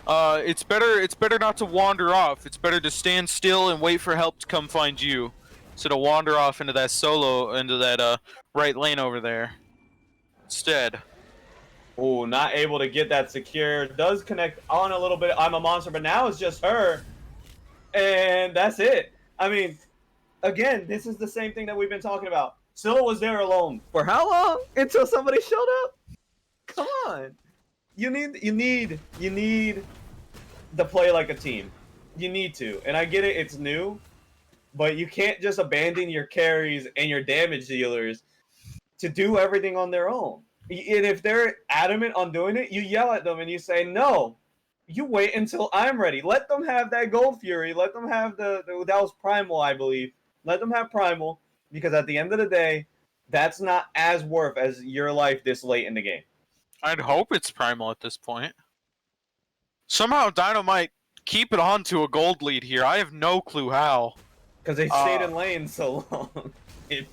it's better not to wander off. It's better to stand still and wait for help to come find you, instead of wander off into that right lane over there. Instead. Oh, not able to get that secure. Does connect on a little bit. I'm a monster, but now it's just her. And that's it. I mean, again, this is the same thing that we've been talking about. Scylla was there alone. For how long? Until somebody showed up? Come on. You need to play like a team. You need to. And I get it, it's new. But you can't just abandon your carries and your damage dealers to do everything on their own. And if they're adamant on doing it, you yell at them and you say, no, you wait until I'm ready. Let them have that Gold Fury. Let them have that was Primal, I believe. Let them have Primal, because at the end of the day, that's not as worth as your life this late in the game. I'd hope it's Primal at this point. Somehow Dino-Might keep it on to a gold lead here. I have no clue how. Because they stayed in lane so long. They've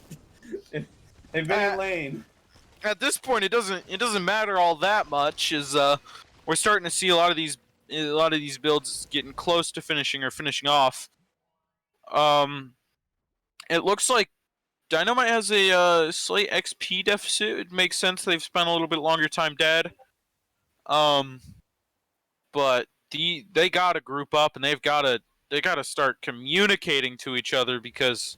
been in lane. At this point, it doesn't matter all that much. Is we're starting to see a lot of these builds getting close to finishing or finishing off. It looks like Dino-Might has a slight XP deficit. It makes sense they've spent a little bit longer time dead. But they gotta group up and they gotta start communicating to each other, because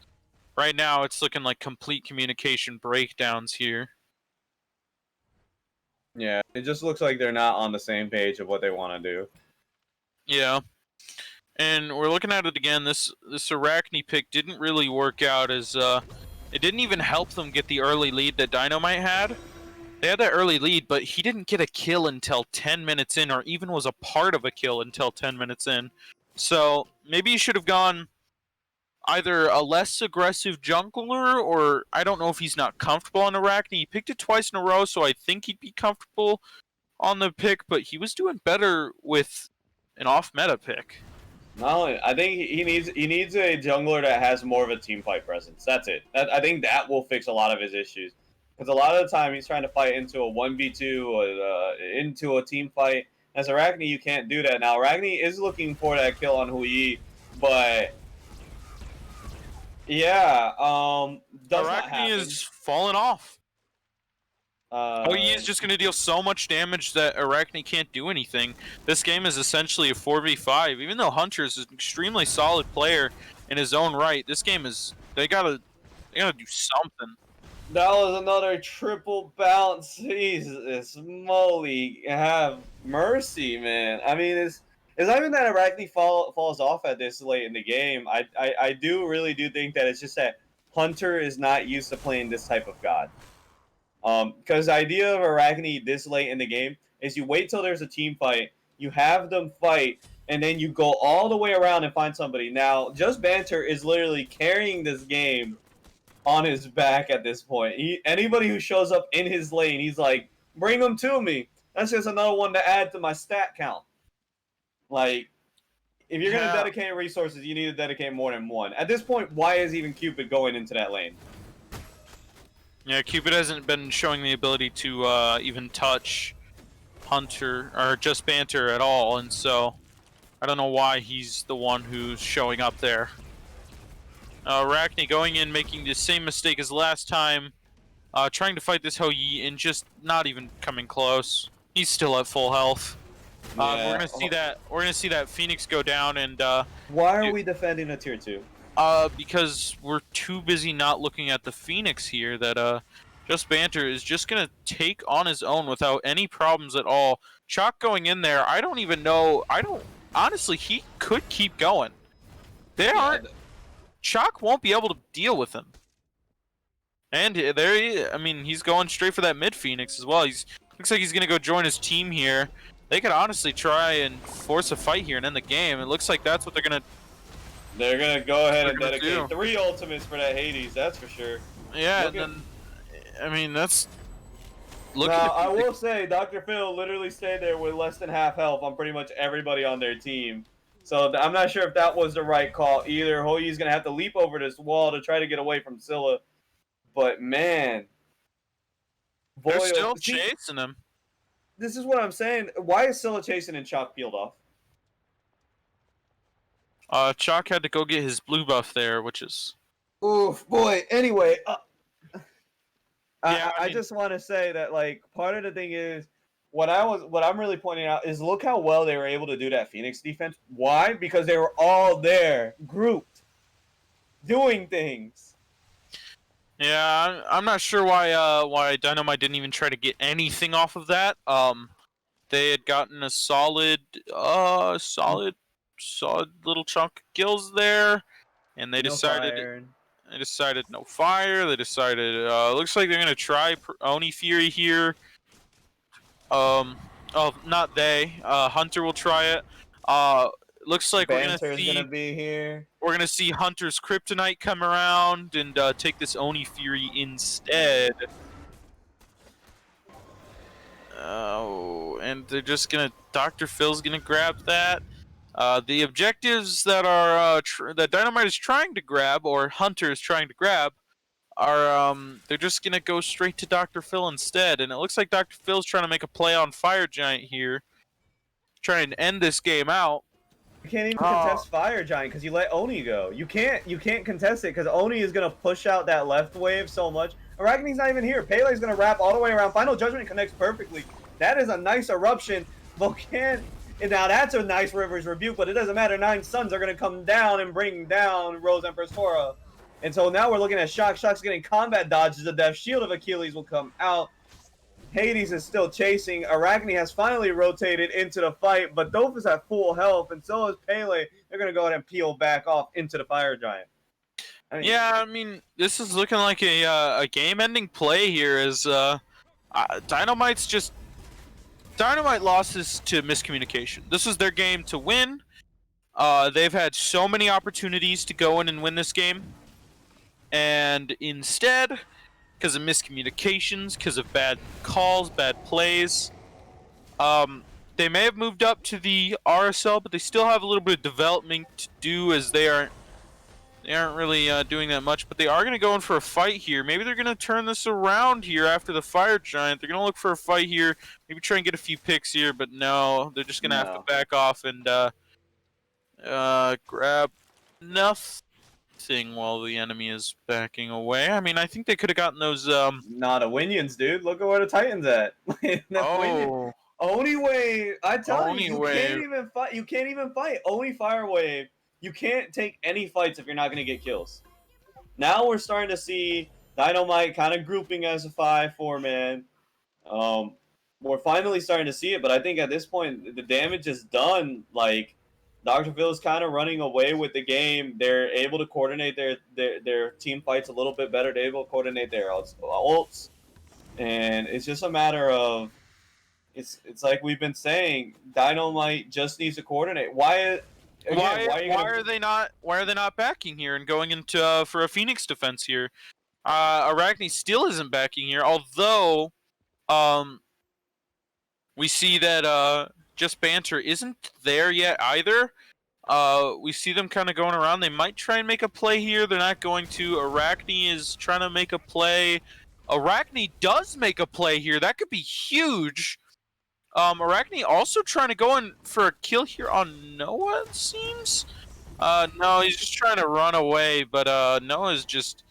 right now it's looking like complete communication breakdowns here. Yeah, it just looks like they're not on the same page of what they want to do. Yeah. And we're looking at it again. This Arachne pick didn't really work out, as it didn't even help them get the early lead that Dino-Might had. They had that early lead, but he didn't get a kill until 10 minutes in, or even was a part of a kill until 10 minutes in. So maybe he should have gone either a less aggressive jungler, or I don't know if he's not comfortable on Arachne. He picked it twice in a row, so I think he'd be comfortable on the pick, but he was doing better with an off-meta pick. Not only, I think he needs a jungler that has more of a team fight presence. That's it. I think that will fix a lot of his issues. Because a lot of the time he's trying to fight into a 1v2 or into a team fight. As Arachne, you can't do that. Now, Arachne is looking for that kill on Hui, but yeah, does not Arachne happen. is falling off. Hui is just going to deal so much damage that Arachne can't do anything. This game is essentially a 4v5. Even though Hunter is an extremely solid player in his own right, this game is they gotta do something. That was another triple bounce. Jesus moly, have mercy, man. I mean, it's not even that Arachne falls off at this late in the game. I do really think that it's just that Hunter is not used to playing this type of god. Because the idea of Arachne this late in the game is you wait till there's a team fight, you have them fight, and then you go all the way around and find somebody. Now, Just Banter is literally carrying this game on his back at this point. Anybody who shows up in his lane, he's like, bring them to me. That's just another one to add to my stat count. Like, if you're going to dedicate resources, you need to dedicate more than one. At this point, why is even Cupid going into that lane? Yeah, Cupid hasn't been showing the ability to even touch Hunter or Just Banter at all, and so I don't know why he's the one who's showing up there. Arachne going in, making the same mistake as last time, trying to fight this Hou-Yi and just not even coming close. He's still at full health. Yeah. We're gonna see that Phoenix go down, and why are we defending a tier 2? because we're too busy not looking at the Phoenix here. That Just Banter is just gonna take on his own without any problems at all. Chalk going in there, I don't even know. Honestly, he could keep going. Chalk won't be able to deal with him. And he's going straight for that mid Phoenix as well. Looks like he's gonna go join his team here. They could honestly try and force a fight here and end the game. It looks like that's what they're gonna. They're gonna go ahead and dedicate 3 ultimates for that Hades. That's for sure. Yeah, that's. Now, I will say, Dr. Phil literally stayed there with less than half health on pretty much everybody on their team. So I'm not sure if that was the right call either. Hou-Yi's going to have to leap over this wall to try to get away from Scylla. But, man. They're still chasing him. This is what I'm saying. Why is Scylla chasing and Chalk peeled off? Chalk had to go get his blue buff there, which is... Oof, boy. Anyway, Yeah, I just want to say that, like, part of the thing is, what I'm really pointing out is look how well they were able to do that Phoenix defense. Why? Because they were all there, grouped, doing things. Yeah, I'm not sure why Dino-Might didn't even try to get anything off of that. They had gotten a solid little chunk of kills there, and they decided no fire. They decided looks like they're gonna try Oni Fury here. Not they. Hunter will try it. Looks like Banter's gonna be here. We're gonna see Hunter's Kryptonite come around and take this Oni Fury instead. they're just gonna. Dr. Phil's gonna grab that. The objectives that are that Dino-Might is trying to grab, or Hunter is trying to grab, are they're just gonna go straight to Dr. Phil instead. And it looks like Dr. Phil's trying to make a play on Fire Giant here, trying to end this game out. You can't even contest Fire Giant because you let Oni go. You can't contest it because Oni is gonna push out that left wave so much. Arachne's not even here. Pele's gonna wrap all the way around. Final Judgment connects perfectly. That is a nice eruption. Volcan, and now that's a nice River's Rebuke, but it doesn't matter. 9 Suns are gonna come down and bring down Rose Empress Tora. And so now we're looking at Shock. Shock's getting combat dodges. The Death Shield of Achilles will come out. Hades is still chasing. Arachne has finally rotated into the fight, but Doph is at full health, and so is Pele. They're going to go ahead and peel back off into the Fire Giant. This is looking like a game-ending play here as Dino-Might lost this to miscommunication. This is their game to win. They've had so many opportunities to go in and win this game, and instead, because of miscommunications, because of bad calls, bad plays, they may have moved up to the RSL, but they still have a little bit of development to do, as they aren't really doing that much. But they are going to go in for a fight here. Maybe they're going to turn this around here after the Fire Giant. They're going to look for a fight here, maybe try and get a few picks here, but no, they're just going to have to back off and grab enough while the enemy is backing away. I mean, I think they could have gotten those Not a Winions, dude. Look at where the Titan's at. Only way, I tell you, can't even fight. You can't even fight. Only Fire Wave. You can't take any fights if you're not going to get kills. Now we're starting to see Dino-Might kind of grouping as a 5-4-man. We're finally starting to see it, but I think at this point the damage is done. Like, Dr. Phil is kind of running away with the game. They're able to coordinate their team fights a little bit better. They're able to coordinate their ults. And it's just a matter of, it's like we've been saying, Dino-Might just needs to coordinate. Why are they not backing here and going into for a Phoenix defense here? Arachne still isn't backing here, although we see that Just Banter isn't there yet either. We see them kind of going around. They might try and make a play here. They're not going to. Arachne is trying to make a play. Arachne does make a play here. That could be huge. Arachne also trying to go in for a kill here on Noah, it seems. No, he's just trying to run away, but Noah's just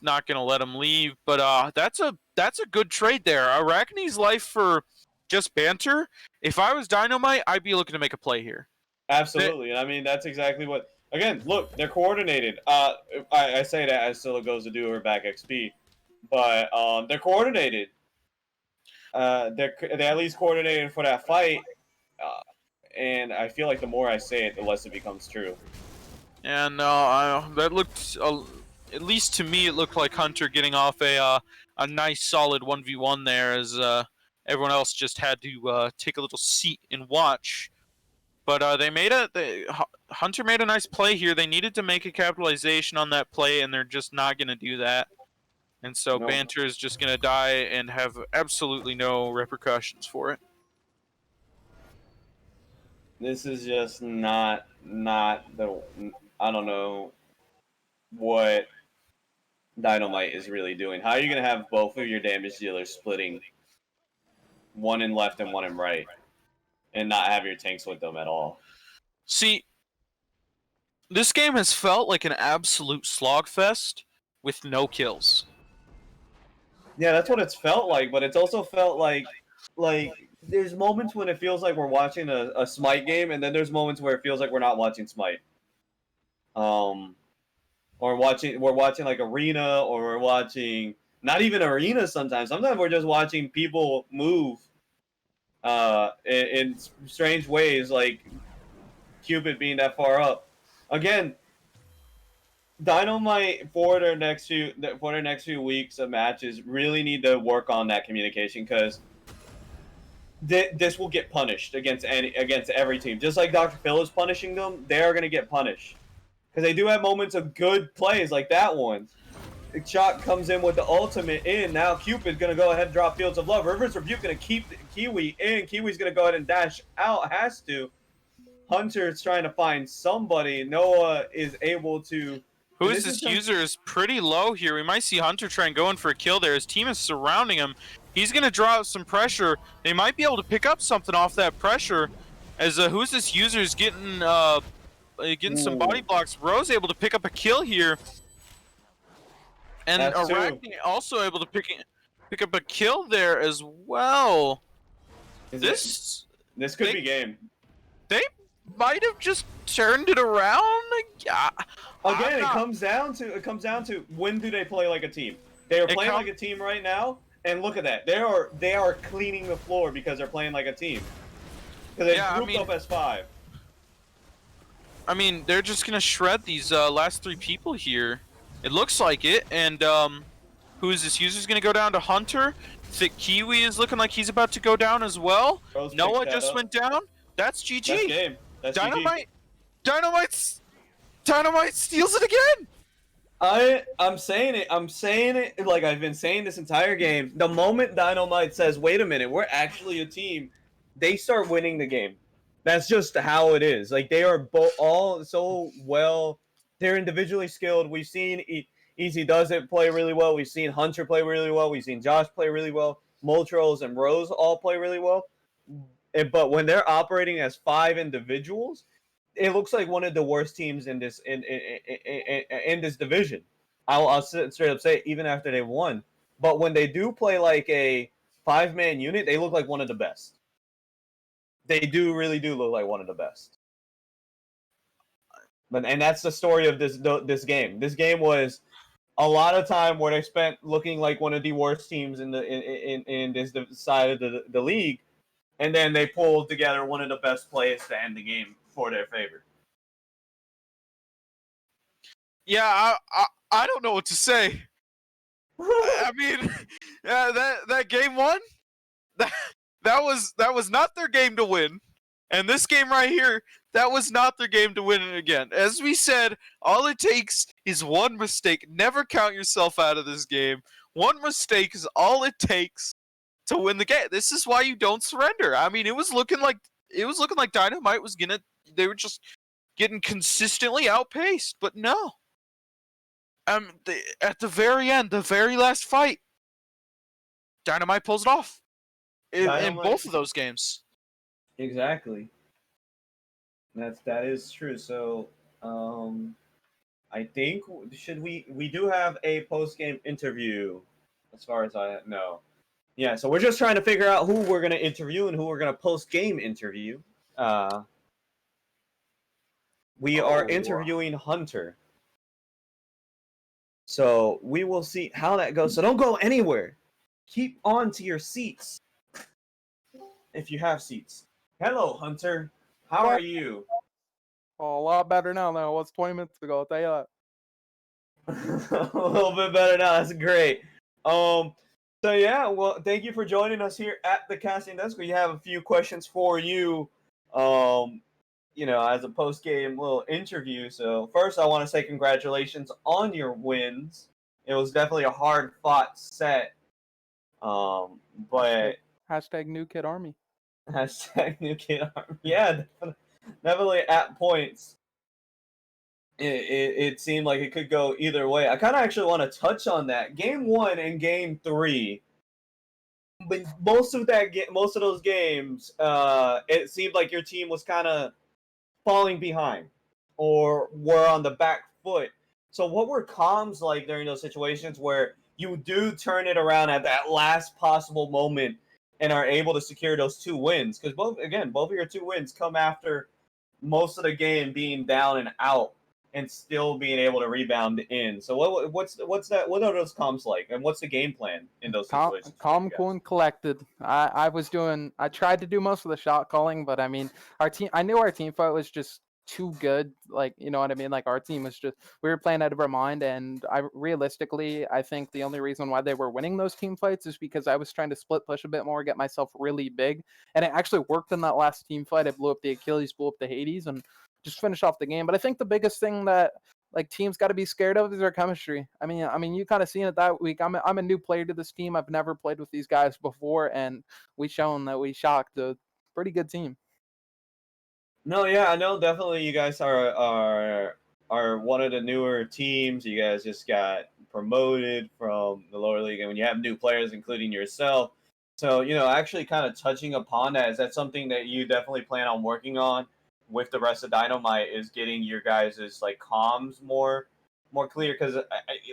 not going to let him leave. But that's a good trade there. Arachne's life for Just Banter. If I was Dino-Might, I'd be looking to make a play here. Absolutely. And I mean, that's exactly what... Again, look, they're coordinated. I say that as Scylla goes to do her back XP. But they're coordinated. They're at least coordinated for that fight. And I feel like the more I say it, the less it becomes true. And that looked... at least to me, it looked like Hunter getting off a nice, solid 1v1 there, as... everyone else just had to take a little seat and watch. But Hunter made a nice play here. They needed to make a capitalization on that play, and they're just not going to do that. And so Banter is just going to die and have absolutely no repercussions for it. This is just not the... I don't know what Dino-Might is really doing. How are you going to have both of your damage dealers splitting one in left and one in right, and not have your tanks with them at all? See, this game has felt like an absolute slogfest with no kills. Yeah, that's what it's felt like, but it's also felt like there's moments when it feels like we're watching a Smite game, and then there's moments where it feels like we're not watching Smite. Or we're watching like Arena, or we're watching not even Arena sometimes. Sometimes we're just watching people move in strange ways, like Cupid being that far up. Again, Dino-Might for their next few weeks of matches really need to work on that communication, because this will get punished against every team. Just like Dr. Phil is punishing them, they are going to get punished, because they do have moments of good plays like that one. Shock comes in with the ultimate in. Now Cupid's gonna go ahead and drop Fields of Love. Rivers Rebuke gonna keep Kiwi in. Kiwi's gonna go ahead and dash out. Has to. Hunter's trying to find somebody. Noah is able to. Who is this user is pretty low here. We might see Hunter try and go in for a kill there. His team is surrounding him. He's going to draw out some pressure. They might be able to pick up something off that pressure. As Who's this user is getting some body blocks. Rose able to pick up a kill here. And Arachne also able to pick up a kill there as well. This could be game. They might have just turned it around. Again, it comes down to when do they play like a team? They are playing like a team right now, and look at that. They are cleaning the floor because they're playing like a team. Because they grouped up as 5. I mean, they're just gonna shred these last 3 people here. It looks like it. And who is this user's gonna go down to Hunter? Thick Kiwi is looking like he's about to go down as well. Rose Noah just went down. That's GG. That's game. That's Dino-Might. Dino-Might steals it again. I'm saying it like I've been saying this entire game. The moment Dino-Might says, "Wait a minute, we're actually a team," they start winning the game. That's just how it is. Like, they are all so well. They're individually skilled. We've seen Easy does it play really well. We've seen Hunter play really well. We've seen Josh play really well. Moltros and Rose all play really well. But when they're operating as 5 individuals, it looks like one of the worst teams in this in this division. I'll straight up say it, even after they won. But when they do play like a 5-man unit, they look like one of the best. They really do look like one of the best. And that's the story of this game. This game was a lot of time where they spent looking like one of the worst teams in this side of the league, and then they pulled together one of the best plays to end the game for their favor. Yeah, I don't know what to say. I mean, that game 1, that was not their game to win, and this game right here, that was not their game to win it again. As we said, all it takes is one mistake. Never count yourself out of this game. One mistake is all it takes to win the game. This is why you don't surrender. I mean, it was looking like Dino-Might was they were just getting consistently outpaced, but no. At the very end, the very last fight, Dino-Might pulls it off in both of those games. Exactly. That is true. So, I think we do have a post-game interview, as far as I know. Yeah, so we're just trying to figure out who we're gonna interview and who we're gonna post-game interview. We are interviewing Hunter. So we will see how that goes. So don't go anywhere. Keep on to your seats. If you have seats. Hello, Hunter. How are you? Oh, a lot better now than it was 20 minutes ago, I'll tell you that. A little bit better now. That's great. So yeah, well, thank you for joining us here at the casting desk. We have a few questions for you. As a post-game little interview. So first, I want to say congratulations on your wins. It was definitely a hard-fought set. But hashtag New Kid Army. Hashtag New Kid Army. Yeah, definitely at points. It seemed like it could go either way. I kind of actually want to touch on that. Game 1 and Game 3. But most of those games, it seemed like your team was kind of falling behind or were on the back foot. So what were comms like during those situations where you do turn it around at that last possible moment and are able to secure those 2 wins? Because both of your 2 wins come after most of the game being down and out and still being able to rebound in. So what's that? What are those comms like, and what's the game plan in those situations? Calm, cool, and collected. I tried to do most of the shot calling, but I mean, I knew our team fight was just too good. Like, you know what I mean? Like, our team was we were playing out of our mind, and I think the only reason why they were winning those team fights is because I was trying to split push a bit more, get myself really big, and it actually worked in that last team fight. I blew up the Achilles, blew up the Hades, and just finish off the game. But I think the biggest thing that like teams got to be scared of is their chemistry. I mean, you kind of seen it that week. I'm a new player to this team. I've never played with these guys before, and we shown that we shocked a pretty good team. No, yeah, I know definitely you guys are one of the newer teams. You guys just got promoted from the lower league, and when you have new players, including yourself. So, actually kind of touching upon that, is that something that you definitely plan on working on with the rest of Dino-Might, is getting your guys' like comms more clear? Because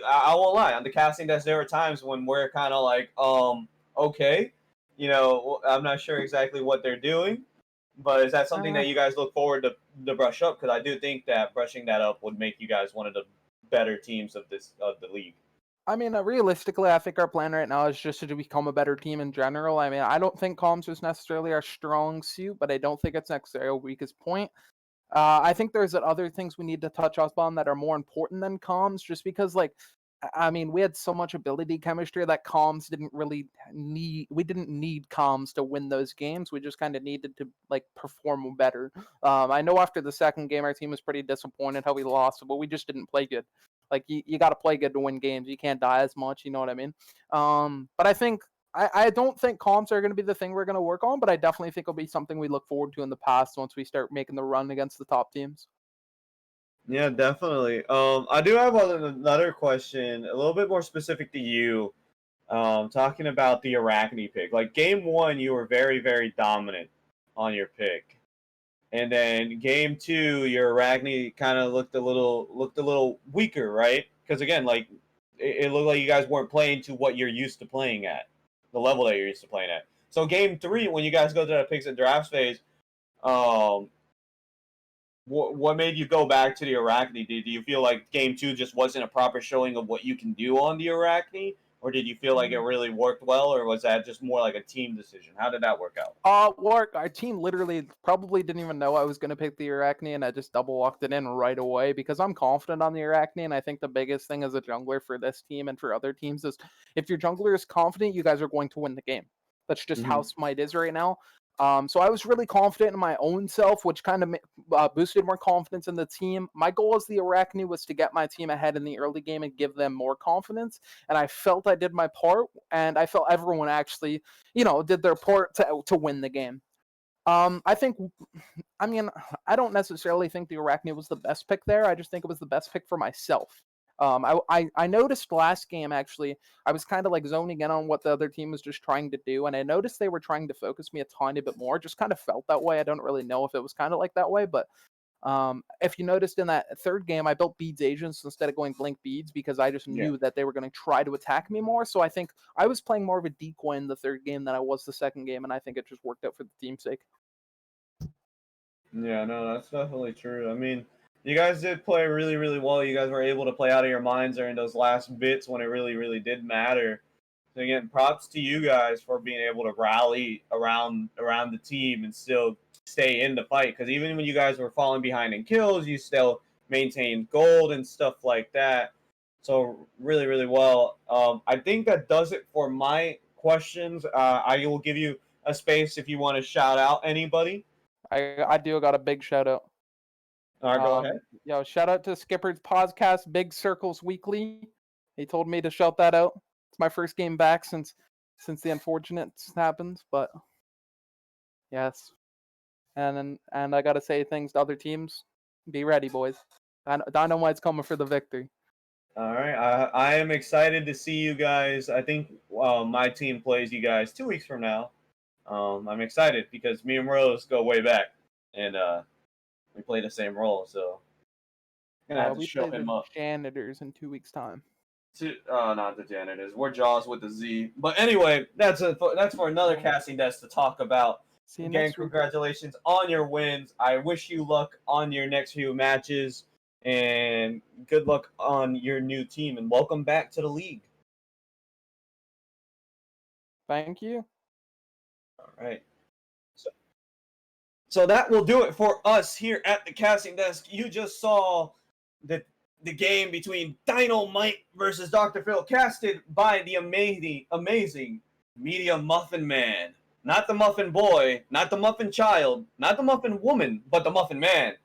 I won't lie, on the casting desk there were times when we're kind of like, okay, I'm not sure exactly what they're doing. But is that something that you guys look forward to brush up? Because I do think that brushing that up would make you guys one of the better teams of the league. I mean, realistically, I think our plan right now is just to become a better team in general. I mean, I don't think comms is necessarily our strong suit, but I don't think it's necessarily our weakest point. I think there's other things we need to touch up on that are more important than comms, just because, like, I mean, we had so much ability chemistry that comms didn't really need. We didn't need comms to win those games. We just kind of needed to like perform better. I know after the second game, our team was pretty disappointed how we lost, but we just didn't play good. Like you got to play good to win games. You can't die as much. You know what I mean? But I think I don't think comms are going to be the thing we're going to work on, but I definitely think it'll be something we look forward to in the past once we start making the run against the top teams. Yeah, definitely. I do have another question, a little bit more specific to you. Talking about the Arachne pick. Like game 1, you were very, very dominant on your pick, and then game 2, your Arachne kind of looked a little weaker, right? Because again, like it looked like you guys weren't playing to what you're used to playing at, the level that you're used to playing at. So game 3, when you guys go to the picks and drafts phase, what made you go back to the Arachne? Do you feel like game 2 just wasn't a proper showing of what you can do on the Arachne? Or did you feel like it really worked well, or was that just more like a team decision? How did that work out? Well, our team literally probably didn't even know I was going to pick the Arachne, and I just double walked it in right away because I'm confident on the Arachne, and I think the biggest thing as a jungler for this team and for other teams is if your jungler is confident, you guys are going to win the game. That's just how Smite is right now. So I was really confident in my own self, which kind of boosted more confidence in the team. My goal as the Arachne was to get my team ahead in the early game and give them more confidence, and I felt I did my part, and I felt everyone actually, did their part to win the game. I don't necessarily think the Arachne was the best pick there. I just think it was the best pick for myself. I noticed last game, actually, I was kind of like zoning in on what the other team was just trying to do, and I noticed they were trying to focus me a tiny bit more. Just kind of felt that way. I don't really know if it was kind of like that way, but if you noticed in that third game, I built beads agents instead of going blink beads because I just knew that they were going to try to attack me more. So I think I was playing more of a decoy in the third game than I was the second game, and I think it just worked out for the team's sake. Yeah, no, that's definitely true. I mean, you guys did play really, really well. You guys were able to play out of your minds during those last bits when it really, really did matter. So again, props to you guys for being able to rally around the team and still stay in the fight. Because even when you guys were falling behind in kills, you still maintained gold and stuff like that. So really, really well. I think that does it for my questions. I will give you a space if you want to shout out anybody. I do got a big shout out. All right, go ahead. Shout out to Skipper's podcast, Big Circles Weekly. He told me to shout that out. It's my first game back since the unfortunate happened, but yes. And I gotta say things to other teams. Be ready, boys. Dino-Might's coming for the victory. All right, I am excited to see you guys. I think my team plays you guys 2 weeks from now. I'm excited because me and Rose go way back, and we play the same role, so I'm gonna have to show him up. Janitors in 2 weeks' time. Not the janitors. We're Jaws with the Z. But anyway, that's for another casting desk to talk about. See you Again, next week. congratulations on your wins. I wish you luck on your next few matches, and good luck on your new team. And welcome back to the league. Thank you. All right. So that will do it for us here at the casting desk. You just saw the game between Dino-Might versus Dr. Phil, casted by the amazing Media Muffin Man. Not the Muffin Boy, not the Muffin Child, not the Muffin Woman, but the Muffin Man.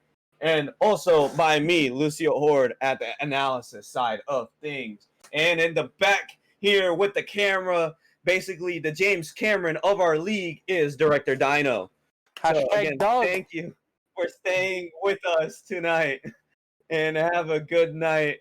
And also by me, Lucio Horde, at the analysis side of things. And in the back here with the camera, basically the James Cameron of our league is Director Dino. So Hashtag again, Doug. thank you for staying with us tonight. And have a good night.